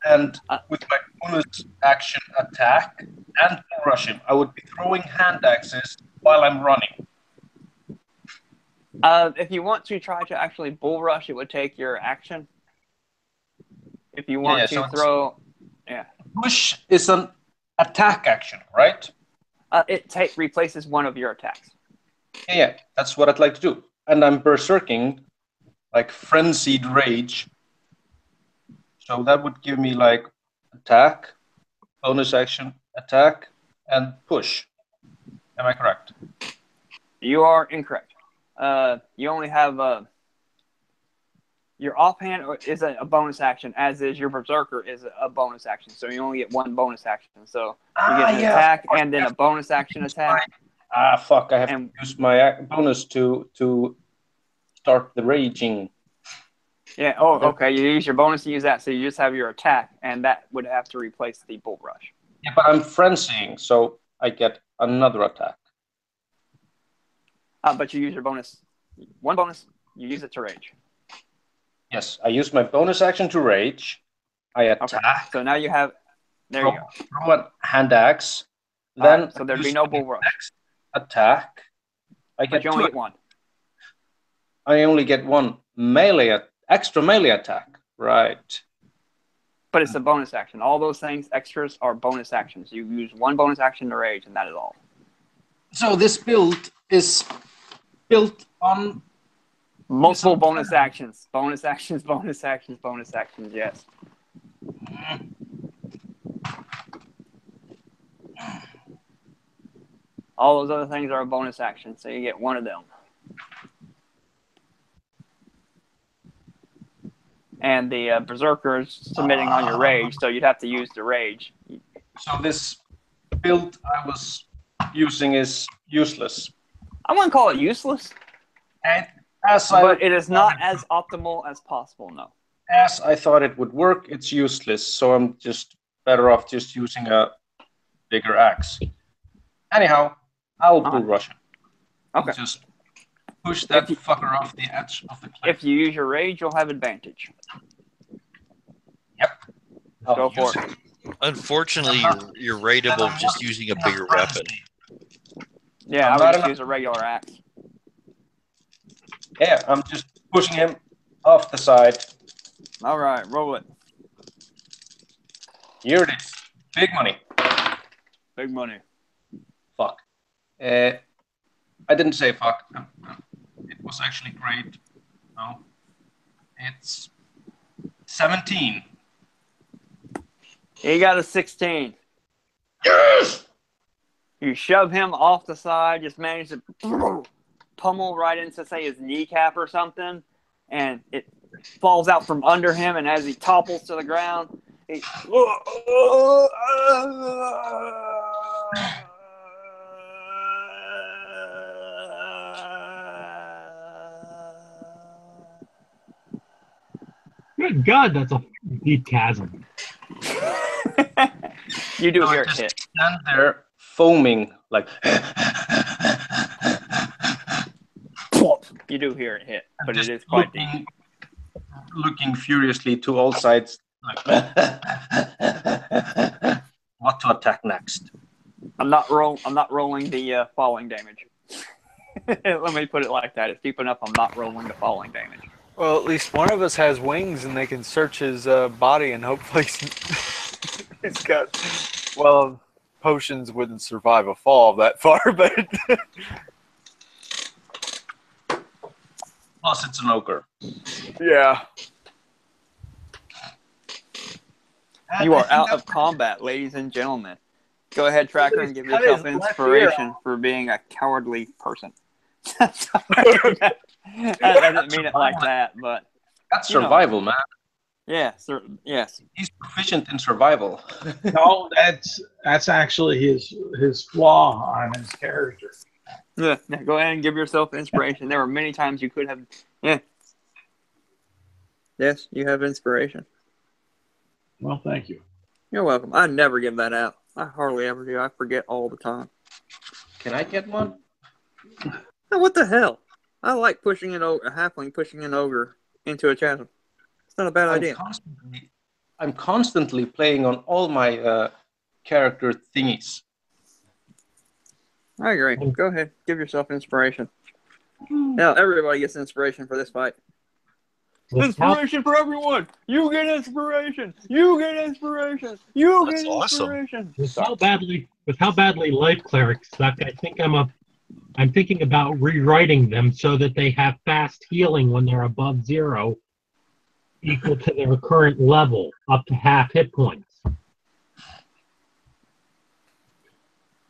and with my bonus action attack and rush him? I would be throwing hand axes while I'm running. If you want to try to actually bull rush, it would take your action. If you want to throw, Push is an attack action, right? It replaces one of your attacks. Yeah, that's what I'd like to do. And I'm berserking, like frenzied rage. So that would give me like attack, bonus action, attack, and push. Am I correct? You are incorrect. You only have your offhand is a bonus action, as is your berserker is a bonus action. So you only get 1 bonus action. So you get an attack and then a bonus action attack. Fuck! I have to use my bonus to start the raging. Yeah. Oh, okay. You use your bonus to use that, so you just have your attack, and that would have to replace the bull rush. Yeah, but I'm frenzying, so I get another attack. But you use your bonus. 1 bonus. You use it to rage. Yes, I use my bonus action to rage. I attack. Okay. So now you have. There you go. Throw a hand axe. Then so there'd be no bull rush. Attack. But you only get 1. I only get 1 extra melee attack. Right. But it's a bonus action. All those things, extras, are bonus actions. You use 1 bonus action to rage, and that is all. So this build is built on Multiple bonus actions. Bonus actions, bonus actions, bonus actions, yes. All those other things are a bonus action, so you get one of them. And the Berserker is submitting on your rage, so you'd have to use the rage. So this build I was using is useless. I wouldn't call it useless, but it is not as optimal as possible, no. As I thought it would work, it's useless. So I'm just better off just using a bigger axe. Anyhow, I'll bull rush him. Okay. Just push that fucker off the edge of the cliff. If you use your rage, you'll have advantage. Yep. Go for it. Unfortunately, you're rateable just using a bigger weapon. Yeah, I would just use a regular axe. Yeah, I'm just pushing him off the side. All right, roll it. Here it is. Big money. Big money. Fuck. I didn't say fuck. It was actually great. No. It's 17. He got a 16. Yes! You shove him off the side, just manage to pummel right into, say, his kneecap or something, and it falls out from under him, and as he topples to the ground, he... Good God, that's a deep chasm. You do hear it hit. Stand there foaming like. You do hear it hit, but it is quite deep. Looking furiously to all sides, like what to attack next. I'm not rolling the falling damage. Let me put it like that. It's deep enough. I'm not rolling the falling damage. Well, at least one of us has wings, and they can search his body, and hopefully he's got. Well, potions wouldn't survive a fall that far, but. Plus, it's an ogre. Yeah. You are out of combat, ladies and gentlemen. Go ahead, Tracker, and give yourself inspiration for being a cowardly person. I didn't mean it like that, but that's survival, man. Yeah, yes. He's proficient in survival. No, that's actually his flaw on his character. Yeah, go ahead and give yourself inspiration. There were many times you could have. Yeah. Yes, you have inspiration. Well, thank you. You're welcome. I never give that out. I hardly ever do. I forget all the time. Can I get one? Oh, what the hell? I like pushing a halfling pushing an ogre into a chasm. It's not a bad idea. I'm constantly playing on all my character thingies. I agree. Go ahead. Give yourself inspiration. Now, everybody gets inspiration for this fight. Inspiration for everyone! You get inspiration! You get inspiration! You get inspiration! Awesome. With how badly life clerics suck, I think I'm thinking about rewriting them so that they have fast healing when they're above 0, equal to their current level, up to half hit points.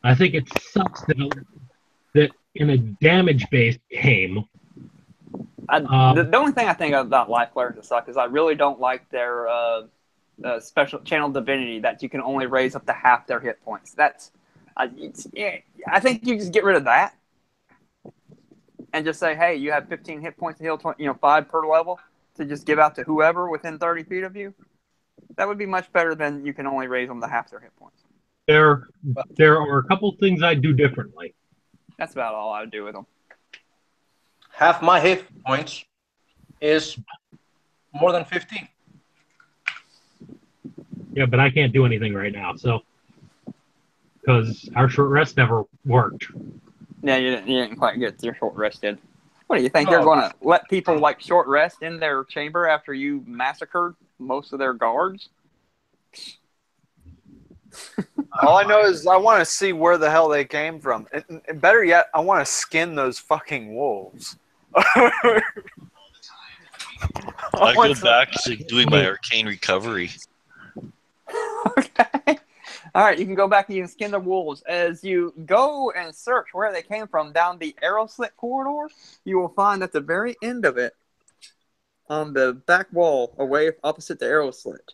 I think it sucks that in a damage-based game. The only thing I think about life clerics that suck is I really don't like their special channel divinity that you can only raise up to half their hit points. I think you just get rid of that and just say, hey, you have 15 hit points to heal 5 per level to just give out to whoever within 30 feet of you. That would be much better than you can only raise them to half their hit points. There are a couple things I'd do differently. That's about all I would do with them. Half my hit points is more than 15. Yeah, but I can't do anything right now, so because our short rest never worked. Yeah, you didn't quite get your short rest did. What do you think? You're going to let people like short rest in their chamber after you massacred most of their guards? All I know is I want to see where the hell they came from. And better yet, I want to skin those fucking wolves. I go back to doing my arcane recovery. Okay. All right, you can go back and you can skin the wolves. As you go and search where they came from down the arrow slit corridor, you will find at the very end of it, on the back wall, away opposite the arrow slit,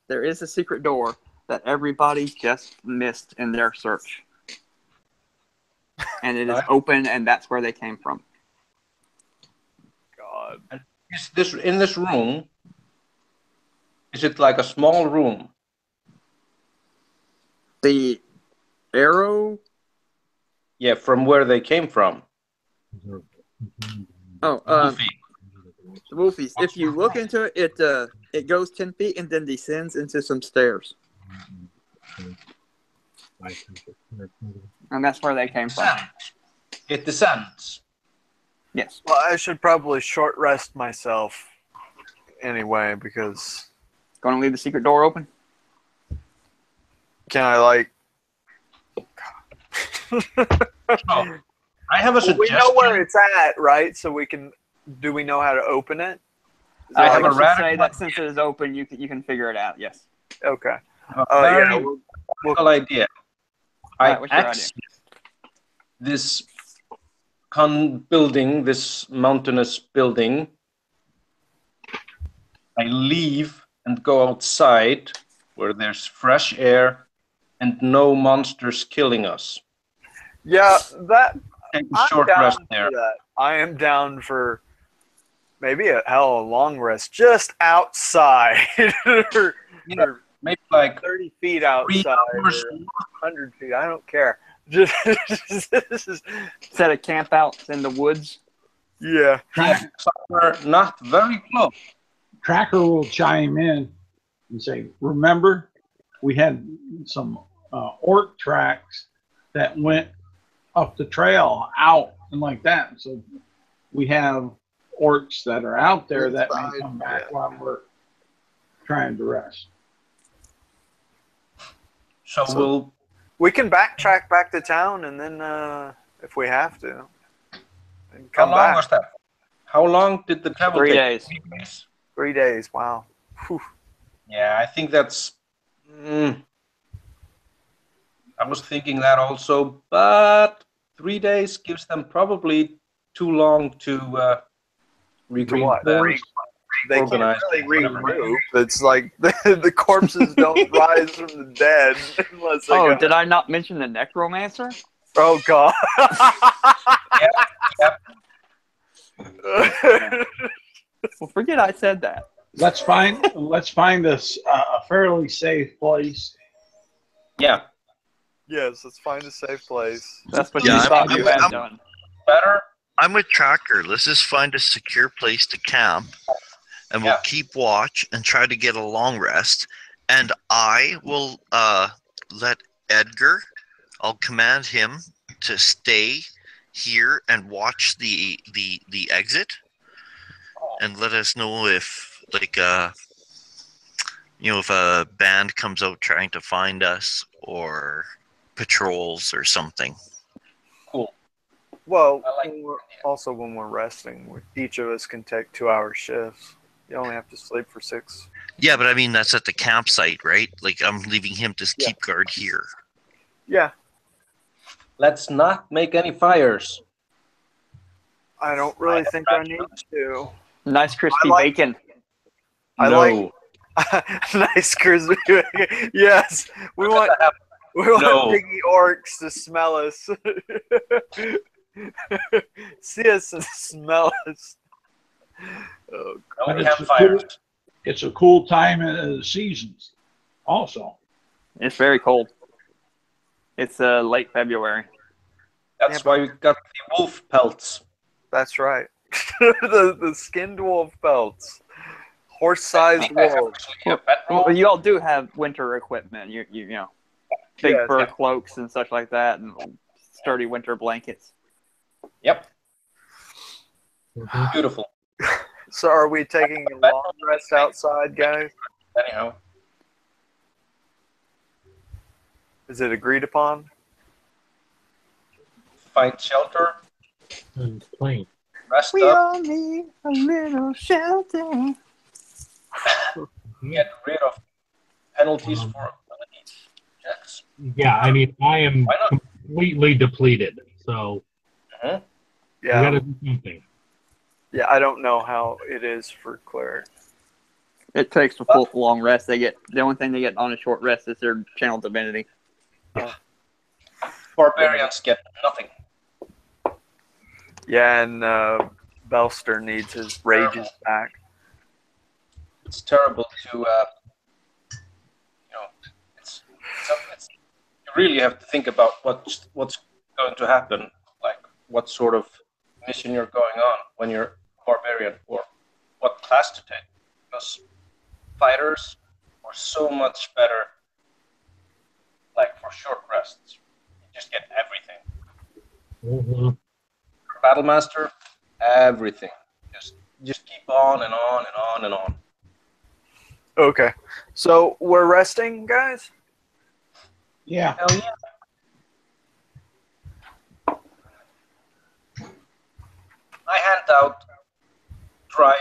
there is a secret door that everybody just missed in their search. And it is open, and that's where they came from. God. Is this in this room? Is it like a small room? The arrow? Yeah, from where they came from. Oh, Wolfie. the Wolfies. If you look into it, it goes 10 feet and then descends into some stairs. And that's where they came from. It descends. Yes. Well, I should probably short rest myself anyway because. Going to leave the secret door open? Can I like? Oh, I have a Well, suggestion. we know where it's at, right? So we can. Do we know how to open it? I have a would radical say that since it is open, you can figure it out. Yes. Okay. Very Yeah. radical idea. Alright, what's your exit this building, this mountainous building. I leave and go outside where there's fresh air and no monsters killing us. Yeah, that. Take a I'm short down rest for there. that. I am down for maybe a hell of a long rest just outside. or Maybe like 30 feet outside or 100 feet. I don't care. Just this is Set a camp out in the woods. yeah. somewhere not very close. Tracker will chime in and say, remember, we had some orc tracks that went up the trail out and like that. So we have orcs that are out there that may come back while we're trying to rest. So We can backtrack back to town and then if we have to. And how come long back. was that? How long did the travel 3 take? days. 3 days? 3 days. Wow. Whew. Yeah, I think that's. I was thinking that also, but 3 days gives them probably too long to regroup. what? Then. They can't Organized, really whatever. regroup. It's like the corpses don't rise from the dead unless they Oh, go. did I not mention the necromancer? Oh God. Yep. Well, forget I said that. Let's find us a fairly safe place. Yeah, Yes, let's find a safe place. That's what Yeah, you thought I'm- you had I'm- done. better. I'm with Tracker. Let's just find a secure place to camp, and we'll Yeah. keep watch and try to get a long rest. And I will let Edgar. I'll command him to stay here and watch the exit, and let us know if if a band comes out trying to find us or patrols or something. Cool. Well, I like when we're resting, each of us can take 2-hour shifts. You only have to sleep for 6. Yeah, but I mean that's at the campsite, right? Like I'm leaving him to keep guard here. Yeah, Let's not make any fires. I don't really think I need to. Nice crispy like- bacon. I no. like nice crispy. Yes, we want No. piggy orcs to smell us. See us and smell us. Oh, No But it's campfires. It's a cool time of the seasons also. It's very cold. It's late February. That's why we got the wolf pelts. that's right. the skinned wolf pelts, horse-sized wolves. Well, you all do have winter equipment. You know, big Yes. fur cloaks and such like that, and sturdy winter blankets. Yep. Beautiful. So, are we taking a long rest outside, guys? Anyhow, Is it agreed upon? find shelter, And plane. rest We up. all need a little shelter. Get rid of penalties for ability checks. Yeah, I mean, I am Why not? completely depleted, so we Yeah, gotta do something. yeah. I don't know how it is for cleric. It takes a full long rest. The only thing they get on a short rest is their channel divinity. Barbarians get nothing. Yeah, and Belster needs his rages back. It's terrible to, it's you really have to think about what's going to happen, like what sort of mission you're going on when you're barbarian, or what class to take, because fighters are so much better, like for short rests. You just get everything. Mhm. Battle master, everything. Just keep on and on and on and on. Okay, so we're resting, guys. Yeah. Hell yeah. I hand out dried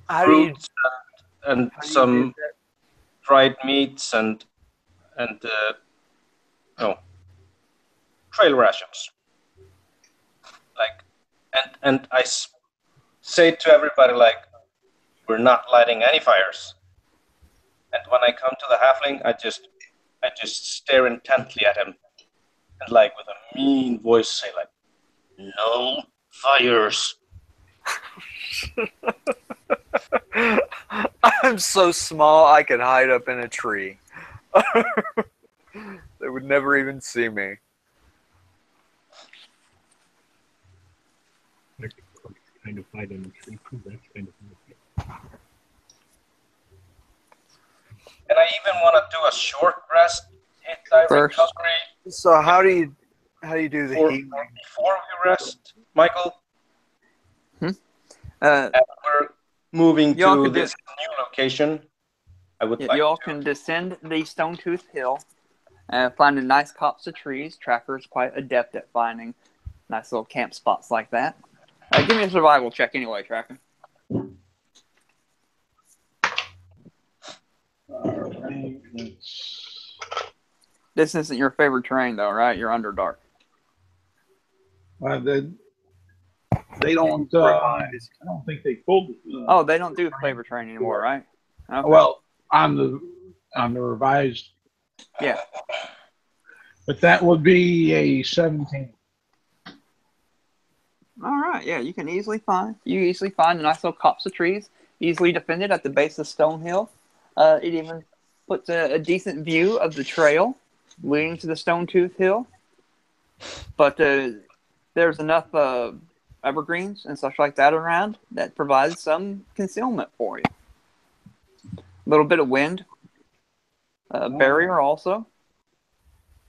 How do you fruits and how do you some do that? dried meats and trail rations. Like, and I say to everybody, like, we're not lighting any fires. And when I come to the halfling, I just stare intently at him and, like, with a mean voice, say, like, no fires. I'm so small I could hide up in a tree. They would never even see me. Kind of fight in the tree too. That's kind of And I even want to do a short rest, hit die First. recovery So how do you do the before healing? we rest, Michael. Uh, And we're moving Y'all to could this new location. I would like y'all to. can descend the Stone Tooth Hill, find a nice copse of trees. Tracker's quite adept at finding nice little camp spots like that. Give me a survival check anyway, Tracker. Alright, This isn't your favorite terrain, though, right? You're Underdark. they don't. I don't think they pulled. Oh, they don't do flavor terrain anymore, right? Okay. Well, on the revised, Yeah. but that would be a 17. All right. Yeah, you easily find a nice little copse of trees, easily defended at the base of Stone Hill. It even puts a decent view of the trail leading to the Stone Tooth Hill. But there's enough evergreens and such like that around that provides some concealment for you. A little bit of wind, barrier also.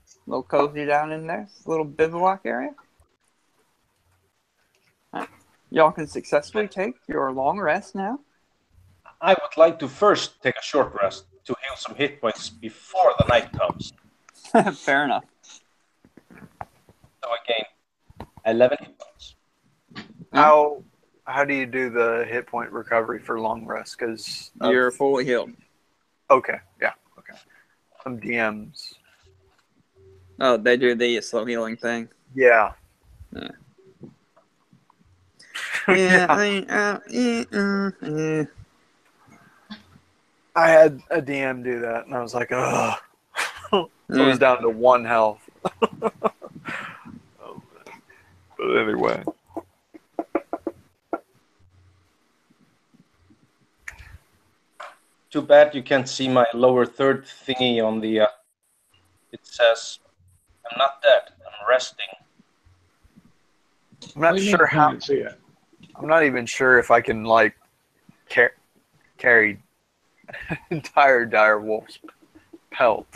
A little cozy down in there. A little bivouac area. Y'all can successfully take your long rest now. I would like to first take a short rest to heal some hit points before the night comes. Fair enough. So I gain 11 hit points. How do you do the hit point recovery for long rest? Because You're fully healed. okay, yeah, okay. Some DMs. Oh, they do the slow healing thing. Yeah. Yeah. Yeah. Yeah. I had a DM do that, and I was like, ugh. So I was down to 1 health. But anyway. Too bad you can't see my lower third thingy on the. It says, "I'm not dead. I'm resting." I'm not sure how. See it. I'm not even sure if I can like carry an entire direwolf's pelt.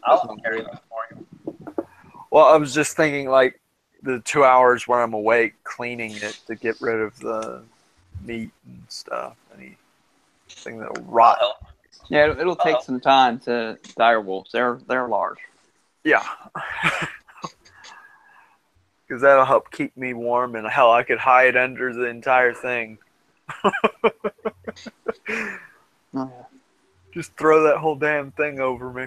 I'll carry that for you. Well, I was just thinking like the 2 hours when I'm awake, cleaning it to get rid of the meat and stuff, anything that'll rot. I'll help. Yeah, it'll take some time to dire wolves. They're large. Yeah. Because that'll help keep me warm, and hell, I could hide under the entire thing. Oh, yeah. Just throw that whole damn thing over me.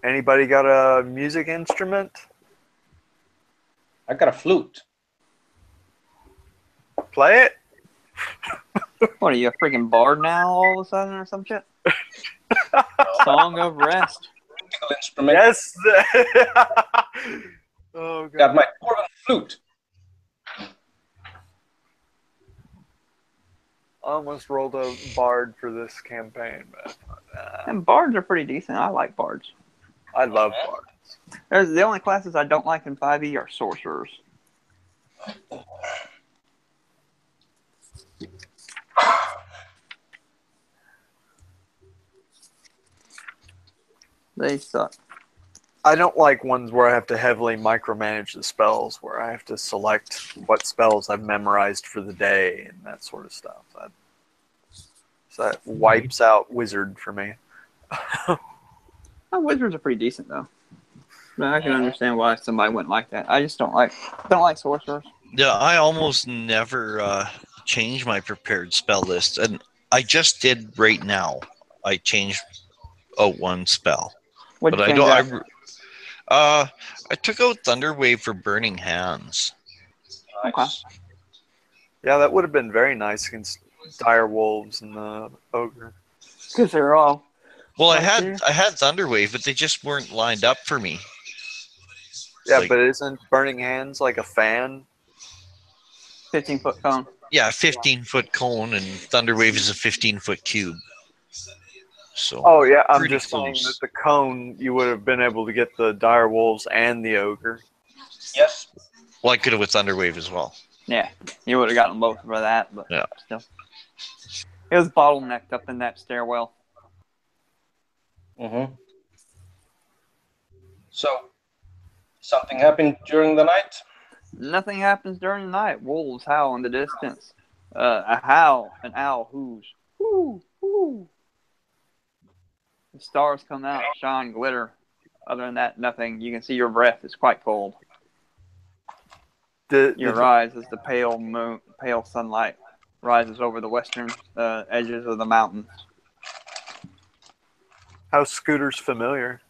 Anybody got a music instrument? I got a flute. Play it? What are you, a freaking bard now all of a sudden or some shit? Song of Rest. Musical instrument. Yes. Oh, Got God. my dwarven flute. I almost rolled a bard for this campaign, but And bards are pretty decent. I like bards. I love bards. There's the only classes I don't like in 5e are sorcerers. They suck. I don't like ones where I have to heavily micromanage the spells, where I have to select what spells I've memorized for the day and that sort of stuff. So that wipes out wizard for me. Oh, wizards are pretty decent though. But I can understand why somebody wouldn't like that. I just don't like sorcerers. Yeah, I almost never change my prepared spell list, and I just did right now. I changed out one spell, What'd but you I change don't. out? I took out Thunderwave for Burning Hands. Nice. Yeah, that would have been very nice against dire wolves and the ogre. Because they're all. Well, Right there. I had Thunderwave, but they just weren't lined up for me. Yeah, Like- but isn't Burning Hands like a fan? 15-foot cone. Yeah, 15-foot cone, and Thunderwave is a 15-foot cube. So. Oh yeah, I'm Pretty just saying close. that the cone you would have been able to get the dire wolves and the ogre. Yes. Well, I could have with Thunderwave as well. Yeah, you would have gotten both for that, but Yeah. still. It was bottlenecked up in that stairwell. Mm-hmm. So, something happened during the night? Nothing happens during the night. Wolves howl in the distance. A howl, an owl whoos. Whoo, whoo. The stars come out, shine, glitter. Other than that, nothing. You can see your breath is quite cold. Your eyes as the pale sunlight rises over the western edges of the mountains. How's Scooter's familiar?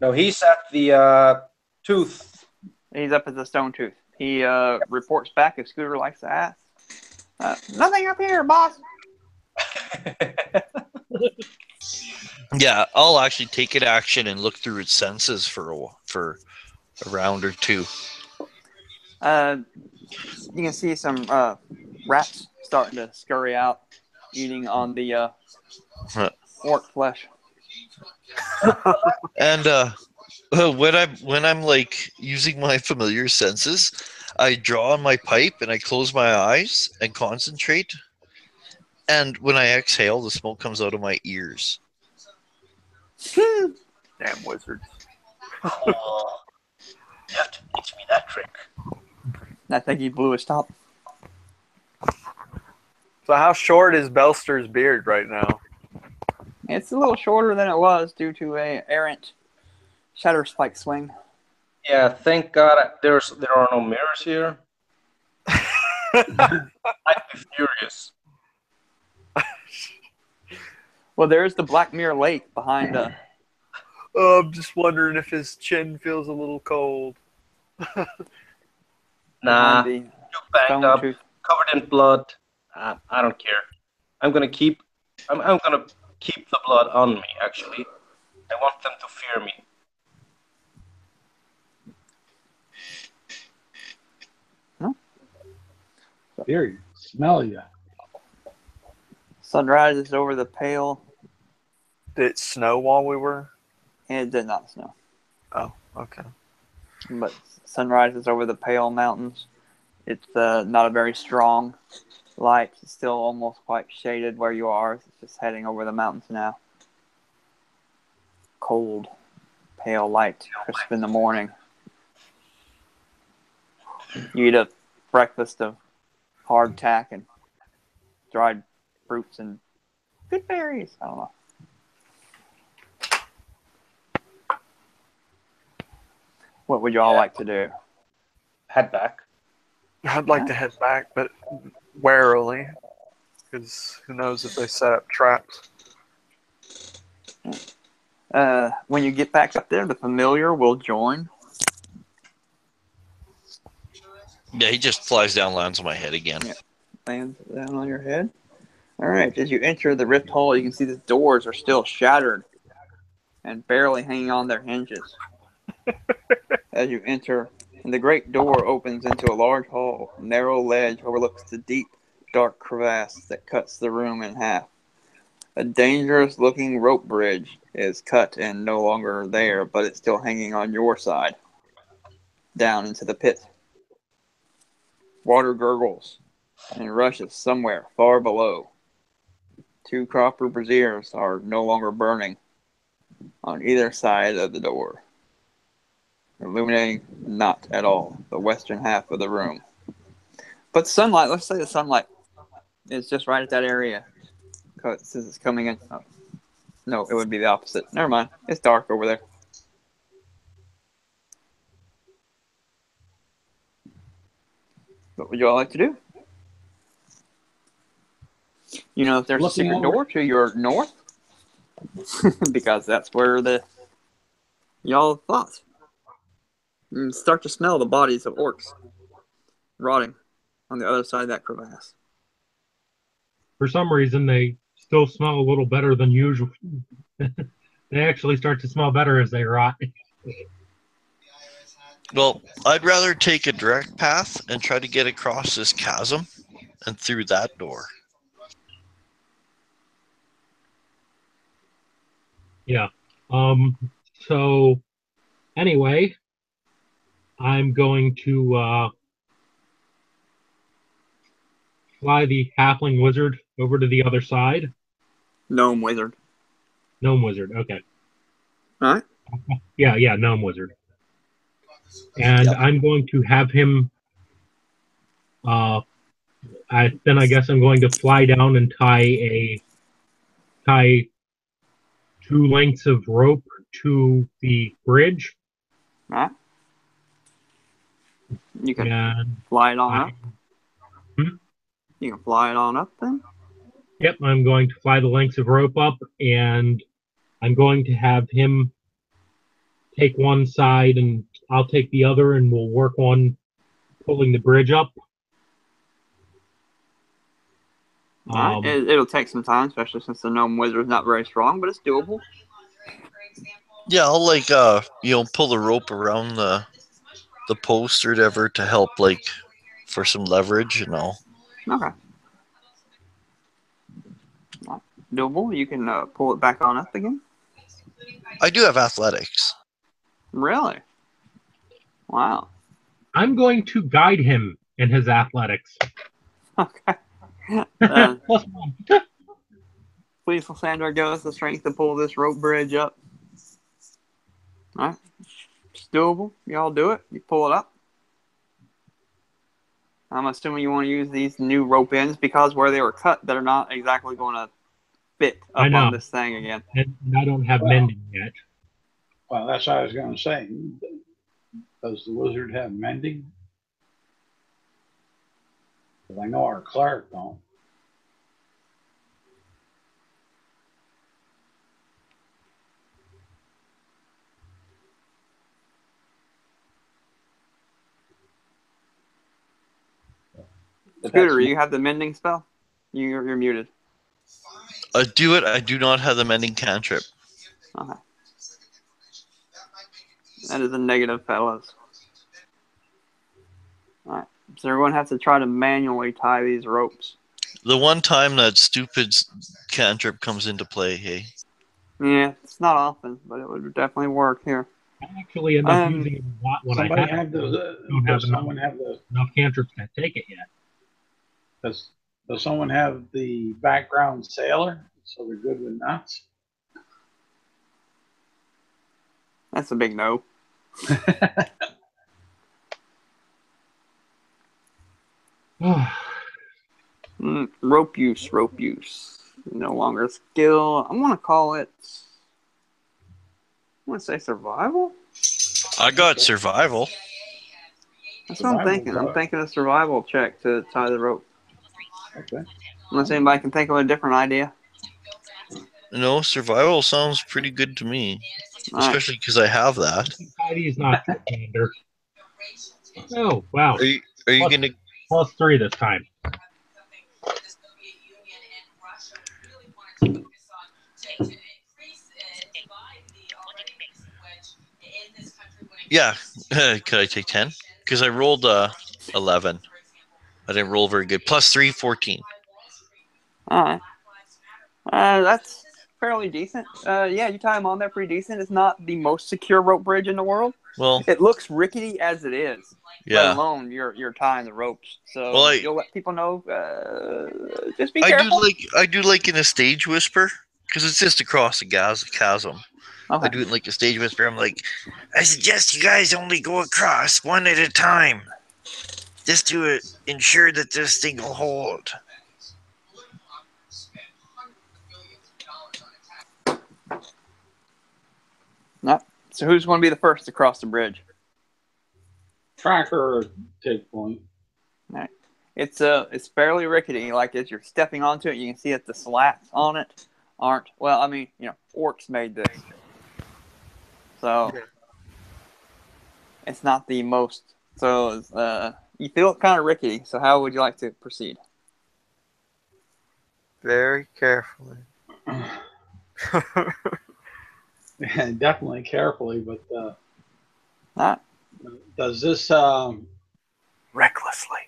No, he's at the tooth. He's up at the stone tooth. He reports back if Scooter likes to ask. Nothing up here, boss. Yeah, I'll actually take it action and look through its senses for a round or two. You can see some rats starting to scurry out, eating on the orc flesh. And when I'm like using my familiar senses, I draw on my pipe and I close my eyes and concentrate. And when I exhale, the smoke comes out of my ears. Damn wizards. Oh, you have to teach me that trick. I think he blew his top. So how short is Belster's beard right now? It's a little shorter than it was due to a errant shatter spike swing. Yeah, thank God there are no mirrors here. I'd be furious. Well, there's the Black Mirror Lake behind the. Oh, I'm just wondering if his chin feels a little cold. Nah, behind the you banged stone up, tooth. covered in blood. I don't care. I'm gonna keep the blood on me. Actually, I want them to fear me. Here, smell you. Sun rises over the pale, Did it snow while we were? and it did not snow. Oh, okay. But sun rises over the pale mountains. It's not a very strong light. It's still almost quite shaded where you are. It's just heading over the mountains now. Cold, pale light, crisp in the morning. You eat a breakfast of hardtack and dried fruits and Good berries. I don't know. What would y'all like to do? Head back. I'd like to head back, but warily, because who knows if they set up traps. When you get back up there, the familiar will join. Yeah, he just flies down, lands on my head again. Yeah. Lands down on your head. All right. As you enter the rift hall, you can see the doors are still shattered and barely hanging on their hinges. As you enter, and the great door opens into a large hall. A narrow ledge overlooks the deep, dark crevasse that cuts the room in half. A dangerous-looking rope bridge is cut and no longer there, but it's still hanging on your side, down into the pit. Water gurgles and rushes somewhere far below. 2 copper braziers are no longer burning on either side of the door, illuminating not at all the western half of the room. But sunlight, let's say the sunlight is just right at that area. Since it's coming in. Oh, no, it would be the opposite. Never mind. It's dark over there. What would you all like to do? You know if there's a secret door to your north? Because that's where y'all thought. You start to smell the bodies of orcs rotting on the other side of that crevasse. For some reason, they still smell a little better than usual. They actually start to smell better as they rot. Well, I'd rather take a direct path and try to get across this chasm and through that door. Yeah. So, anyway, I'm going to fly the halfling wizard over to the other side. Gnome wizard. Gnome wizard, okay. All right. Yeah, gnome wizard. And Yep. I'm going to have him. Then I guess I'm going to fly down and tie 2 lengths of rope to the bridge. All right. You can And fly it on up. Hmm? You can fly it on up then? Yep, I'm going to fly the lengths of rope up, and I'm going to have him take one side, and I'll take the other, and we'll work on pulling the bridge up. All right. It'll take some time, especially since the gnome wizard is not very strong, but it's doable. Yeah, I'll pull the rope around the post or whatever to help for some leverage and all. Okay. Doable. You can pull it back on up again. I do have athletics. Really? Wow. I'm going to guide him in his athletics. Okay. Plus 1. Please, Sandra, give us the strength to pull this rope bridge up. All right. It's doable. Y'all do it. You pull it up. I'm assuming you want to use these new rope ends because where they were cut, they're not exactly going to fit up on this thing again. And I don't have mending yet. Well, that's what I was going to say. Does the wizard have mending? Because I know our cleric don't. Scooter, you have the mending spell? You're muted. I do it. I do not have the mending cantrip. Okay. That is a negative, fellas. Alright. So everyone has to try to manually tie these ropes. The one time that stupid cantrip comes into play, hey? Yeah, it's not often, but it would definitely work here. I actually end up using it a lot when somebody I have does someone have enough cantrips to take it yet. Does someone have the background sailor so they're good with knots? That's a big no. Rope use. No longer skill. I'm gonna call it. I want to say survival. I got survival. That's what I'm thinking. I'm thinking a survival check to tie the rope. Okay. Unless anybody can think of a different idea. No, survival sounds pretty good to me, All right. especially because I have that. Heidi's not the commander. Oh, wow. Are you gonna? +3 this time. Yeah. Could I take 10? Because I rolled 11. I didn't roll very good. +3, 14. All right. That's fairly decent. Yeah, you tie them on there pretty decent. It's not the most secure rope bridge in the world. Well, It looks rickety as it is. Let yeah. alone you're tying the ropes. So Well, you'll let people know. Just be careful. I do like in a stage whisper because it's just across the chasm. Okay. I do it in like a stage whisper. I'm like, I suggest you guys only go across one at a time, just to ensure that this thing will hold. No. So who's going to be the first to cross the bridge? Tracker take point. All right. It's fairly rickety. Like as you're stepping onto it, you can see that the slats on it aren't. Well, I mean, orcs made this, so it's not the most. So you feel it kind of rickety. So how would you like to proceed? Very carefully. Yeah, definitely carefully, but All right. does this Recklessly.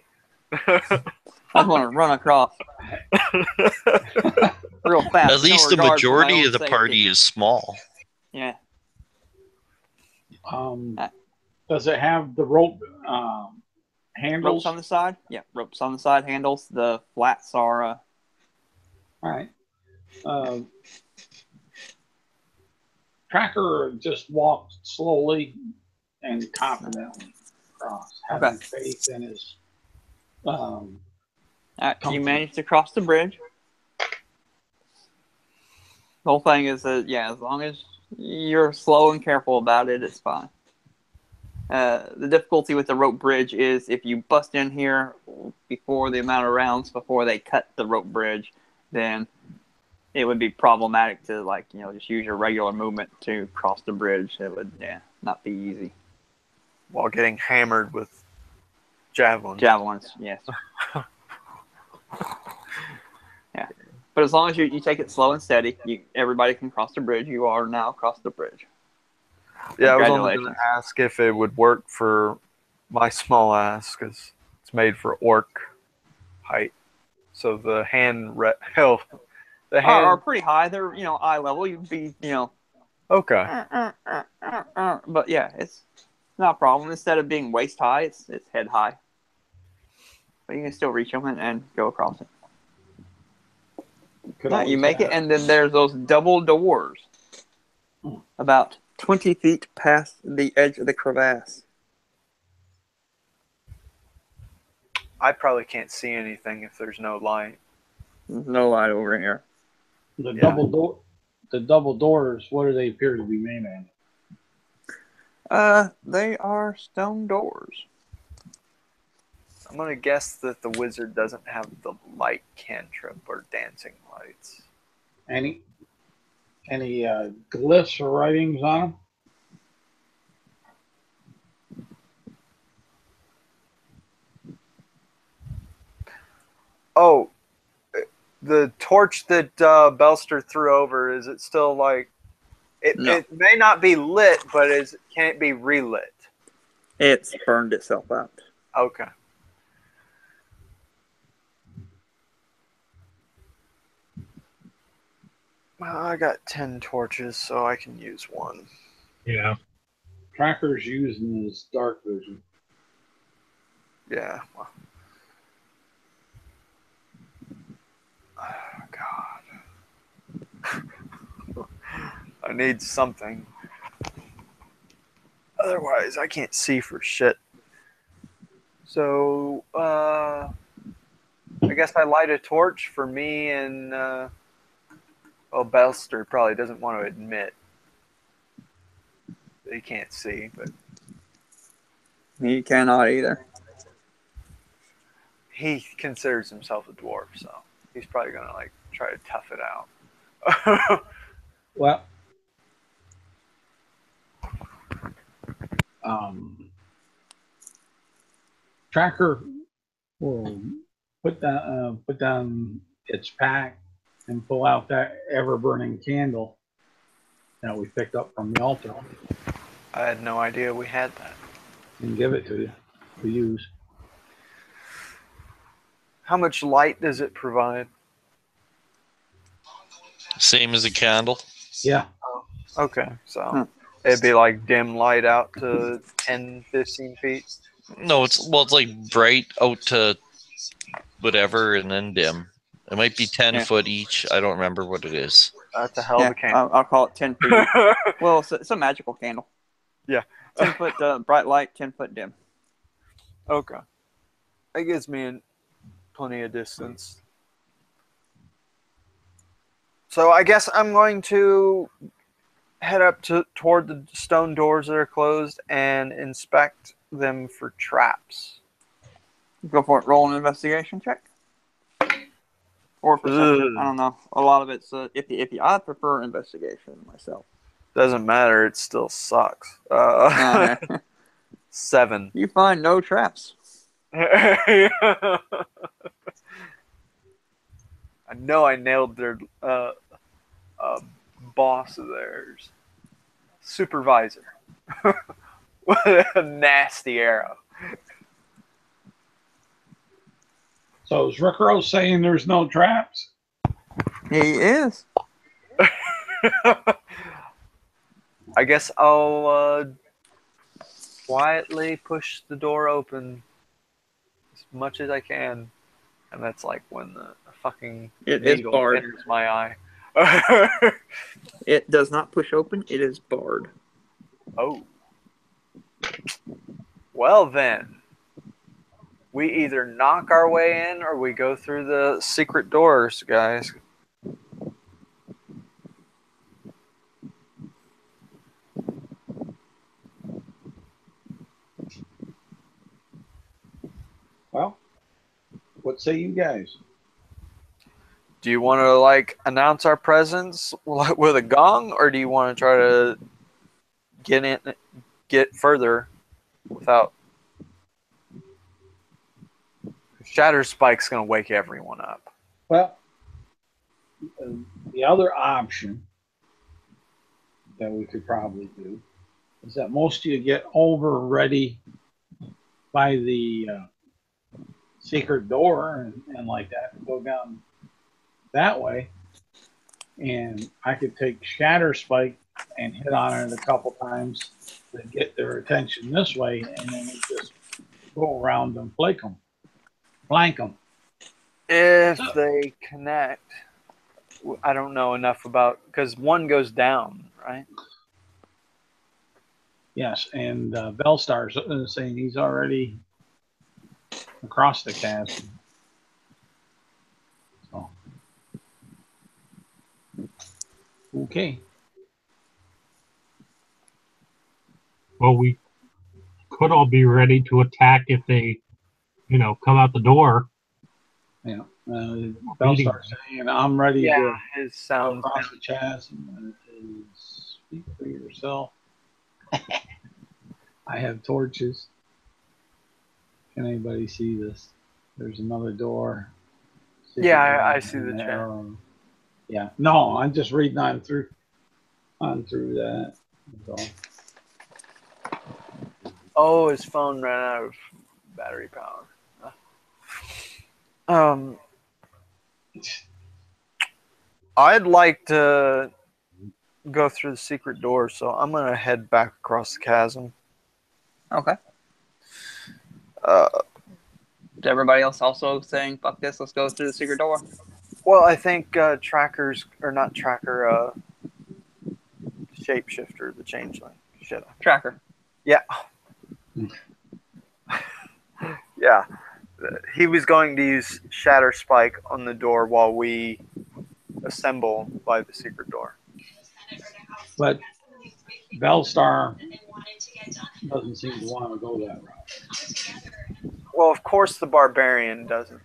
I want to run across real fast. At least the no regard for my majority own of the safety. party is small. Yeah. does it have the rope handles? Ropes on the side? Yeah, ropes on the side handles. The flats are. All right. Tracker just walked slowly and confidently across, having faith in his. You managed to cross the bridge. The whole thing is that, as long as you're slow and careful about it, it's fine. The difficulty with the rope bridge is if you bust in here before the amount of rounds before they cut the rope bridge, then it would be problematic to just use your regular movement to cross the bridge. It would not be easy. While getting hammered with javelins. Javelins, yes. Yeah. But as long as you take it slow and steady, everybody can cross the bridge. You are now across the bridge. Yeah, I was only going to ask if it would work for my small ass, because it's made for orc height. So the hand are pretty high. They're eye level. You'd be Okay. But yeah, it's not a problem. Instead of being waist high, it's head high. But you can still reach them and go across it. You make it, and then there's those double doors, about 20 feet past the edge of the crevasse. I probably can't see anything if there's no light. There's no light over here. The double doors. What do they appear to be made of? They are stone doors. I'm gonna guess that the wizard doesn't have the light cantrip or dancing lights. Any glyphs or writings on them? Oh, the torch that Belster threw over, is it still like... No. It may not be lit, but can it be relit? It's burned itself out. Okay. Well, I got 10 torches, so I can use one. Yeah. Tracker's using his dark vision. Yeah. Oh, God. I need something. Otherwise, I can't see for shit. So, I guess I light a torch for me and Well, Belster probably doesn't want to admit that he can't see, but He cannot either. he considers himself a dwarf, so he's probably gonna like try to tough it out. Well, Tracker will put down its pack and pull out that ever-burning candle that we picked up from the altar I had no idea we had that. and give it to you to use. How much light does it provide? Same as a candle. Yeah. Okay, so it'd be like dim light out to 10, 15 feet. No, it's like bright out to whatever and then dim. It might be 10 foot each. I don't remember what it is. That's a hell of a candle. I'll call it 10 feet. Well, it's a magical candle. Yeah. 10 foot bright light, 10 foot dim. Okay. That gives me plenty of distance. So I guess I'm going to head up toward the stone doors that are closed and inspect them for traps. Go for it. Roll an investigation check. Or perception. I don't know. A lot of it's iffy. I prefer investigation myself. Doesn't matter. It still sucks. 7. You find no traps. I know I nailed their boss of theirs. Supervisor. What a nasty arrow. So is Rickrow saying there's no traps? He is. I guess I'll quietly push the door open as much as I can. And that's like when the fucking needle enters my eye. It does not push open. It is barred. Oh. Well then. We either knock our way in or we go through the secret doors, guys. Well, what say you guys? Do you want to like announce our presence with a gong, or do you want to try to get further without? Shatter Spike's gonna wake everyone up. Well, the other option that we could probably do is that most of you get over ready by the secret door and like that, and go down that way, and I could take Shatter Spike and hit on it a couple times to get their attention this way, and then we just go around and flank them. If they connect, I don't know enough about, because one goes down, right? Yes, and Bellstar's saying he's already across the chasm. So, okay. Well, we could all be ready to attack if they, come out the door. Yeah. Bellstar's saying, I'm ready to his sound across the chasm. And it is, speak for yourself. I have torches. Can anybody see this? There's another door. I see the chat. Yeah. No, I'm just reading on through that. So. Oh, his phone ran out of battery power. I'd like to go through the secret door, so I'm gonna head back across the chasm. Okay. Is everybody else also saying, fuck this, let's go through the secret door? Well, I think Shapeshifter, the changeling. Tracker. Yeah. Yeah. He was going to use Shatter Spike on the door while we assemble by the secret door. But Bellstar doesn't seem to want to go that route. Well, of course the barbarian doesn't.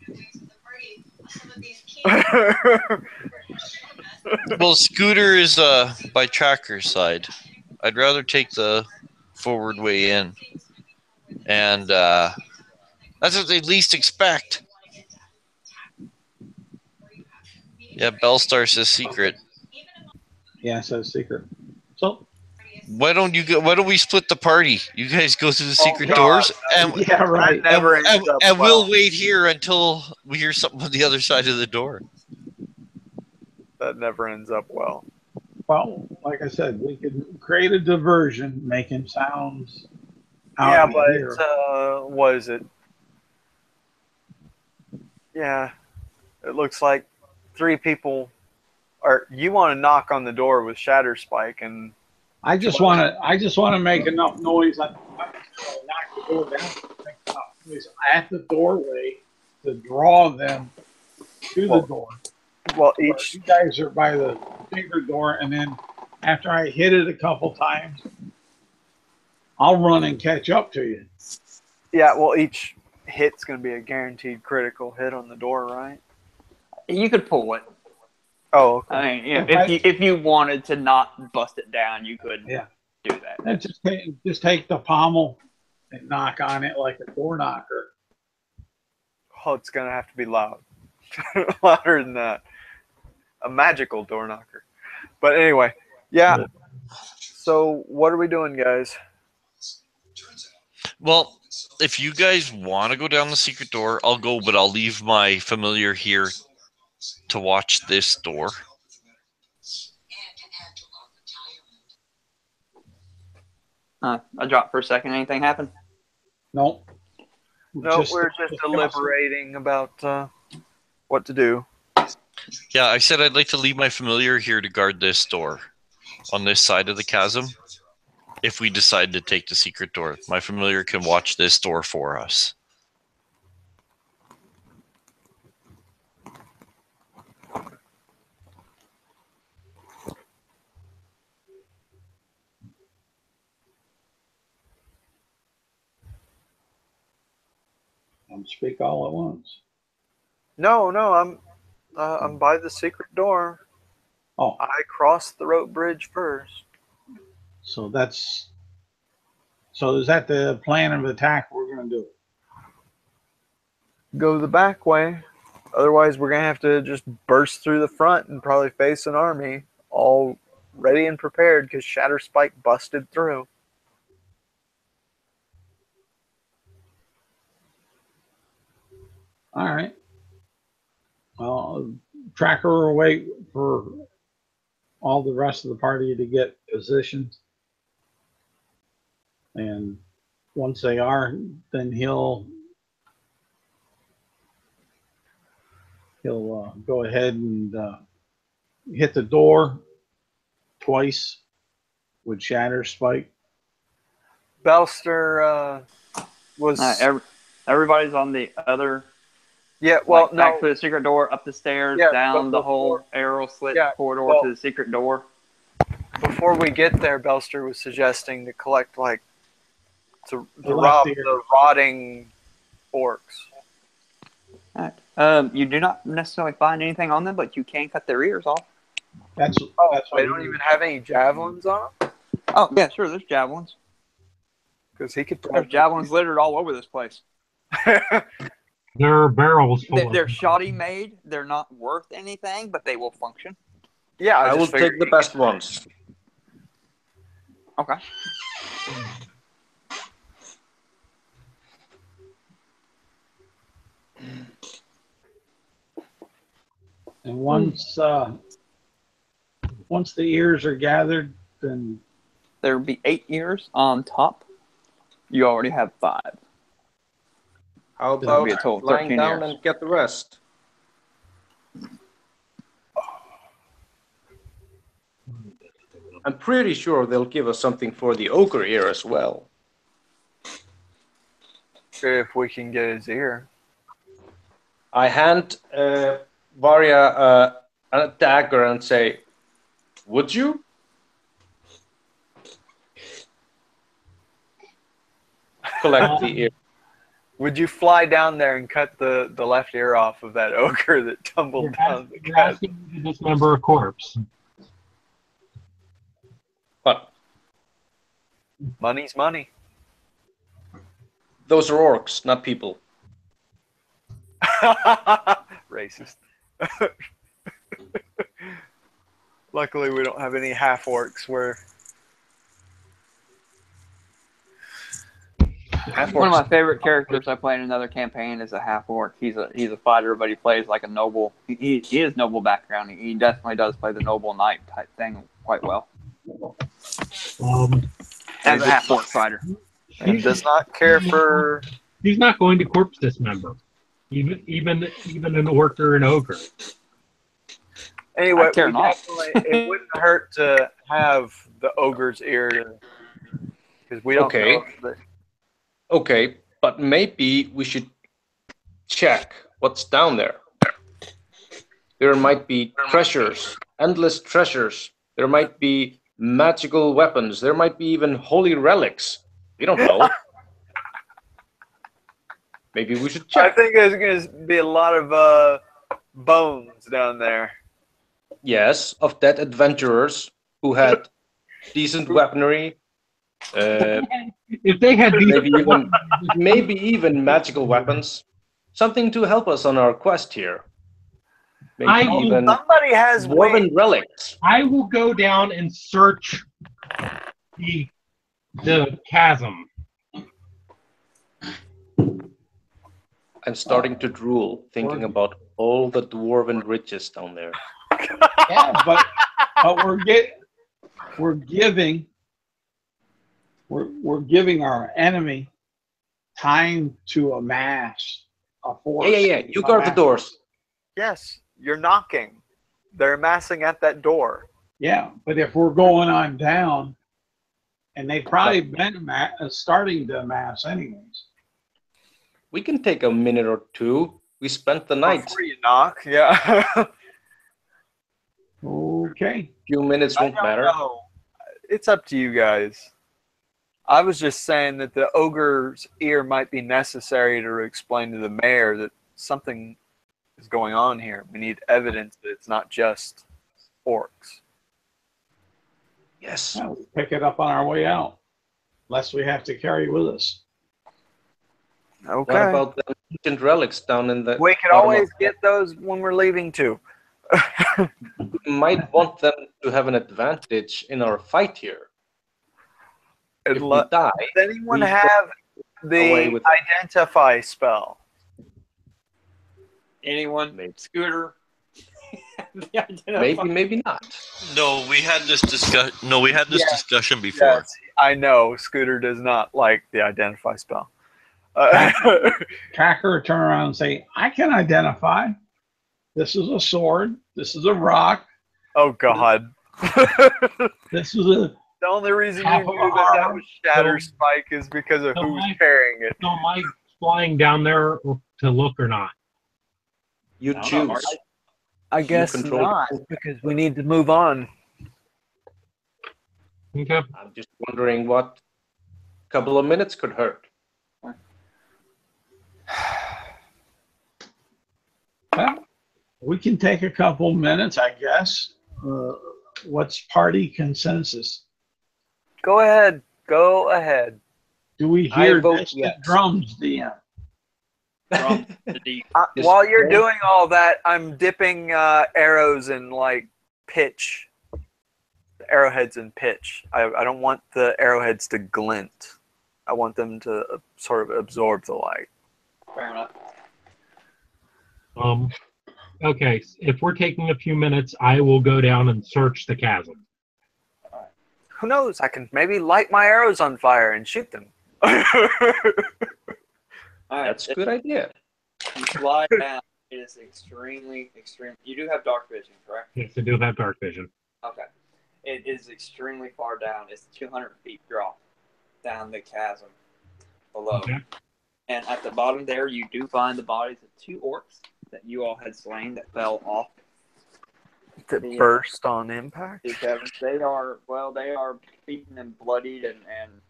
Well, Scooter is by Tracker's side. I'd rather take the forward way in. And that's what they least expect. Yeah, Bellstar says secret. Yeah, it says secret. So Why don't we split the party? You guys go through the secret God. doors, and yeah, right. That never ends up and well. we'll wait here until we hear something on the other side of the door. That never ends up well. Well, like I said, we could create a diversion, making sounds. Yeah, out in but here. what is it? Yeah, it looks like 3 people. Or you want to knock on the door with Shatter Spike, and I just want to make enough noise. I knock the door down, make enough noise at the doorway to draw them to the door. Well, You guys are by the bigger door, and then after I hit it a couple times, I'll run and catch up to you. Yeah, well, each hit's going to be a guaranteed critical hit on the door, right? You could pull it. Oh, okay. I mean, if you wanted to not bust it down, you could do that. And just take the pommel and knock on it like a door knocker. Oh, it's going to have to be loud. Louder than that. A magical door knocker. But anyway, yeah. So what are we doing, guys? Well, if you guys want to go down the secret door, I'll go, but I'll leave my familiar here to watch this door. I dropped for a second. Anything happen? No. No, we're just deliberating about what to do. Yeah, I said I'd like to leave my familiar here to guard this door on this side of the chasm. If we decide to take the secret door, my familiar can watch this door for us. Speak all at once. No, I'm by the secret door. Oh, I crossed the rope bridge first. so is that the plan of attack we're going to do? Go the back way. Otherwise, we're going to have to just burst through the front and probably face an army all ready and prepared because Shatter Spike busted through. All right. Well, Tracker will wait for all the rest of the party to get positioned. And once they are, then he'll go ahead and hit the door twice with Shatter Spike. Belster was... everybody's on the other... Yeah, well, back to the secret door, up the stairs, down the whole arrow slit corridor to the secret door. Before we get there, Belster was suggesting to collect, to rob the rotting orcs. All right. You do not necessarily find anything on them, but you can cut their ears off. That's they don't even have any javelins on them? Oh, yeah, sure, there's javelins. Because he could There's javelins littered all over this place. There are barrels full They're shoddy made. They're not worth anything, but they will function. Yeah, I will take the best ones. Okay. And once the ears are gathered, then there will be 8 ears on top. You already have 5. How That'll about be a total of lying 13 down ears. and get the rest? I'm pretty sure they'll give us something for the ogre ear as well. If we can get his ear. I hand Varya an dagger and say, "Would you?" Collect the ear. Would you fly down there and cut the left ear off of that ogre that tumbled down the You're chasm? asking me to dismember a corpse. What? Money's money. Those are orcs, not people. Racist. Luckily, we don't have any half orcs where. One of my favorite characters I play in another campaign is a half orc. He's a fighter, but he plays like a noble. He is noble background. He definitely does play the noble knight type thing quite well as a half orc fighter. And does not care for. He's not going to corpse dismember, even an orc or an ogre. Anyway, I care not. it wouldn't hurt to have the ogre's ear because we don't Okay. know. If the, Okay, but maybe we should check what's down there. There might be treasures, endless treasures. There might be magical weapons. There might be even holy relics. We don't know. Maybe we should I check. think there's going to be a lot of bones down there. Yes, of dead adventurers who had decent weaponry. If they had these, Maybe even magical weapons. Something to help us on our quest here. Maybe even Somebody has dwarven wings. relics. I will go down and search the chasm. I'm starting to drool thinking about all the dwarven riches down there. Yeah, but we're giving our enemy time to amass a force. Yeah. You guard the doors. Yes, you're knocking. They're amassing at that door. Yeah, but if we're going on down, and they've probably been starting to amass anyways. We can take a minute or two. We spent the night. Before you knock, yeah. Okay. Few minutes I won't don't matter. know. It's up to you guys. I was just saying that the ogre's ear might be necessary to explain to the mayor that something is going on here. We need evidence that it's not just orcs. Yes. Well, we'll pick it up on our way out, unless we have to carry with us. Okay. What about the ancient relics down in the... We could always get those when we're leaving too. We might want them to have an advantage in our fight here. If we die, Does anyone we have away the with- identify spell? Anyone? Maybe. Scooter? maybe not. No, we had this discussion before. Yes, I know. Scooter does not like the identify spell. Tracker turn around and say, I can identify. This is a sword. This is a rock. Oh, God. This is a... The only reason you Half knew of that our- was Shatter Spike is because of who's carrying it. So am I flying down there to look or not? You I don't know, choose. I guess control not, because we need to move on. Okay. I'm just wondering what a couple of minutes could hurt. Well, we can take a couple minutes, I guess. What's party consensus? Go ahead. Go ahead. Do we I hear vote distant yes. drums, DM? Yes. While you're doing all that, I'm dipping arrows in like pitch. Arrowheads in pitch. I don't want the arrowheads to glint. I want them to sort of absorb the light. Fair enough. Okay, if we're taking a few minutes, I will go down and search the chasm. Who knows? I can maybe light my arrows on fire and shoot them. All right, That's a good idea. you fly down. It is extreme. You do have dark vision, correct? Yes, I do have dark vision. Okay. It is extremely far down. It's 200 feet drop down the chasm below. Okay. And at the bottom there, you do find the bodies of 2 orcs that you all had slain that fell off That burst on impact? They are beaten and bloodied, and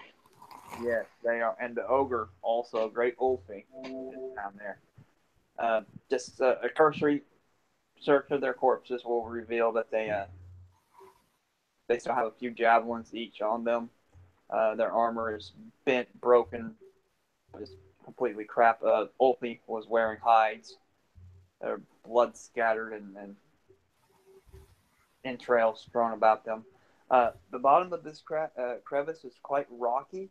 yes, they are. And the ogre, also, Great Ulfi, is down there. Just a cursory search of their corpses will reveal that they still have a few javelins each on them. Their armor is bent, broken, just completely crap. Ulfi was wearing hides. Their blood scattered and entrails strewn about them. The bottom of this crevice is quite rocky,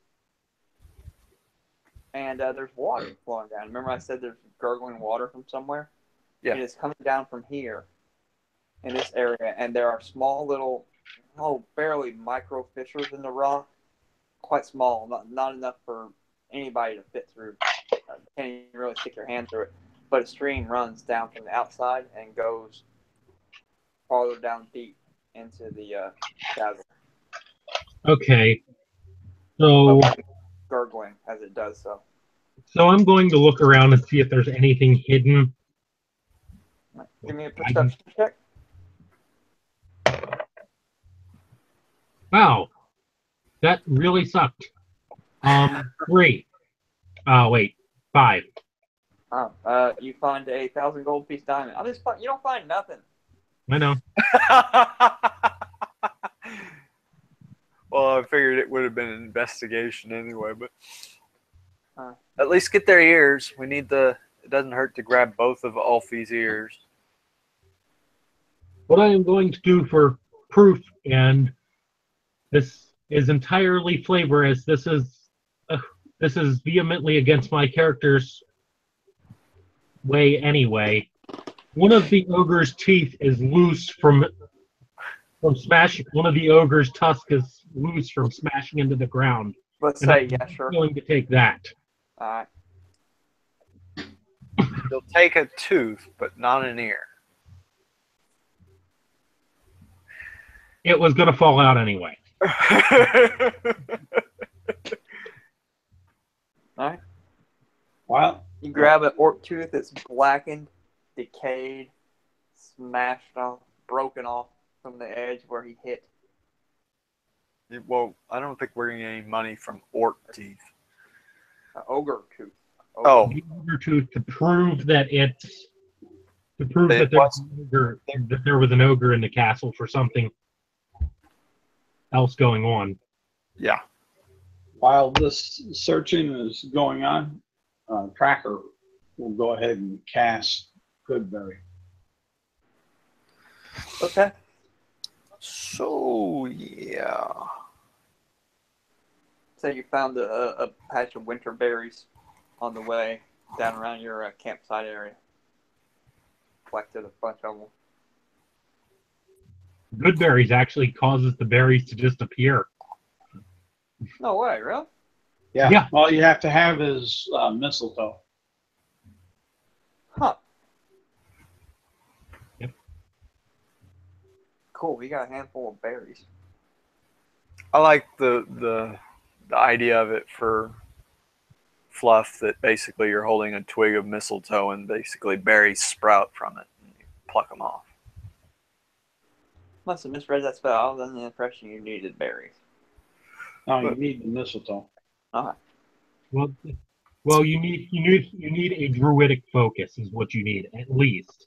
and there's water flowing down. Remember I said there's gurgling water from somewhere? Yeah. It is coming down from here in this area, and there are small little, barely micro fissures in the rock. Quite small, not enough for anybody to fit through. Can't even really stick your hand through it. But a stream runs down from the outside and goes farther down deep into the chasm. Okay. So Gurgling as it does so. So I'm going to look around and see if there's anything hidden. Give me a perception check. Wow. That really sucked. 3. Oh, wait. 5. You find a 1,000 gold piece diamond. You don't find nothing. I know. Well, I figured it would have been an investigation anyway, but at least get their ears. We need it doesn't hurt to grab both of Ulfi's ears. What I am going to do for proof, and this is entirely flavor, as this is vehemently against my character's way anyway. One of the ogre's teeth is loose from smashing. One of the ogre's tusk is loose from smashing into the ground. Let's and say, I'm yeah, sure. going to take that. All right. You'll take a tooth, but not an ear. It was going to fall out anyway. All right. Well, You grab an orc tooth that's blackened, decayed, smashed off, broken off from the edge where he hit. Well, I don't think we're getting any money from orc teeth. Ogre tooth. Oh, The ogre tooth to prove that that there was an ogre in the castle for something else going on. yeah. while this searching is going on, Tracker will go ahead and cast Goodberry. Okay. So, yeah. So you found a patch of winter berries on the way down around your campsite area. Collected a bunch of them. Good berries actually causes the berries to just appear. No way, really? Yeah. Yeah. All you have to have is mistletoe. Huh. Yep. Cool. We got a handful of berries. I like the idea of it for fluff, that basically you're holding a twig of mistletoe and basically berries sprout from it and you pluck them off. Must have misread that spell. I was under the impression you needed berries. No, you need the mistletoe. Alright. Well, you need a druidic focus is what you need, at least.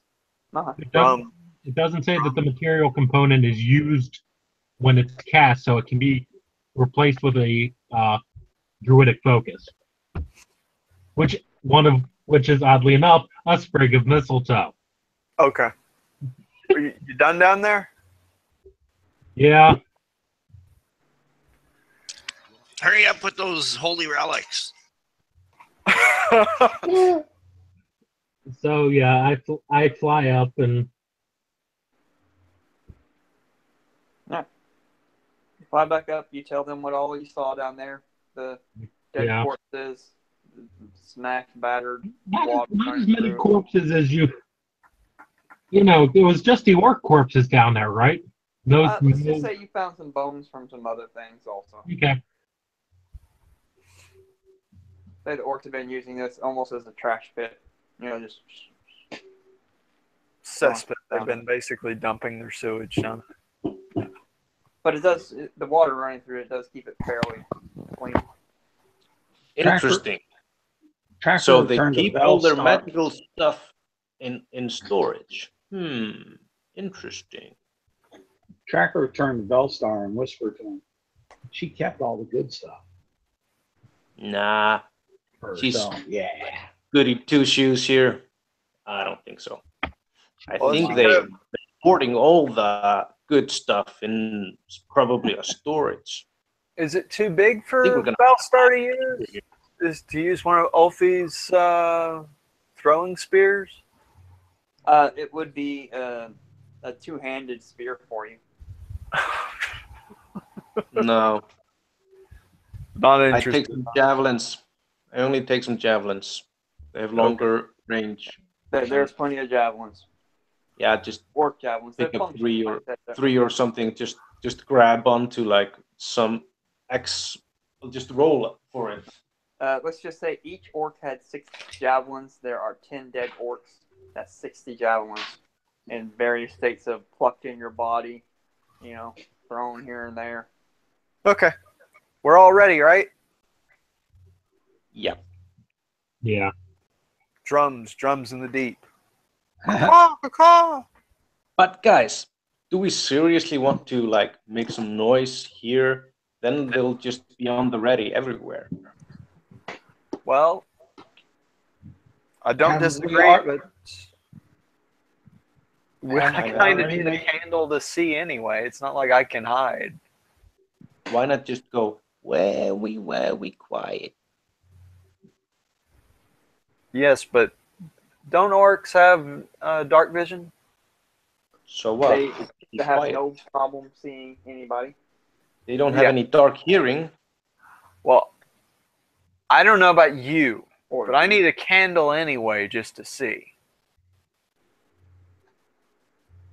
Alright. It doesn't say that the material component is used when it's cast, so it can be replaced with a druidic focus. Which is oddly enough a sprig of mistletoe. Okay. You done down there? Yeah. Hurry up with those holy relics. So yeah, I fly up and You fly back up. You tell them what all you saw down there. The dead corpses, the smashed, battered, not as running many through. corpses as you know. There was just the orc corpses down there, right? Those. Let's just say you found some bones from some other things also. Okay. Say the orcs have been using this almost as a trash pit. You know, just Cesspit. They've been basically dumping their sewage down. But it does, the water running through it does keep it fairly clean. Interesting. Tracker So they turned to keep all their Bellstar. magical stuff in storage. Interesting. Tracker turned to Bellstar and whispered to him, "She kept all the good stuff Nah, for She's- herself." Yeah. goody two shoes here. I don't think so. I Well, think she they're could've- hoarding all the good stuff in probably a storage. Is it too big think for we're gonna- Bellstar to use? Is to use one of Ulfi's throwing spears? It would be a two-handed spear for you. No, Not I take interested. some javelins. I only take some javelins. They have longer range. There's plenty of javelins. Yeah, just Orc javelins. pick They're up three functional like that. or something. Just grab onto like some X. Just roll for it. Let's just say each orc had 6 javelins. There are 10 dead orcs. That's 60 javelins in various states of plucked in your body, thrown here and there. Okay. We're all ready, right? Yeah. Yeah. Drums in the deep. Caw. But guys, do we seriously want to like make some noise here? Then they'll just be on the ready everywhere. Well, I don't Have we disagree, ar- but I Have kind of already need a made- candle to see anyway. It's not like I can hide. Why not just go where we quiet? Yes, but don't orcs have dark vision? So what? They Be have quiet. no problem seeing anybody. They don't have Yeah. any dark hearing. Well, I don't know about you, Or but I need a candle anyway just to see.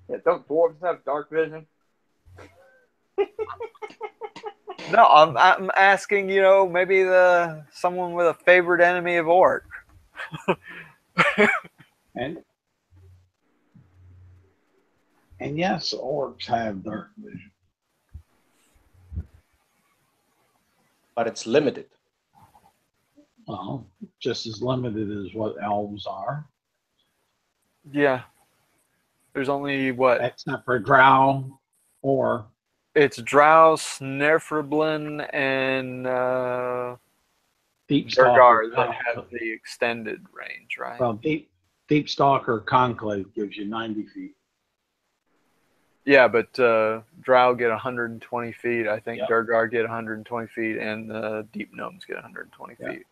Yeah, don't dwarves have dark vision? No, I'm asking, maybe someone with a favorite enemy of orc. And yes, orcs have dark vision. But it's limited. Well, just as limited as what elves are, Yeah. There's only what? except for drow or It's Drow, Snefriblin, and deep Durgar stalker. that have the extended range, right? Well, deep stalker conclave gives you 90 feet. Yeah, but Drow get 120 feet. I think Yeah. Durgar get 120 feet, and Deep Gnomes get 120 Yeah. feet.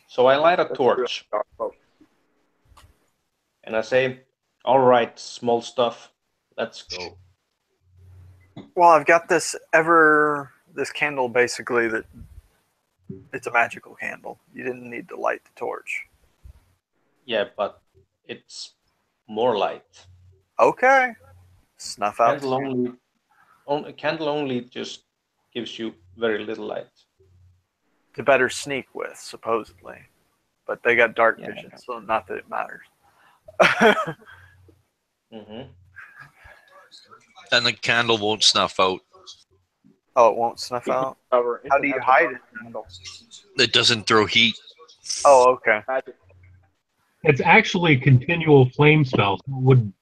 So I light a That's torch dark folk. and I say, "All right, small stuff, let's go." Well, I've got this candle basically that it's a magical candle. You didn't need to light the torch. Yeah, but it's more light. Okay. Snuff out. Candle only just gives you very little light. To better sneak with, supposedly. But they got dark Yeah. vision, so not that it matters. Mm-hmm. And the candle won't snuff out. Oh, it won't snuff out? Cover. It's How an do you extra hide dark it? candle. It doesn't throw heat. Oh, okay. Magic. It's actually a continual flame spell. So it would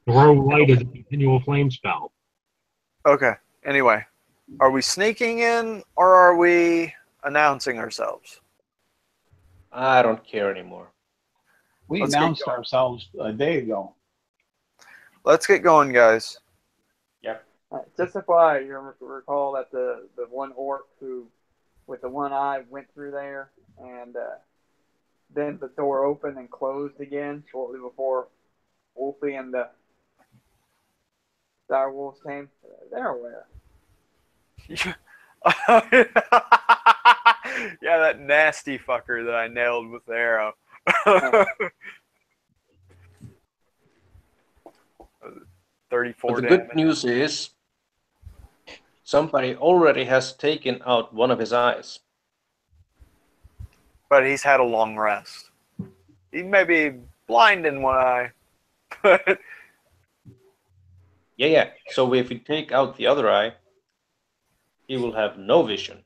throw light as a continual flame spell. Okay. Anyway, are we sneaking in or are we announcing ourselves? I don't care anymore. We Let's get announced going. ourselves a day ago. Let's get going, guys. Just FYI, you recall that the one orc who, with the one eye, went through there, and then the door opened and closed again shortly before Wolfie and the dire wolves came. They're aware. Yeah, that nasty fucker that I nailed with the arrow. 34 But the damage. good news is somebody already has taken out one of his eyes. But he's had a long rest. He may be blind in one eye. But Yeah. So if we take out the other eye, he will have no vision.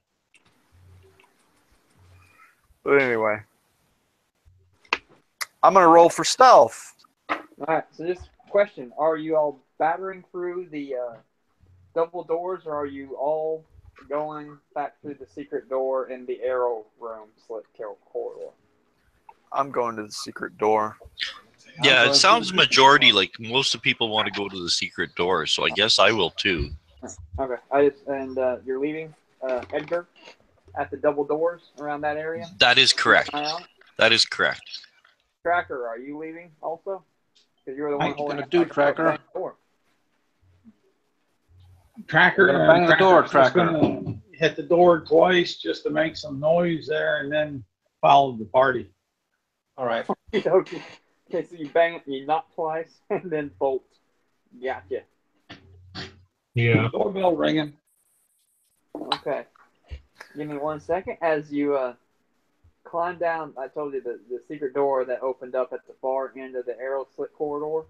anyway, I'm gonna roll for stealth. All right. So just question: are you all battering through the double doors, or are you all going back through the secret door in the arrow room slit kill corridor? I'm going to the secret door. Yeah, I'm it going sounds through the majority like most of the people want to go to the secret door, so I guess I will too. Okay. You're leaving Edgar at the double doors around that area. That is correct. Keep an eye out. That is correct. Tracker, are you leaving also? Because you're the one What you holding gonna do, the Tracker? door. Tracker, We're gonna bang the door, Tracker's just Tracker. gonna hit the door twice just to make some noise there, and then follow the party. All right. Okay, so you bang, you knock twice, and then bolt. Gotcha. Yeah. Doorbell ringing. Okay. Give me 1 second as you climb down. I told you the secret door that opened up at the far end of the arrow slit corridor.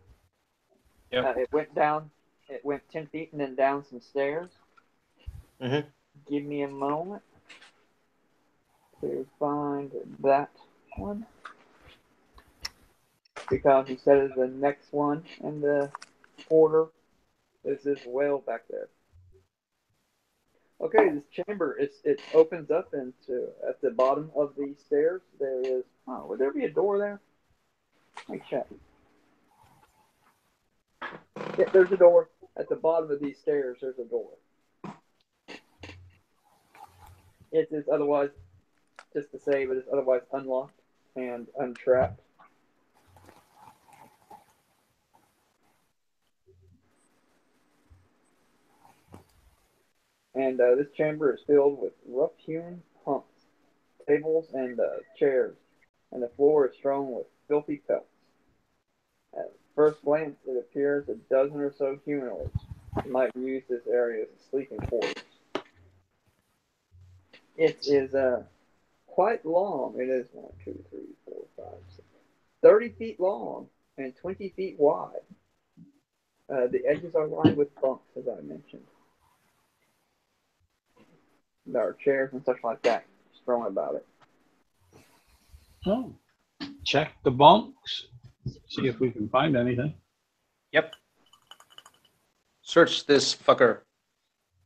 Yep. It went down. It went 10 feet and then down some stairs. Mm-hmm. Give me a moment to find that one. Because instead of the next one in the order, is this well back there. Okay, this chamber it opens up into at the bottom of the stairs. There is would there be a door there? Let me check. Yeah, there's a door at the bottom of these stairs. There's a door. It is otherwise, just to say, but it's otherwise unlocked and untrapped. And this chamber is filled with rough-hewn hunks, tables, and chairs, and the floor is strewn with filthy pelts. At first glance, it appears a dozen or so humanoids might use this area as sleeping quarters. It is quite long. It is 1, 2, 3, 4, 5, 6, 30 feet long and 20 feet wide. The edges are lined with bunks, as I mentioned. There are chairs and stuff like that strewn about it. Oh, check the bunks. See if we can find anything. Yep. Search this fucker.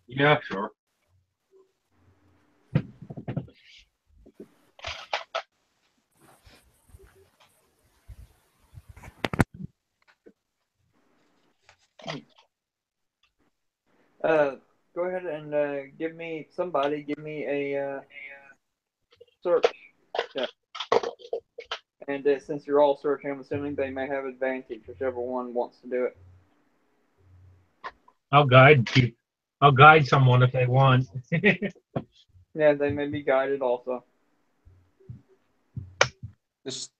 Yeah, sure. Go ahead and give me a search check. And since you're all searching, I'm assuming they may have advantage, whichever one wants to do it. I'll guide you. I'll guide someone if they want. Yeah, they may be guided also. This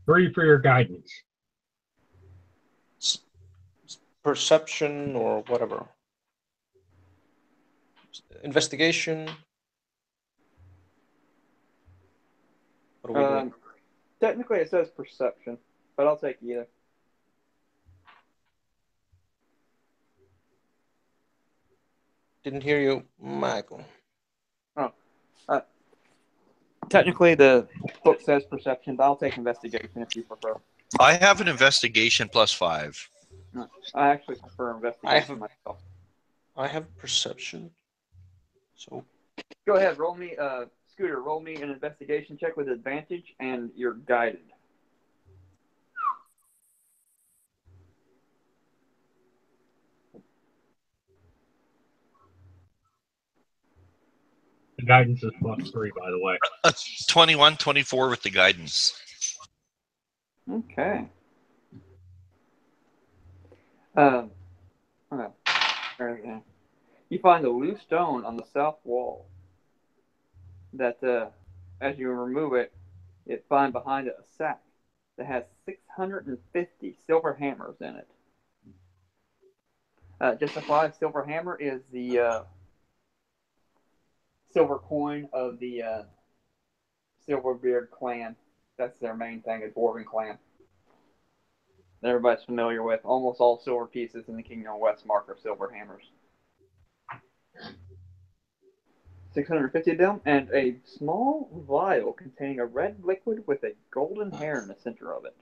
Free for your guidance. perception or whatever. Investigation. What are we doing? Technically, it says perception, but I'll take either. Didn't hear you, Michael. Technically, the book says perception, but I'll take investigation if you prefer. I have an investigation +5. I actually prefer investigation myself. I have perception. So Go ahead, roll me, Scooter, roll me an investigation check with advantage, and you're guided. The guidance is +3, by the way. 21, 24 with the guidance. Okay. You find a loose stone on the south wall that, as you remove it, you find behind it a sack that has 650 silver hammers in it. Just a 5 silver hammer is the silver coin of the Silverbeard clan. That's their main thing, a dwarven clan. That everybody's familiar with. Almost all silver pieces in the Kingdom of Westmark are silver hammers. 650 of them, and a small vial containing a red liquid with a golden hair in the center of it.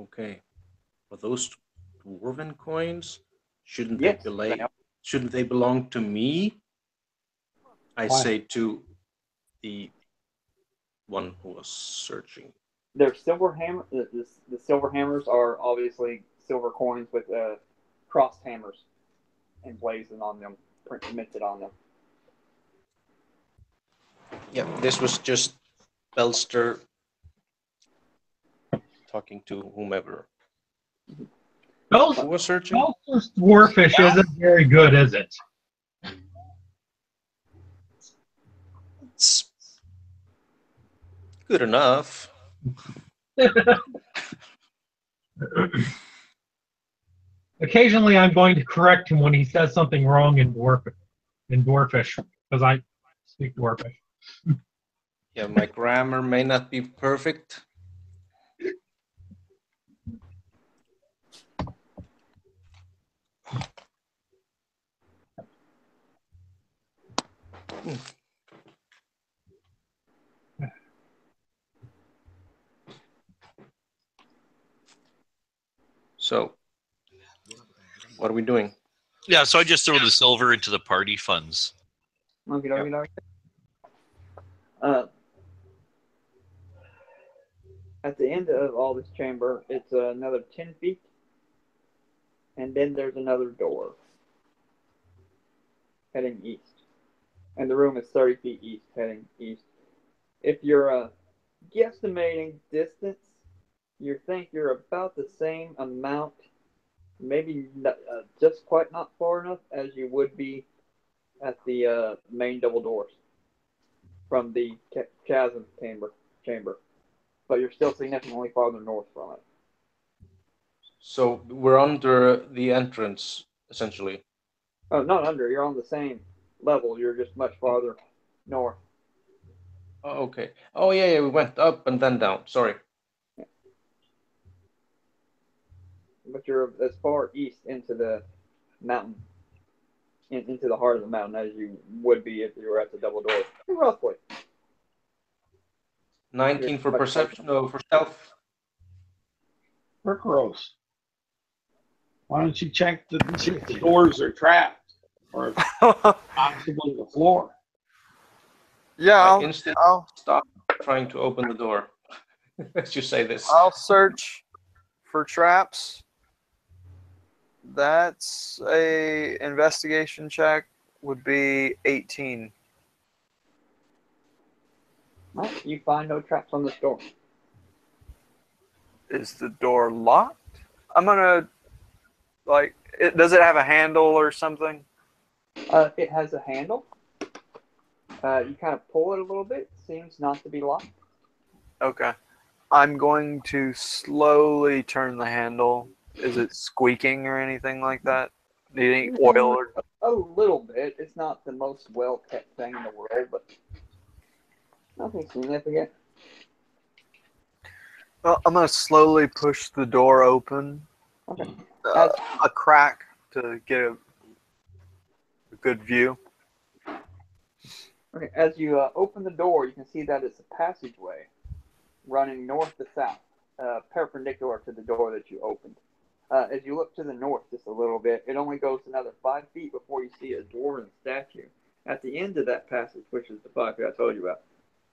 Okay. For those dwarven coins, shouldn't Yes, shouldn't they belong to me? I Why? say to the one who was searching. They're silver hammer. The silver hammers are obviously silver coins with crossed hammers emblazoned on them, minted on them. Yeah, this was just Belster talking to whomever. Those Who was searching? Belster's dwarfish isn't very good, is it? It's good enough. Occasionally, I'm going to correct him when he says something wrong in dwarfish, because I speak dwarfish. Yeah, my grammar may not be perfect. So, what are we doing? Yeah, so I just throw the silver into the party funds. Okay. At the end of all this chamber, it's another 10 feet, and then there's another door heading east. And the room is 30 feet east, heading east. If you're guesstimating distance, you think you're about the same amount, maybe not, just quite not far enough as you would be at the main double doors from the chasm chamber. But you're still significantly farther north from it. So, we're under the entrance, essentially. Oh, not under. You're on the same level. You're just much farther north. Oh, okay. Oh, yeah, we went up and then down. Sorry. But you're as far east into the mountain, into the heart of the mountain, as you would be if you were at the double door. Roughly. 19 for perception, no, for stealth. Rickross. Why don't you check to see if the doors are trapped or possibly the floor? Yeah, I instantly I'll stop trying to open the door as you say this. I'll search for traps. That's a investigation check. Would be 18. Well, you find no traps on this door. Is the door locked? I'm gonna does it have a handle or something? It has a handle. You kind of pull it a little bit. Seems not to be locked. Okay. I'm going to slowly turn the handle. Is it squeaking or anything like that? Need any oil or? A little bit. It's not the most well-kept thing in the world, but nothing significant. Well, I'm gonna slowly push the door open. Okay. A crack to get a good view. Okay. As you open the door, you can see that it's a passageway running north to south, perpendicular to the door that you opened. As you look to the north just a little bit, it only goes another 5 feet before you see a dwarven statue. At the end of that passage, which is the 5 feet I told you about,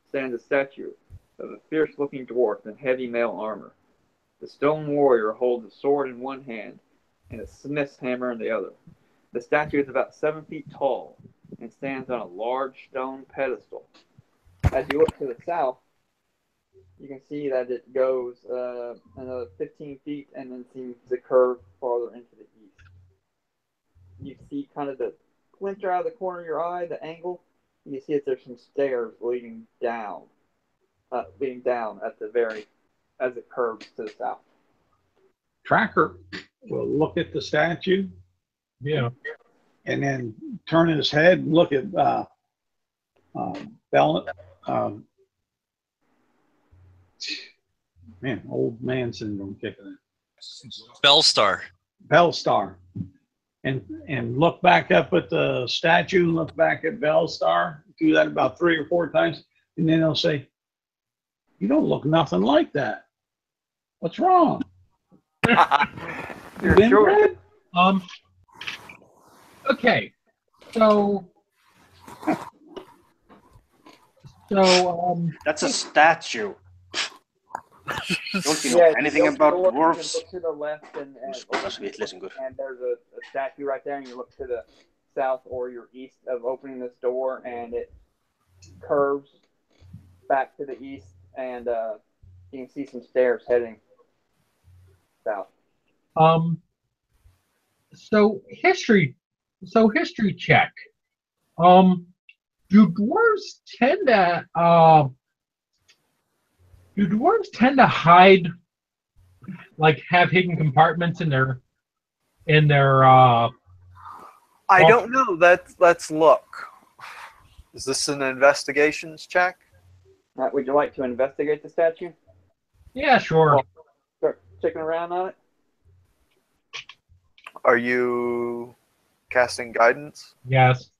stands a statue of a fierce-looking dwarf in heavy mail armor. The stone warrior holds a sword in one hand and a smith's hammer in the other. The statue is about 7 feet tall and stands on a large stone pedestal. As you look to the south, you can see that it goes another 15 feet and then seems to curve farther into the east. You see kind of the splinter out of the corner of your eye, the angle, and you see that there's some stairs leading down at the very, as it curves to the south. Tracker will look at the statue. Yeah. And then turn his head and look at Bell, man, old man syndrome kicking in. Bellstar. Bellstar. And look back up at the statue and look back at Bellstar. Do that about 3 or 4 times. And then they'll say, you don't look nothing like that. What's wrong? You're Been sure? bred? Okay. So That's a statue. Don't you know anything about dwarves? You look to the left and Listen good. and there's a statue right there, and you look to the south or your east of opening this door, and it curves back to the east, and you can see some stairs heading south. So history check. Do dwarves tend to hide, like have hidden compartments in their I don't know. Let's look. Is this an investigations check? Would you like to investigate the statue? Yeah, sure. Start checking around on it. Are you casting guidance? Yes.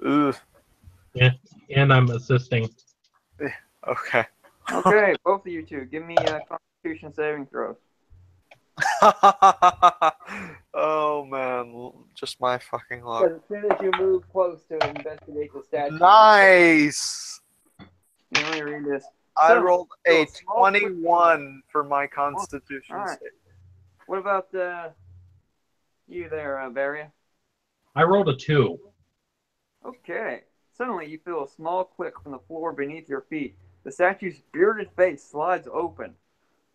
Ugh. Yeah, and I'm assisting. Okay. Okay, both of you two, give me Constitution saving throws. Oh man, just my fucking luck. Because as soon as you move close to investigate the statue, Nice. let me read this. I So, rolled a small quick- 21 for my Constitution. All right. save. What about you there, Varia? I rolled a 2. Okay. Suddenly, you feel a small click from the floor beneath your feet. The statue's bearded face slides open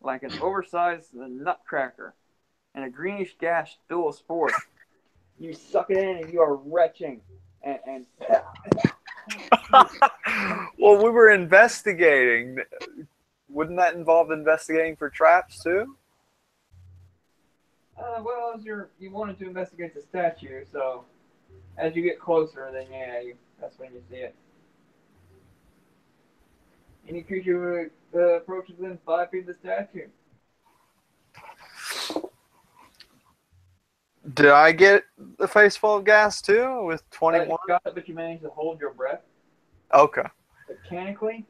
like an oversized nutcracker, and a greenish gas spills forth. You suck it in, and you are retching. And Well, we were investigating. Wouldn't that involve investigating for traps too? well, as you wanted to investigate the statue, so as you get closer, then yeah, that's when you see it. Any creature approaches within 5 feet of the statue. Did I get the face full of gas too with 21? You got it, but you managed to hold your breath. Okay. Mechanically,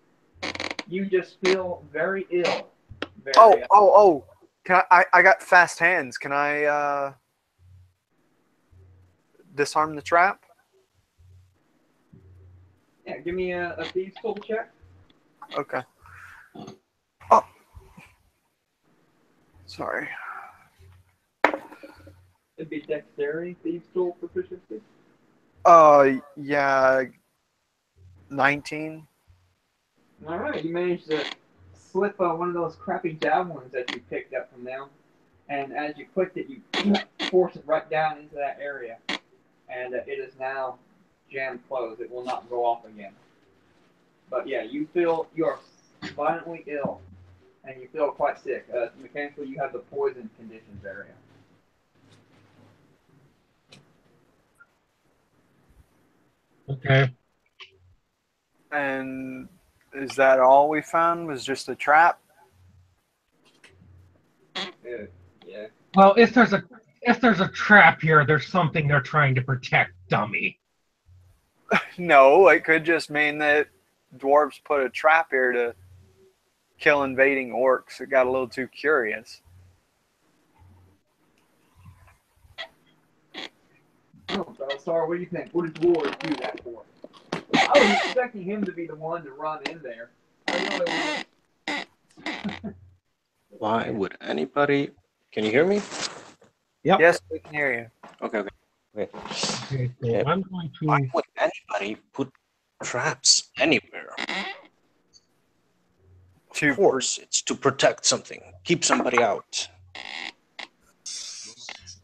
you just feel very ill. Oh! Can I got fast hands. Can I disarm the trap? Yeah, give me a thieves' tool check. Okay. Oh, sorry. It'd be dexterity, thieves' tool proficiency. Yeah. 19. All right, you managed to slip one of those crappy javelins that you picked up from them, and as you clicked it, you force it right down into that area, and it is now jammed closed. It will not go off again. But yeah, you are violently ill, and you feel quite sick. Mechanically, you have the poison conditions area. Okay. And is that all we found? Was just a trap? Yeah. Well, if there's a trap here, there's something they're trying to protect, dummy. No, it could just mean that dwarves put a trap here to kill invading orcs. It got a little too curious. Oh, Bellstar, what do you think? What did dwarves do that for? I was expecting him to be the one to run in there. I know Why would anybody? Can you hear me? Yep. Yes, we can hear you. Okay. Okay, so Yeah. I'm going to. Why would anybody put traps anywhere? Of course, it's to protect something, keep somebody out.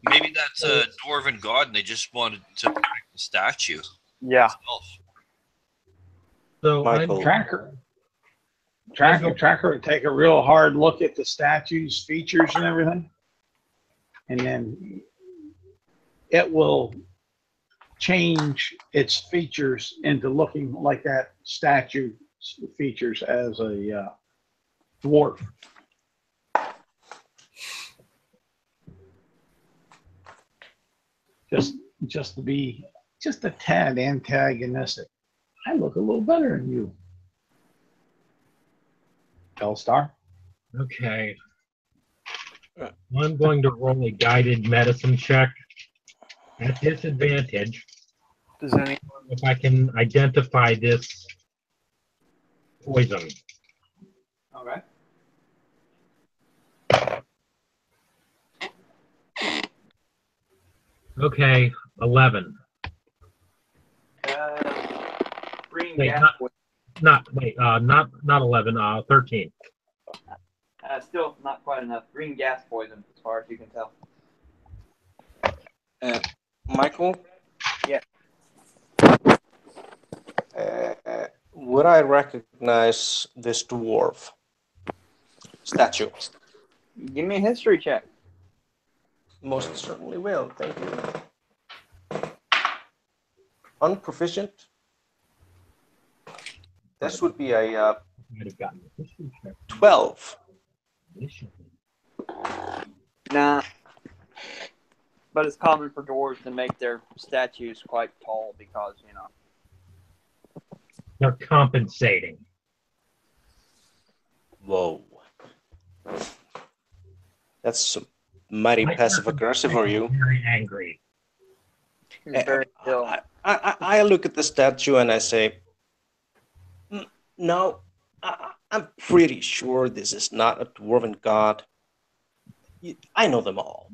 Maybe that's a dwarven god, and they just wanted to protect the statue. Yeah. itself. So Michael. Tracker would take a real hard look at the statue's features and everything, and then it will change its features into looking like that statue features as a dwarf. Just to be just a tad antagonistic. I look a little better than you, L-Star. Okay. I'm going to roll a guided medicine check at disadvantage. Does any? If I can identify this poison. All right. Okay, 11. Green Wait, gas. not 11. 13. Still not quite enough. Green gas poison, as far as you can tell. Michael? Yeah. Would I recognize this dwarf statue? Give me a history check. Most certainly will. Thank you. Unproficient. This would be a Might have gotten a history check 12. initially. Nah. But it's common for dwarves to make their statues quite tall because, you know. They're compensating. Whoa. That's some mighty passive aggressive for you. Very angry. Very ill. I look at the statue and I say, no, I'm pretty sure this is not a dwarven god. I know them all.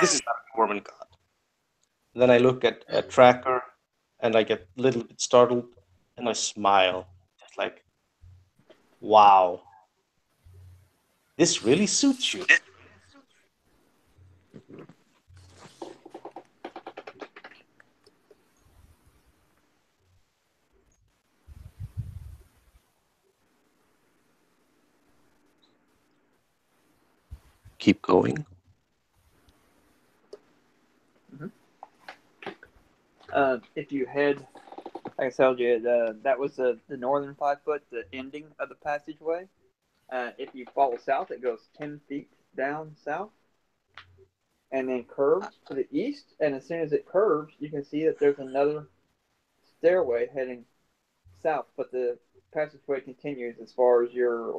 This is not a dwarven god. Then I look at a tracker and I get a little bit startled and I smile. Just like, wow, this really suits you. Keep going. If you head, like I told you, that was the northern 5 foot, the ending of the passageway. If you follow south, it goes 10 feet down south and then curves to the east. And as soon as it curves, you can see that there's another stairway heading south, but the passageway continues as far as your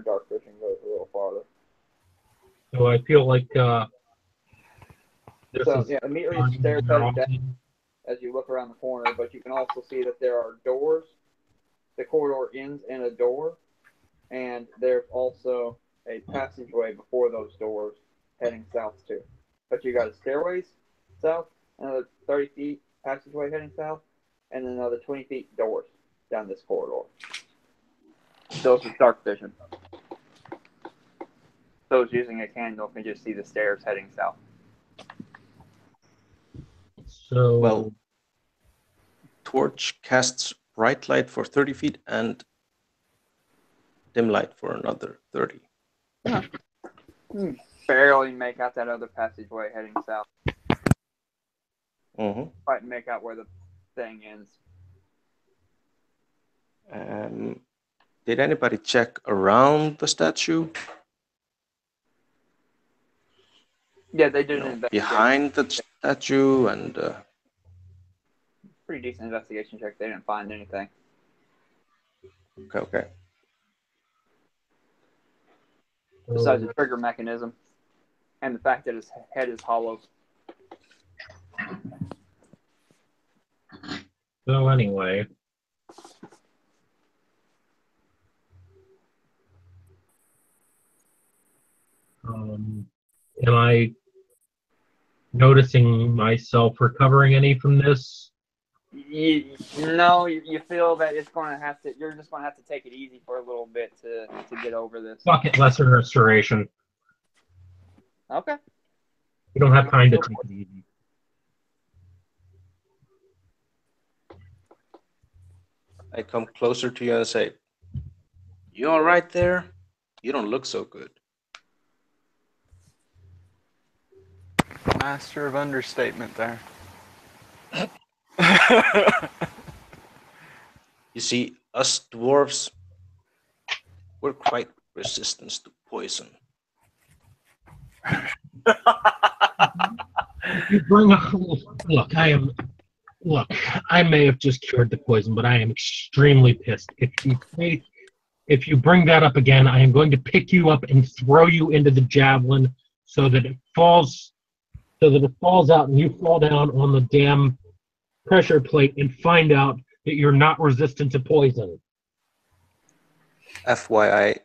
dark vision goes a little farther. So I feel like this So, is yeah, immediately the stairs heading down as you look around the corner, but you can also see that there are doors. The corridor ends in a door, and there's also a passageway before those doors heading south too. But you got a stairways south, another 30 feet passageway heading south, and then another 20 feet doors down this corridor. Those are dark vision. Those using a candle can just see the stairs heading south. so Well, torch casts bright light for 30 feet and dim light for another 30. Barely make out that other passageway heading south. Mm-hmm. Quite make out where the thing ends. Did anybody check around the statue? Yeah, they did You know, an investigation. behind the statue and Pretty decent investigation check. They didn't find anything. okay. Besides the trigger mechanism and the fact that his head is hollow. So anyway, am I noticing myself recovering any from this? You feel that it's going to have to. You're just going to have to take it easy for a little bit to get over this. Fuck it, lesser restoration. Okay. We don't have time to take it easy. I come closer to you and say, "You all right there? You don't look so good." Master of understatement there. You see, us dwarves, we're quite resistant to poison. You bring up, look, I may have just cured the poison, but I am extremely pissed. If you bring that up again, I am going to pick you up and throw you into the javelin so that it falls out and you fall down on the damn pressure plate and find out that you're not resistant to poison. FYI,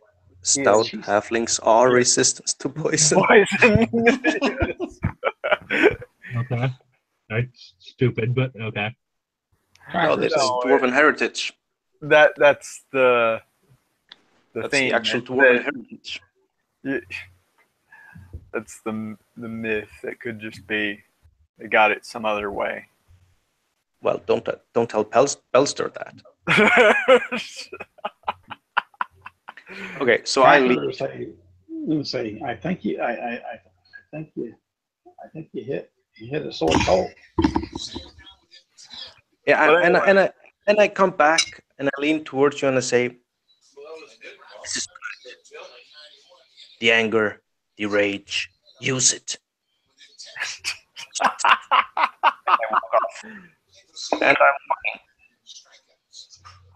stout jeez. halflings are resistant to poison. Poison. Okay. That's stupid, but okay. No, this is No, dwarven heritage. That's the That's thing. the actual dwarven heritage. That's the myth. It could just be they got it some other way. Well, don't tell Belster that. Okay, so I leave. I think you hit a sore toe. Yeah, But anyway. and I come back and I lean towards you and I say, "This is good. The anger, the rage, use it." And I'm walking.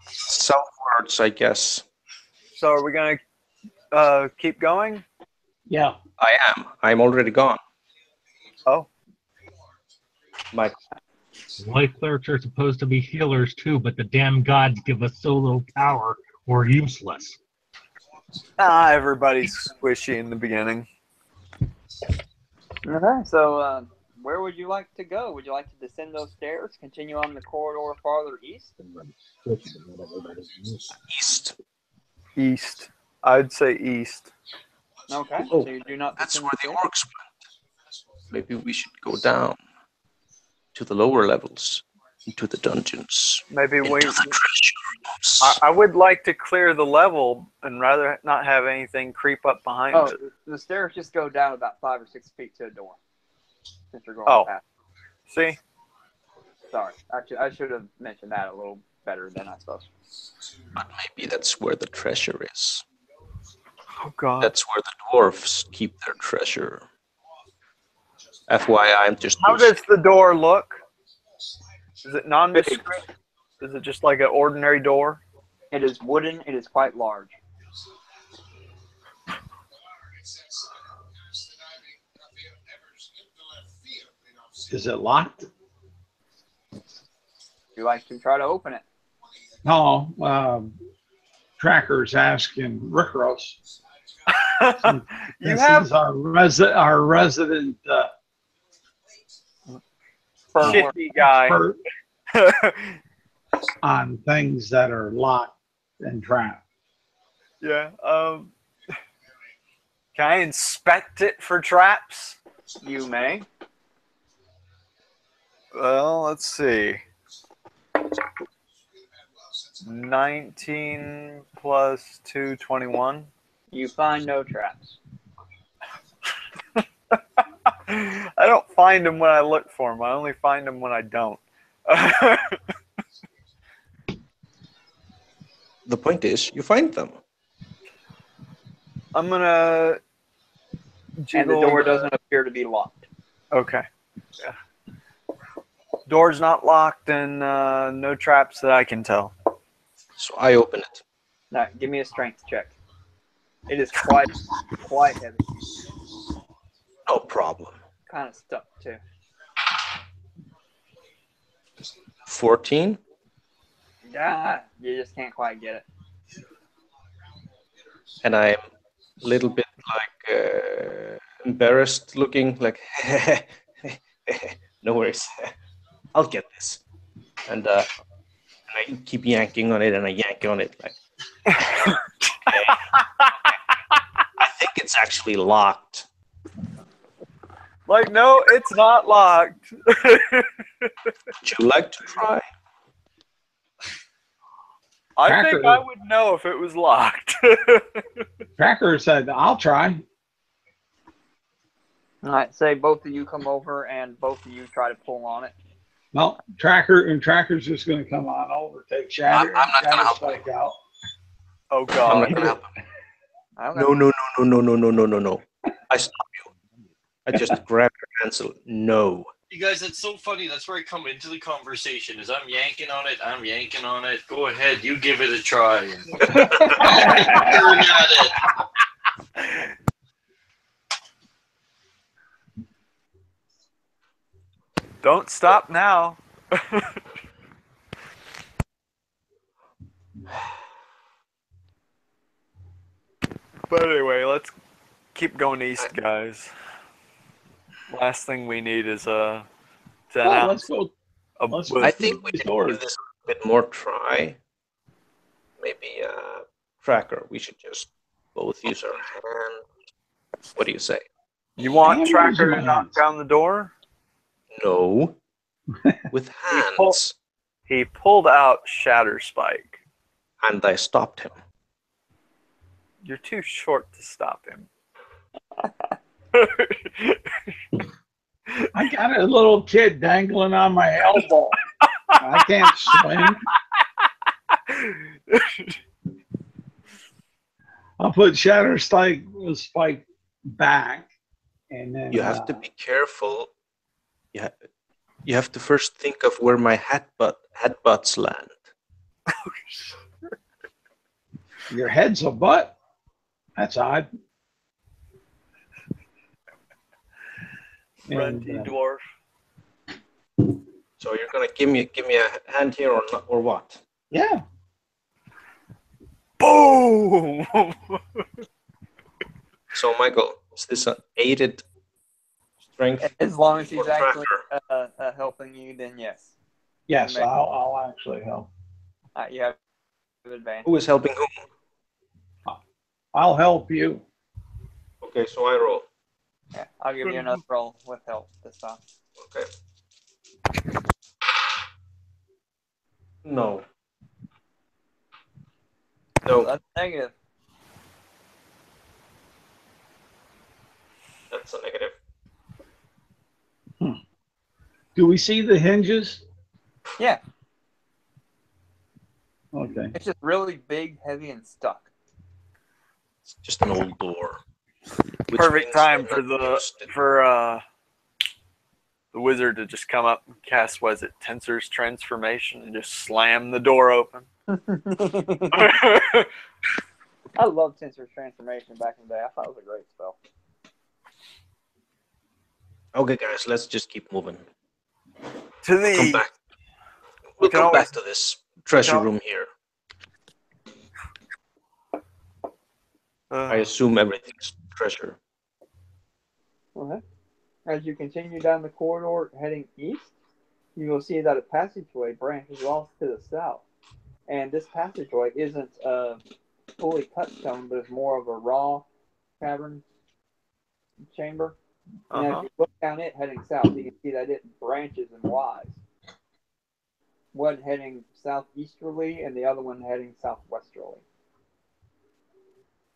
Southwards, I guess. So are we gonna keep going? Yeah. I am. I'm already gone. Oh, My Life clerics are supposed to be healers too, but the damn gods give us so little power, we're useless. everybody's squishy in the beginning. Okay, so where would you like to go? Would you like to descend those stairs, continue on the corridor farther east? east. East. I'd say east. Okay, Oh, so you do not That's descend where the the stairs? orcs went. Maybe we should go down to the lower levels, into the dungeons, Maybe into we. the treasure rooms. I would like to clear the level and rather not have anything creep up behind Oh, it. the stairs just go down about 5 or 6 feet to a door. Since you're going Oh. past. See? Sorry, actually, I should have mentioned that a little better than I suppose. But maybe that's where the treasure is. Oh God. That's where the dwarfs keep their treasure. FYI, I'm just. How does the door look? Is it nondescript? Is it just like an ordinary door? It is wooden. It is quite large. Is it locked? You like to try to open it? No. Tracker's asking Rickaros. You have He's our resident shifty guy. expert on things that are locked and trapped. Yeah. Can I inspect it for traps? You may. Well, let's see. 19 plus 2, 21. You find no traps. I don't find them when I look for them. I only find them when I don't. The point is, you find them. I'm gonna. And the door doesn't appear to be locked. Okay. Yeah. Door's not locked and no traps that I can tell. So I open it. Now, give me a strength check. It is quite heavy. No problem. Kind of stuck too. 14. Yeah, you just can't quite get it. And I'm a little bit like embarrassed looking, like, no worries. I'll get this. And I keep yanking on it and I yank on it. Like, I think it's actually locked. Like, no, it's not locked. Would you like to try? I Tracker. think I would know if it was locked. Tracker said, "I'll try." All right, say both of you come over and both of you try to pull on it. Well, Tracker's just going to come on over, take Shatter, I'm not gonna Shatter help Spike out. Oh I'm God. not gonna help him. Okay. No. I stop you. I just grab your pencil. No. You guys, that's so funny. That's where I come into the conversation. Is I'm yanking on it. Go ahead, you give it a try. Staring at it. Don't stop now. But anyway, let's keep going east, guys. Last thing we need is to Well, announce. let's I think we these can doors. give this a bit more try. Maybe Tracker. We should just both use our hand. What do you say? You want I'm Tracker using to my knock hands. down the door? No. With hands. He pulled out Shatter Spike. And I stopped him. You're too short to stop him. I got a little kid dangling on my elbow. I can't swing. I'll put Shatter Spike back, and then You have to be careful. You have to first think of where my headbutts land. Your head's a butt. That's odd. Runty And, dwarf. So you're gonna give me a hand here or what? yeah. Boom! So Michael, is this an aided strength? As long as he's or actually Tracker? helping you, then yes. Yes, Make- I'll actually help. You have advantage. Who is helping whom? I'll help you. Okay, so I roll. Yeah, I'll give you another roll with help this time. Okay. No. No, That's negative. that's a negative. Do we see the hinges? Yeah, Okay. it's just really big, heavy, and stuck. It's just an old door. which Perfect means time I'm for not used to- the wizard to just come up and cast, was it Tensor's transformation, and just slam the door open. I love Tensor's transformation back in the day. I thought it was a great spell. Okay, guys, let's just keep moving. To Come the back. We'll can come always- back to this treasure can- room here. I assume everything's treasure. Okay. As you continue down the corridor heading east, you will see that a passageway branches off to the south. And this passageway isn't fully cut stone, but it's more of a raw cavern chamber. And as you look down it heading south, you can see that it branches and wise. One heading southeasterly and the other one heading southwesterly.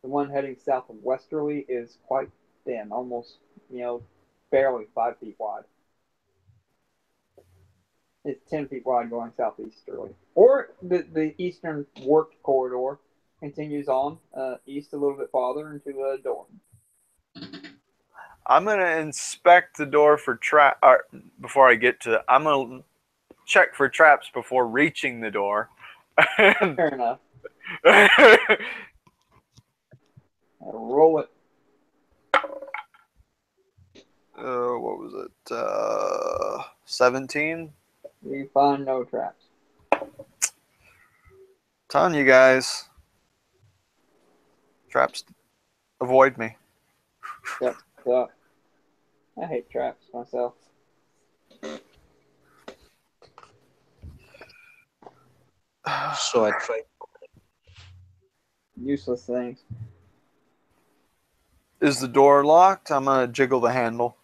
The one heading southwesterly is quite thin, almost, barely 5 feet wide. It's 10 feet wide going southeasterly. Or the eastern warped corridor continues on east a little bit farther into a door. I'm gonna inspect the door for trap. Before I get to, I'm gonna check for traps before reaching the door. Fair enough. Roll it. What was it? 17. You find no traps. Telling you guys, traps avoid me. Yep. So, I hate traps myself. So I tried. Useless things. Is the door locked? I'm gonna jiggle the handle.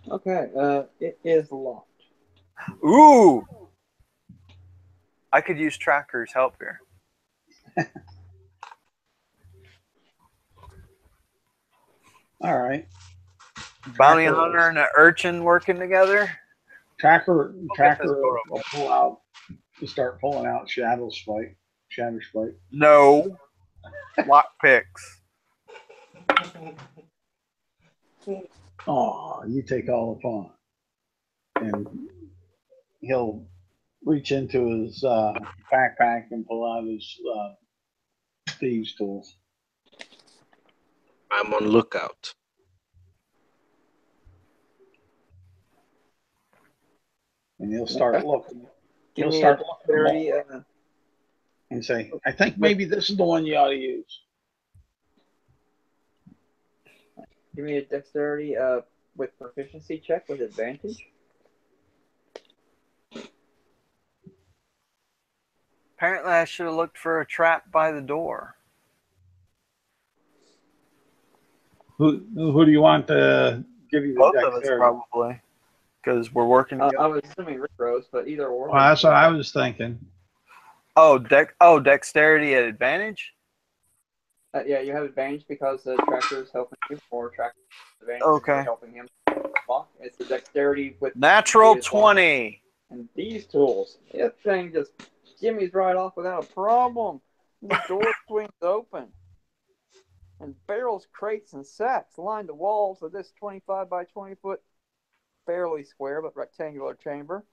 Okay. It is locked. Ooh! I could use Tracker's help here. All right. Bounty Tracker hunter and an urchin working together. Tracker get this door will pull out. To start pulling out Shatter Spike. No. Lock picks. Oh, you take all the fun. And he'll reach into his backpack and pull out his thieves' tools. I'm on lookout. And he'll start looking. Give He'll me start a looking dexterity. and say, I think maybe this is the one you ought to use. Give me a dexterity with proficiency check with advantage. Apparently, I should have looked for a trap by the door. Who do you want to give you the Both of us, dexterity? probably. Because we're working together. I was assuming Rick Rose, but either or. Well, that's what I was thinking. Dexterity at advantage? Yeah, you have advantage because the tracker is helping you, or tracker advantage Okay. is helping him walk. It's the dexterity with Natural his walk. 20. And these tools, this thing just jimmies right off without a problem. The door swings open, and barrels, crates, and sacks line the walls of this 25 by 20 foot, fairly square but rectangular chamber.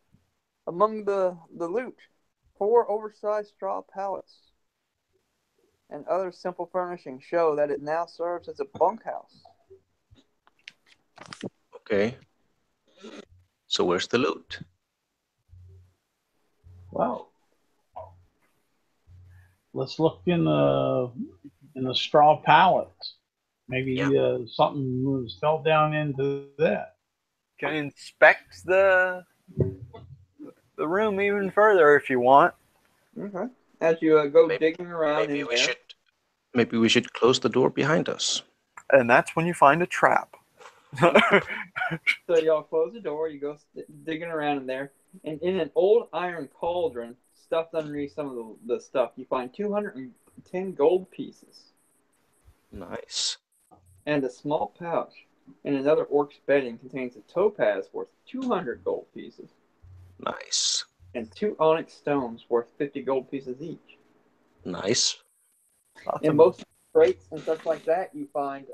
Among the loot, 4 oversized straw pallets and other simple furnishings show that it now serves as a bunkhouse. Okay. So where's the loot? Well, let's look in the straw pallets. Maybe something fell down into that. Can inspect the room even further if you want. Okay. As you go digging around in there. Maybe we should close the door behind us. And that's when you find a trap. So y'all close the door, you go digging around in there, and in an old iron cauldron, stuffed underneath some of the stuff, you find 210 gold pieces. Nice. And a small pouch in another orc's bedding contains a topaz worth 200 gold pieces. Nice. And 2 onyx stones worth 50 gold pieces each. Nice. In most crates and stuff like that, you find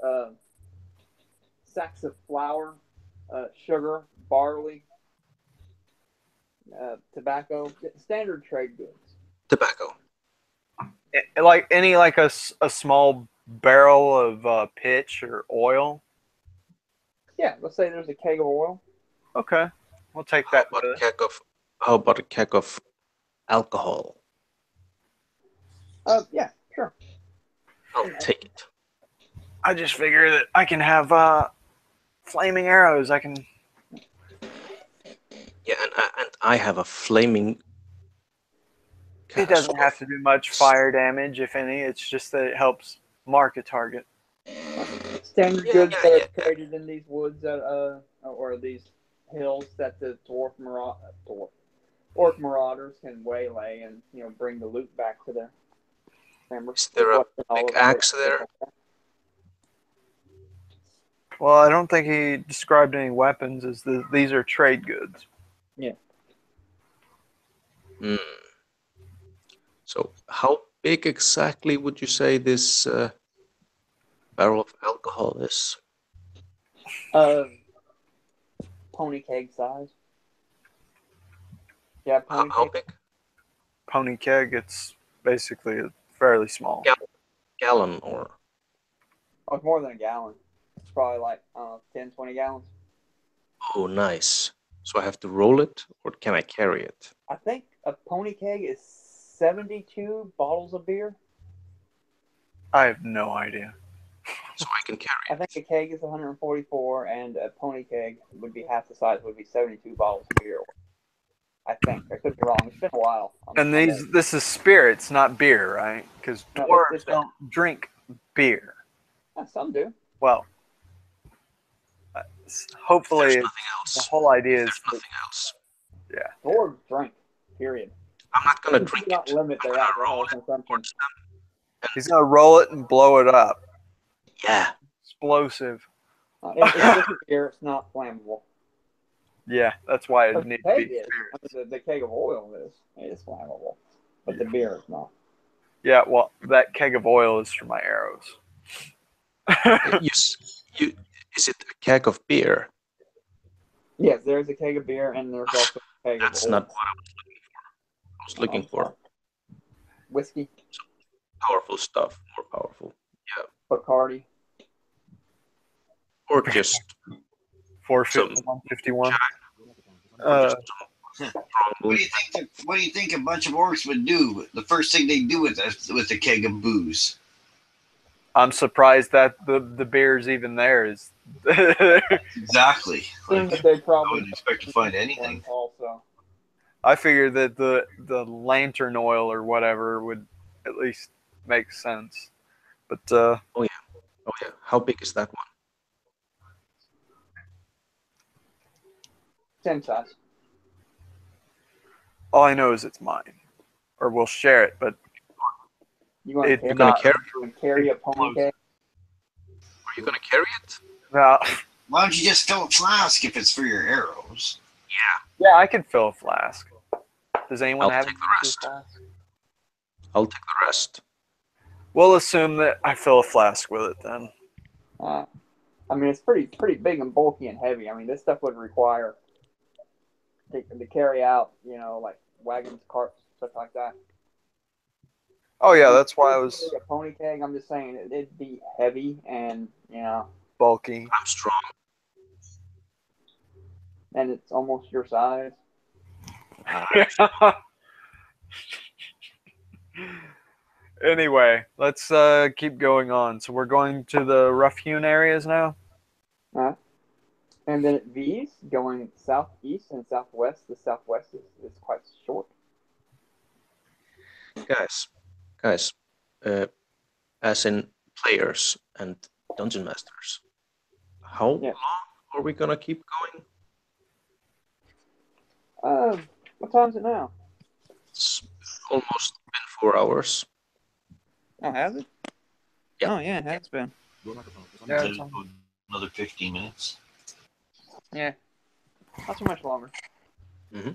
sacks of flour, sugar, barley, tobacco, standard trade goods. Tobacco. Like a small barrel of pitch or oil. Yeah, let's say there's a keg of oil. Okay, we'll take that. How about a keg of alcohol? Yeah, sure. I'll take it. I just figure that I can have flaming arrows. I can. Yeah, and I have a flaming. It doesn't have to do much fire damage, if any. It's just that it helps mark a target. Standard goods that are traded in these woods or these hills that the orc marauders can waylay and bring the loot back to their members. Is there a big axe there? Well, I don't think he described any weapons. These are trade goods. Yeah. Hmm. So, how big exactly would you say this barrel of alcohol is? Pony keg size. Yeah, pony How keg. big? Pony keg. It's basically fairly small. Gallon or? Oh, it's more than a gallon. It's probably like 10, 20 gallons. Oh, nice. So I have to roll it, or can I carry it? I think a pony keg is 72 bottles of beer. I have no idea. So I can carry it. I think a keg is 144, and a pony keg would be half the size. Would be 72 bottles of beer. I think I could be wrong. It's been a while. And this is spirits, not beer, right? Because dwarves don't drink beer. Yeah, some do. Well, hopefully, There's nothing else. the whole idea is There's nothing else. Yeah. Dwarves drink. Period. I'm not gonna drink not it. limit their alcohol consumption. He's gonna roll it and blow it up. Yeah. Explosive. It's just beer. It's not flammable. Yeah, that's why it But the needs to keg be is. spirits. I mean, the keg of oil is flammable, but the beer is not. Yeah, well, that keg of oil is for my arrows. Is it a keg of beer? Yes, there's a keg of beer, and there's also a keg That's of oil. not what I was looking for. Whiskey, Powerful stuff, more powerful. Bacardi. Or just 151. or just What do you think a bunch of orcs would do? The first thing they do with a keg of booze. I'm surprised that the beer's even there. Is Exactly. Like, They I probably wouldn't expect to find anything. also. I figured that the lantern oil or whatever would at least make sense. But Oh yeah. How big is that one? 10 size. all I know is it's mine, or we'll share it. But You want it's to gonna not. carry a pony keg? Are you gonna carry it? No. Why don't you just fill a flask if it's for your arrows? Yeah, I could fill a flask. Does anyone I'll have take the a rest. flask? I'll take the rest. We'll assume that I fill a flask with it then. I mean, it's pretty big and bulky and heavy. I mean, this stuff would require to carry out, like wagons, carts, stuff like that. Oh yeah, that's why I was A pony keg. I'm just saying it'd be heavy and bulky. I'm strong. and it's almost your size. Anyway, let's keep going on. So we're going to the rough-hewn areas now. And then at V's, going southeast and southwest. The southwest is quite short. Guys, as in players and dungeon masters, how long are we gonna keep going? What time is it now? It's almost been 4 hours. Oh, has it? Yeah. Oh, yeah, it has been. Yeah, Another 15 minutes. Yeah, not too much longer. Mm-hmm.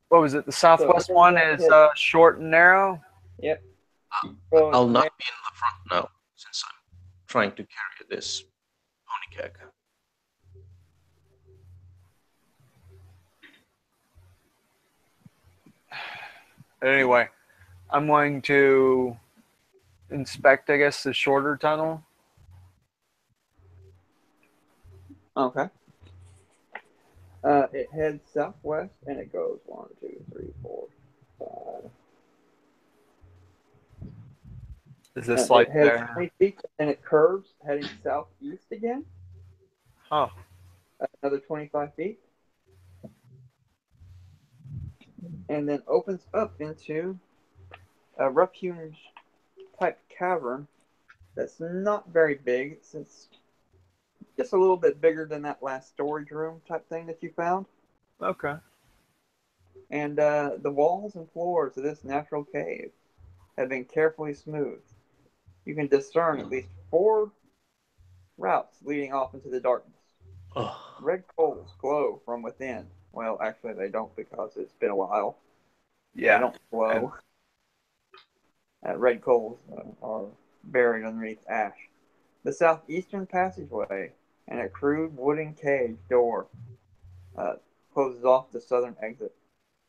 What was it? The southwest one is short and narrow. Yep. I'll not be in the front now, since I'm trying to carry this pony keg. Anyway, I'm going to inspect, I guess, the shorter tunnel. Okay. It heads southwest and it goes 1, 2, 3, 4, 5. Is this like it heads there? 20 feet and it curves heading southeast again. Oh, Another 25 feet. And then opens up into a rough-hewn type cavern that's not very big. It's just a little bit bigger than that last storage room type thing that you found. okay. And the walls and floors of this natural cave have been carefully smoothed. You can discern at least 4 routes leading off into the darkness. Oh. Red coals glow from within. Well, actually, they don't because it's been a while. Yeah. They don't glow. Red coals are buried underneath ash. The southeastern passageway and a crude wooden cage door closes off the southern exit.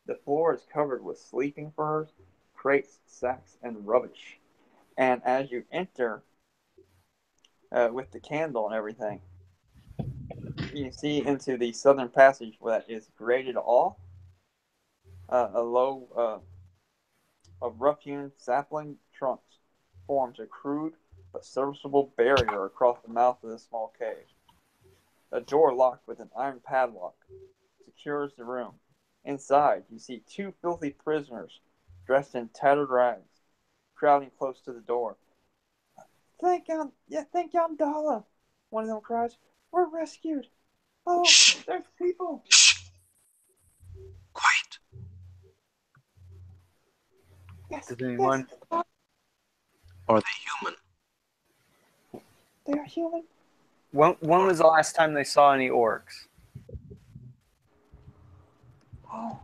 The floor is covered with sleeping furs, crates, sacks, and rubbish. And as you enter with the candle and everything, you see into the southern passage that is grated off. A low of rough-hewn sapling trunks forms a crude but serviceable barrier across the mouth of the small cave. A door locked with an iron padlock secures the room. Inside, you see 2 filthy prisoners dressed in tattered rags, crowding close to the door. Thank Yamdala, one of them cries. We're rescued. Oh, there's people. Shh. Quiet. Yes, Does anyone? Are they human? They are human. When was the last time they saw any orcs? Oh,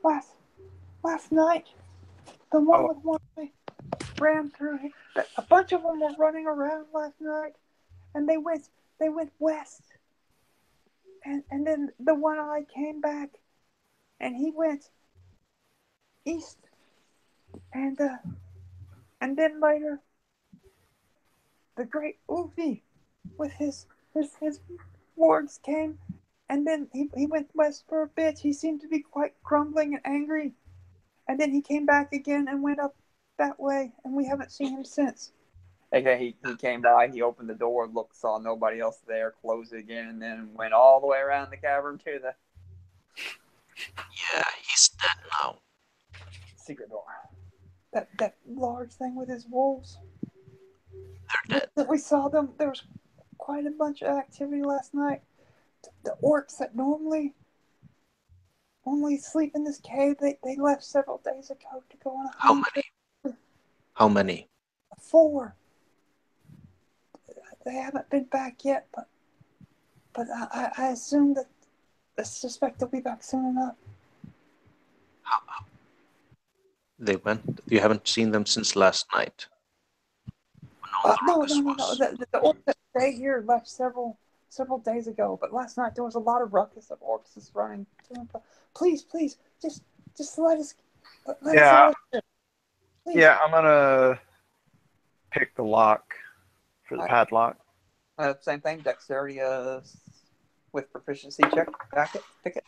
last night, the one with one eye ran through. A bunch of them were running around last night, and they went west, and then the one eye came back, and he went east, and then later, the great Uvi with his wards came, and then he went west for a bit. He seemed to be quite grumbling and angry, and then he came back again and went up that way, and we haven't seen him since. Okay, he came by, he opened the door, looked, saw nobody else there, closed it again, and then went all the way around the cavern to the Yeah, he's dead now. secret door. That large thing with his wolves. They're dead. We saw them. There was quite a bunch of activity last night. The orcs that normally sleep in this cave, they left several days ago to go on a How hunting many? trip. How many? 4. They haven't been back yet, but I assume that I suspect they'll be back soon enough. How? They went. You haven't seen them since last night. No. The orcs that stay here left several days ago, but last night there was a lot of ruckus of orcs just running to and fro. Please, just let us. Let us out of here. Please. Yeah, I'm gonna pick the lock for the padlock. Same thing. Dexterity with proficiency check. Pick it.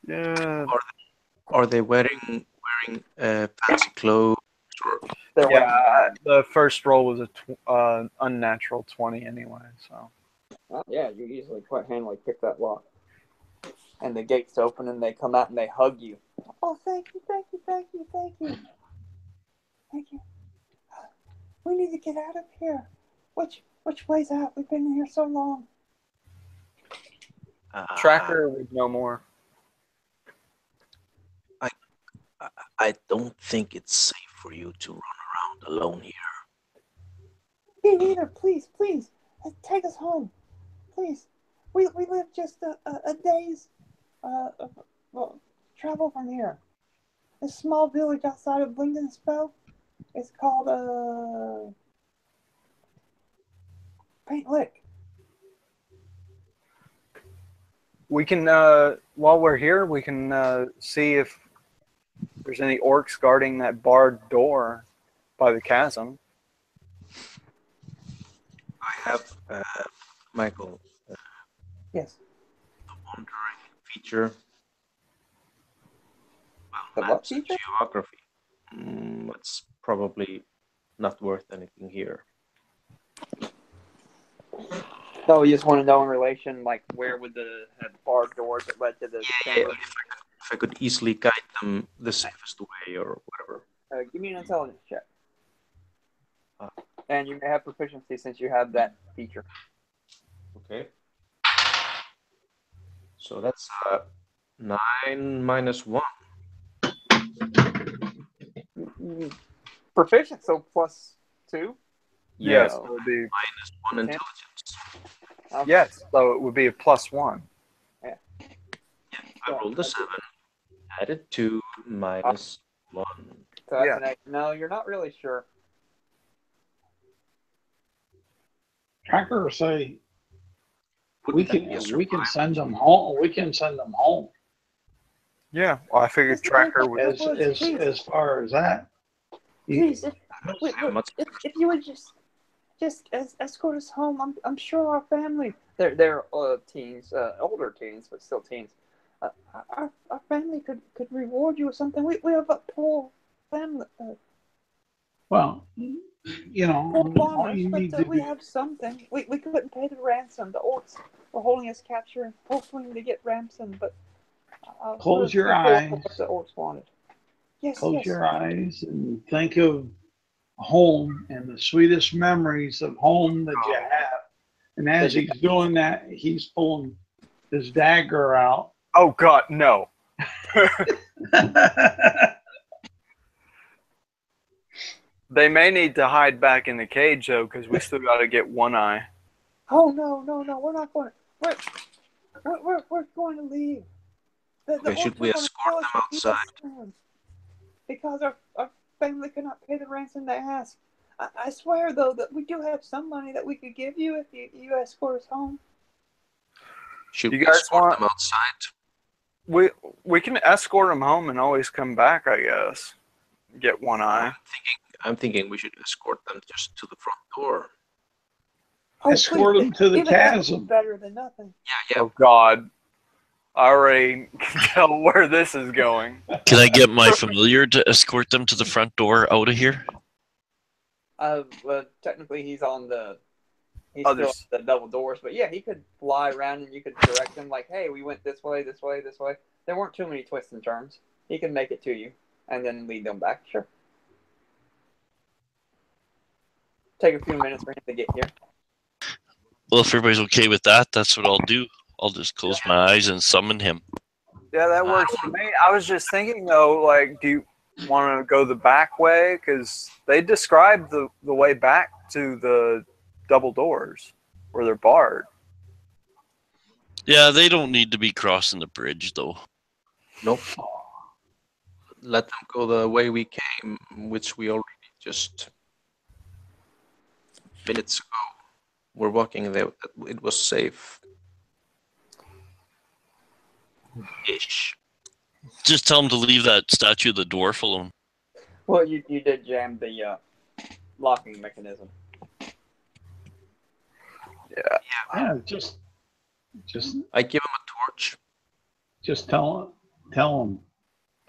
Yeah. Are they wearing fancy clothes? Or... Yeah, the first roll was a unnatural 20 anyway, so. Yeah, you easily quite handily pick that lock. And the gates open and they come out and they hug you. Oh, thank you. We need to get out of here. Which way's out? We've been here so long. Tracker would know more. I don't think it's safe for you to run around alone here. Me neither. Please. Take us home. Please. We live just a day's travel from here. This small village outside of Blingenspell. It's called Paint Lick. We can, while we're here, we can see if there's any orcs guarding that barred door by the chasm. I have, Michael. Yes. The wandering feature. The Well, what maps and feature? geography. It's probably not worth anything here. So you just want to know in relation, like, where would the barred doors that led to the chamber? If I could easily guide them the safest way or whatever. Give me an intelligence check. And you may have proficiency since you have that feature. Okay. So that's 9 minus 1. Proficient, so +2? Yes, So it would be. Minus 1 intelligence. Okay. Yes, so it would be a +1. Yeah, I rolled a 7. Added 2 minus 1. So that's an 8. No, you're not really sure. Tracker say we Wouldn't that be a can survival? send them home. We can send them home. Yeah, well, I figured Tracker would. As far as that, Please, How much- if you would just escort us home, I'm sure our family. They're teens, older teens, but still teens. Our family could reward you with something. We have a poor family. well, you know, Poor all farmers, you need but to we do. have something. We couldn't pay the ransom. The orcs were holding us captured, hoping to get ransom, but Close your pretty poor eyes. for what the orcs wanted. Yes, Close yes. your eyes and think of home and the sweetest memories of home that you have. And as he's doing that, he's pulling his dagger out. Oh God, no! They may need to hide back in the cage though, because we still got to get One Eye. Oh no, we're not going. We're going to leave. The Should orcs we are going to escort kill us them if we outside? soon, because our family cannot pay the ransom they ask. I swear though that we do have some money that we could give you if you escort us home. Should You we guys escort want- them outside? We can escort them home and always come back, I guess. Get One Eye. I'm thinking we should escort them just to the front door. Oh, Escort please, them to the even that would be chasm. better than nothing. Yeah. Oh God, I already can tell where this is going. Can I get my familiar to escort them to the front door out of here? Well, technically he's on the. He's Others. still at the double doors, but yeah, he could fly around and you could direct him like, hey, we went this way, this way, this way. There weren't too many twists and turns. He could make it to you and then lead them back. Sure. Take a few minutes for him to get here. Well, if everybody's okay with that, that's what I'll do. I'll just close my eyes and summon him. Yeah, that works for me. I was just thinking though, like, do you want to go the back way? Because they described the way back to the double doors where they're barred. Yeah, they don't need to be crossing the bridge, though. Nope. Let them go the way we came, which we already just minutes ago. We're walking there. It was safe. Ish. Just tell them to leave that statue of the dwarf alone. Well, you did jam the locking mechanism. Yeah, just I give him a torch. just tell them,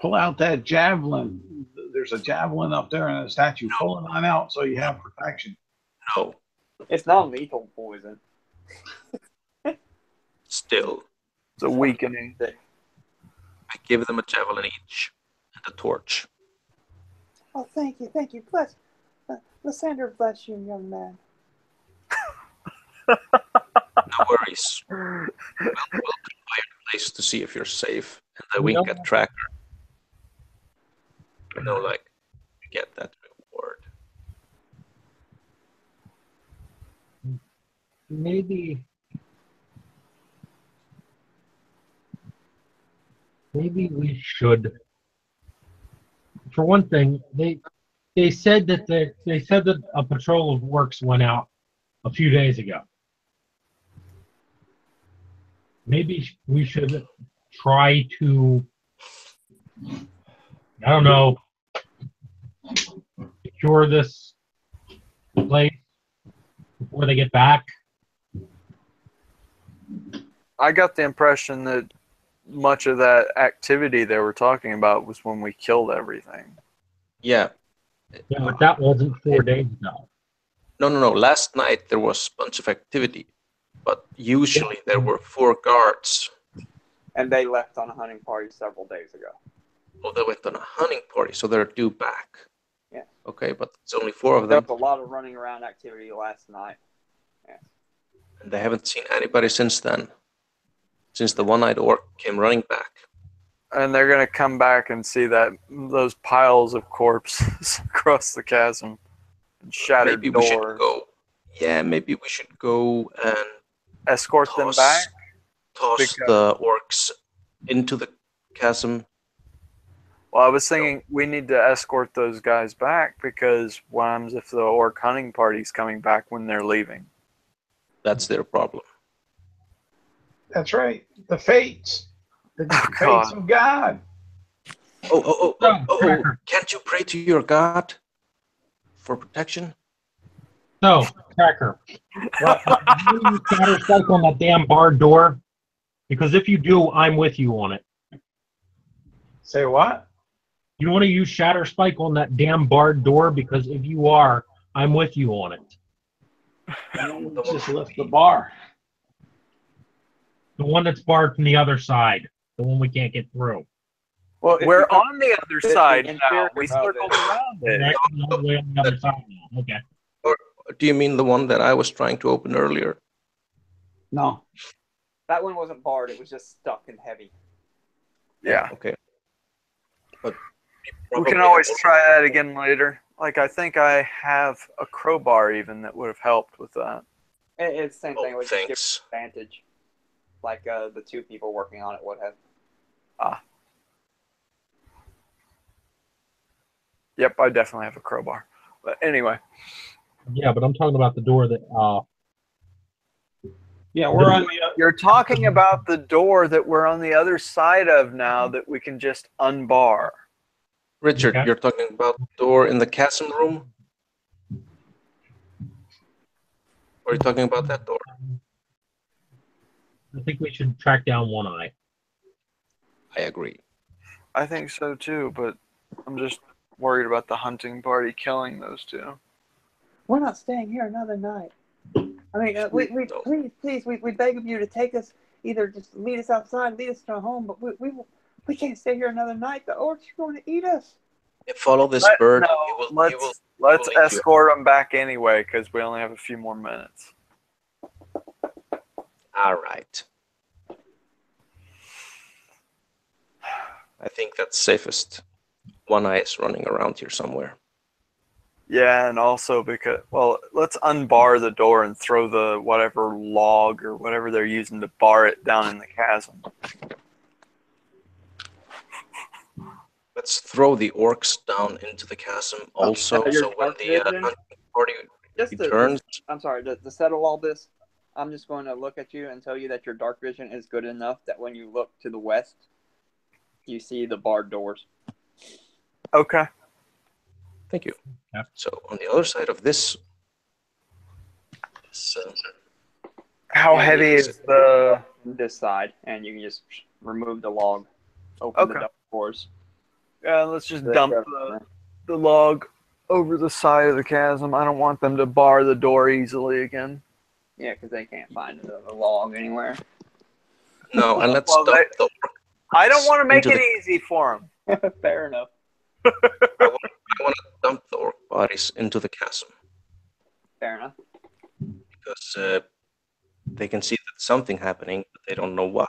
pull out that javelin. There's a javelin up there in the statue. Pull it on out so you have protection. No, It's non-lethal poison. still. It's a weakening. I give them a javelin each and a torch. Oh, thank you. Bless, Lysander, bless you, young man. No worries. We'll convoy your place to see if you're safe. And I wink at Tracker. You know, like, you get that reward. Maybe we should. For one thing, they said that a patrol of works went out a few days ago. Maybe we should try to, I don't know, secure this place before they get back. I got the impression that much of that activity they were talking about was when we killed everything. Yeah. Yeah, but that wasn't 4 days ago. No. Last night there was a bunch of activity. But usually there were 4 guards. And they left on a hunting party several days ago. Oh, they went on a hunting party, so they're due back. Yeah. Okay, but it's only 4 of There them. was a lot of running around activity last night. And they haven't seen anybody since then. Since the one-eyed orc came running back. And they're going to come back and see those piles of corpses across the chasm. And shattered Maybe doors. we should go. Yeah, maybe we should go and Escort them back? Toss the orcs into the chasm. Well, I was thinking we need to escort those guys back because what happens if the orc hunting party's coming back when they're leaving? That's their problem. That's right. The fates. The fates of God. Oh. Can't you pray to your God for protection? So, Tracker, you shatter cycle on that damn barred door? Because if you do, I'm with you on it. Say what? You want to use Shatter Spike on that damn barred door? Because if you are, I'm with you on it. Just lift the bar. The one that's barred from the other side. The one we can't get through. Well, We're on the other side the now. We interior of circled it. around it. Actually, all the way on the other side now. Okay. Or do you mean the one that I was trying to open earlier? No. That one wasn't barred. It was just stuck and heavy. Yeah. Okay. But We can always try that again later. Like, I think I have a crowbar even that would have helped with that. It's the same thing. It Oh, would just give thanks. advantage, like the two people working on it would have. Yep, I definitely have a crowbar. But anyway, Yeah, but I'm talking about the door that. Yeah, we're on the. you're talking about the door that we're on the other side of now that we can just unbar. Richard, Okay. you're talking about the door in the chasm room? Or are you talking about that door? I think we should track down One Eye. I agree. I think so too, but I'm just worried about the hunting party killing those two. We're not staying here another night. I mean, No. please, we beg of you to take us. Either just lead us outside, lead us to home, but we can't stay here another night. The orcs are going to eat us. Follow this bird. He will Let's lead you. escort them back anyway, because we only have a few more minutes. All right. I think that's safest. One Eye is running around here somewhere. Yeah, and also because, well, let's unbar the door and throw the whatever log or whatever they're using to bar it down in the chasm. Let's throw the orcs down into the chasm also, Your so when dark the vision? hunting party Just returns. I'm sorry, to settle all this, I'm just going to look at you and tell you that your dark vision is good enough that when you look to the west, you see the barred doors. Okay. Thank you. Yeah. So on the other side of this, How Yeah, heavy yes. is the... This side, and you can just remove the log, open the Okay. doors. Yeah, let's just dump the log over the side of the chasm. I don't want them to bar the door easily again. Yeah, because they can't find the log anywhere. no, and let's Well, dump the orcs. I don't want to make Into it easy for them. Fair enough. I want to dump the orc bodies into the chasm Fair enough. because they can see that something happening, but they don't know what.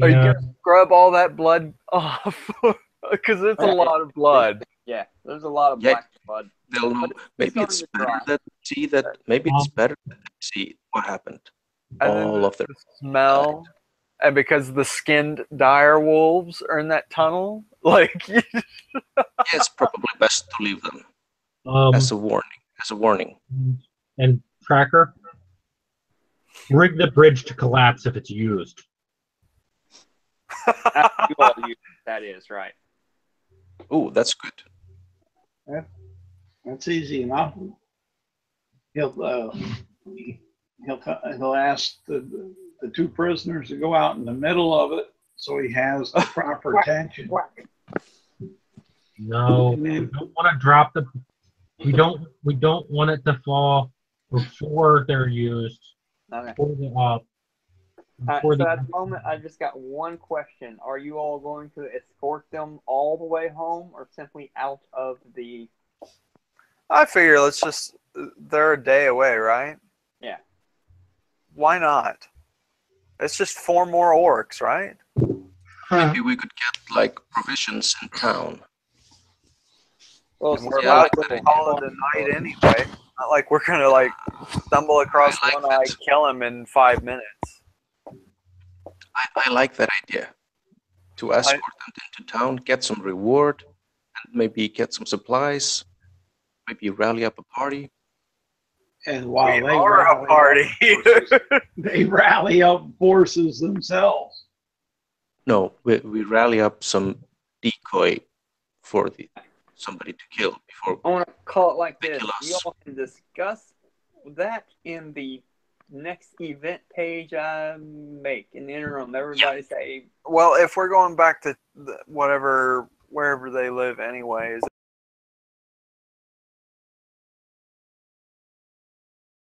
Are you Yeah, going to scrub all that blood off? Because it's a lot of blood. Yeah, there's a lot of Yeah. black blood. They'll know. But Maybe it's starting to better dry. that they see that. Maybe it's better that they see what happened. And then All of their the smell. And because the skinned dire wolves are in that tunnel, like, Yeah, it's probably best to leave them as a warning. As a warning. and Tracker, rig the bridge to collapse if it's used. You all use that is right. Oh, that's good. That's easy enough. He'll ask the two prisoners to go out in the middle of it so he has the proper tension. No, And we then, don't want to drop the. We don't want it to fall before they're used. Okay. Before the, All right, before so the, at the moment, I just got one question. Are you all going to escort them all the way home or simply out of the... I figure let's just, they're a day away, right? Yeah. Why not? It's just 4 more orcs, right? Maybe we could get like provisions in town. Well, And we're Yeah, I allowed like to that idea. call it a night anyway. Not like we're going to like stumble across I like One Eye, that. kill him in 5 minutes. I like that idea. To escort them into town, get some reward, and maybe get some supplies. Maybe rally up a party. and while We they are a rally party. up forces, they rally up forces themselves. No, we rally up some decoy for somebody to kill before. I want to call it like They this. kill us. You all can discuss that in the next event page I make. In the interim, everybody say... Well, if we're going back to wherever they live anyways,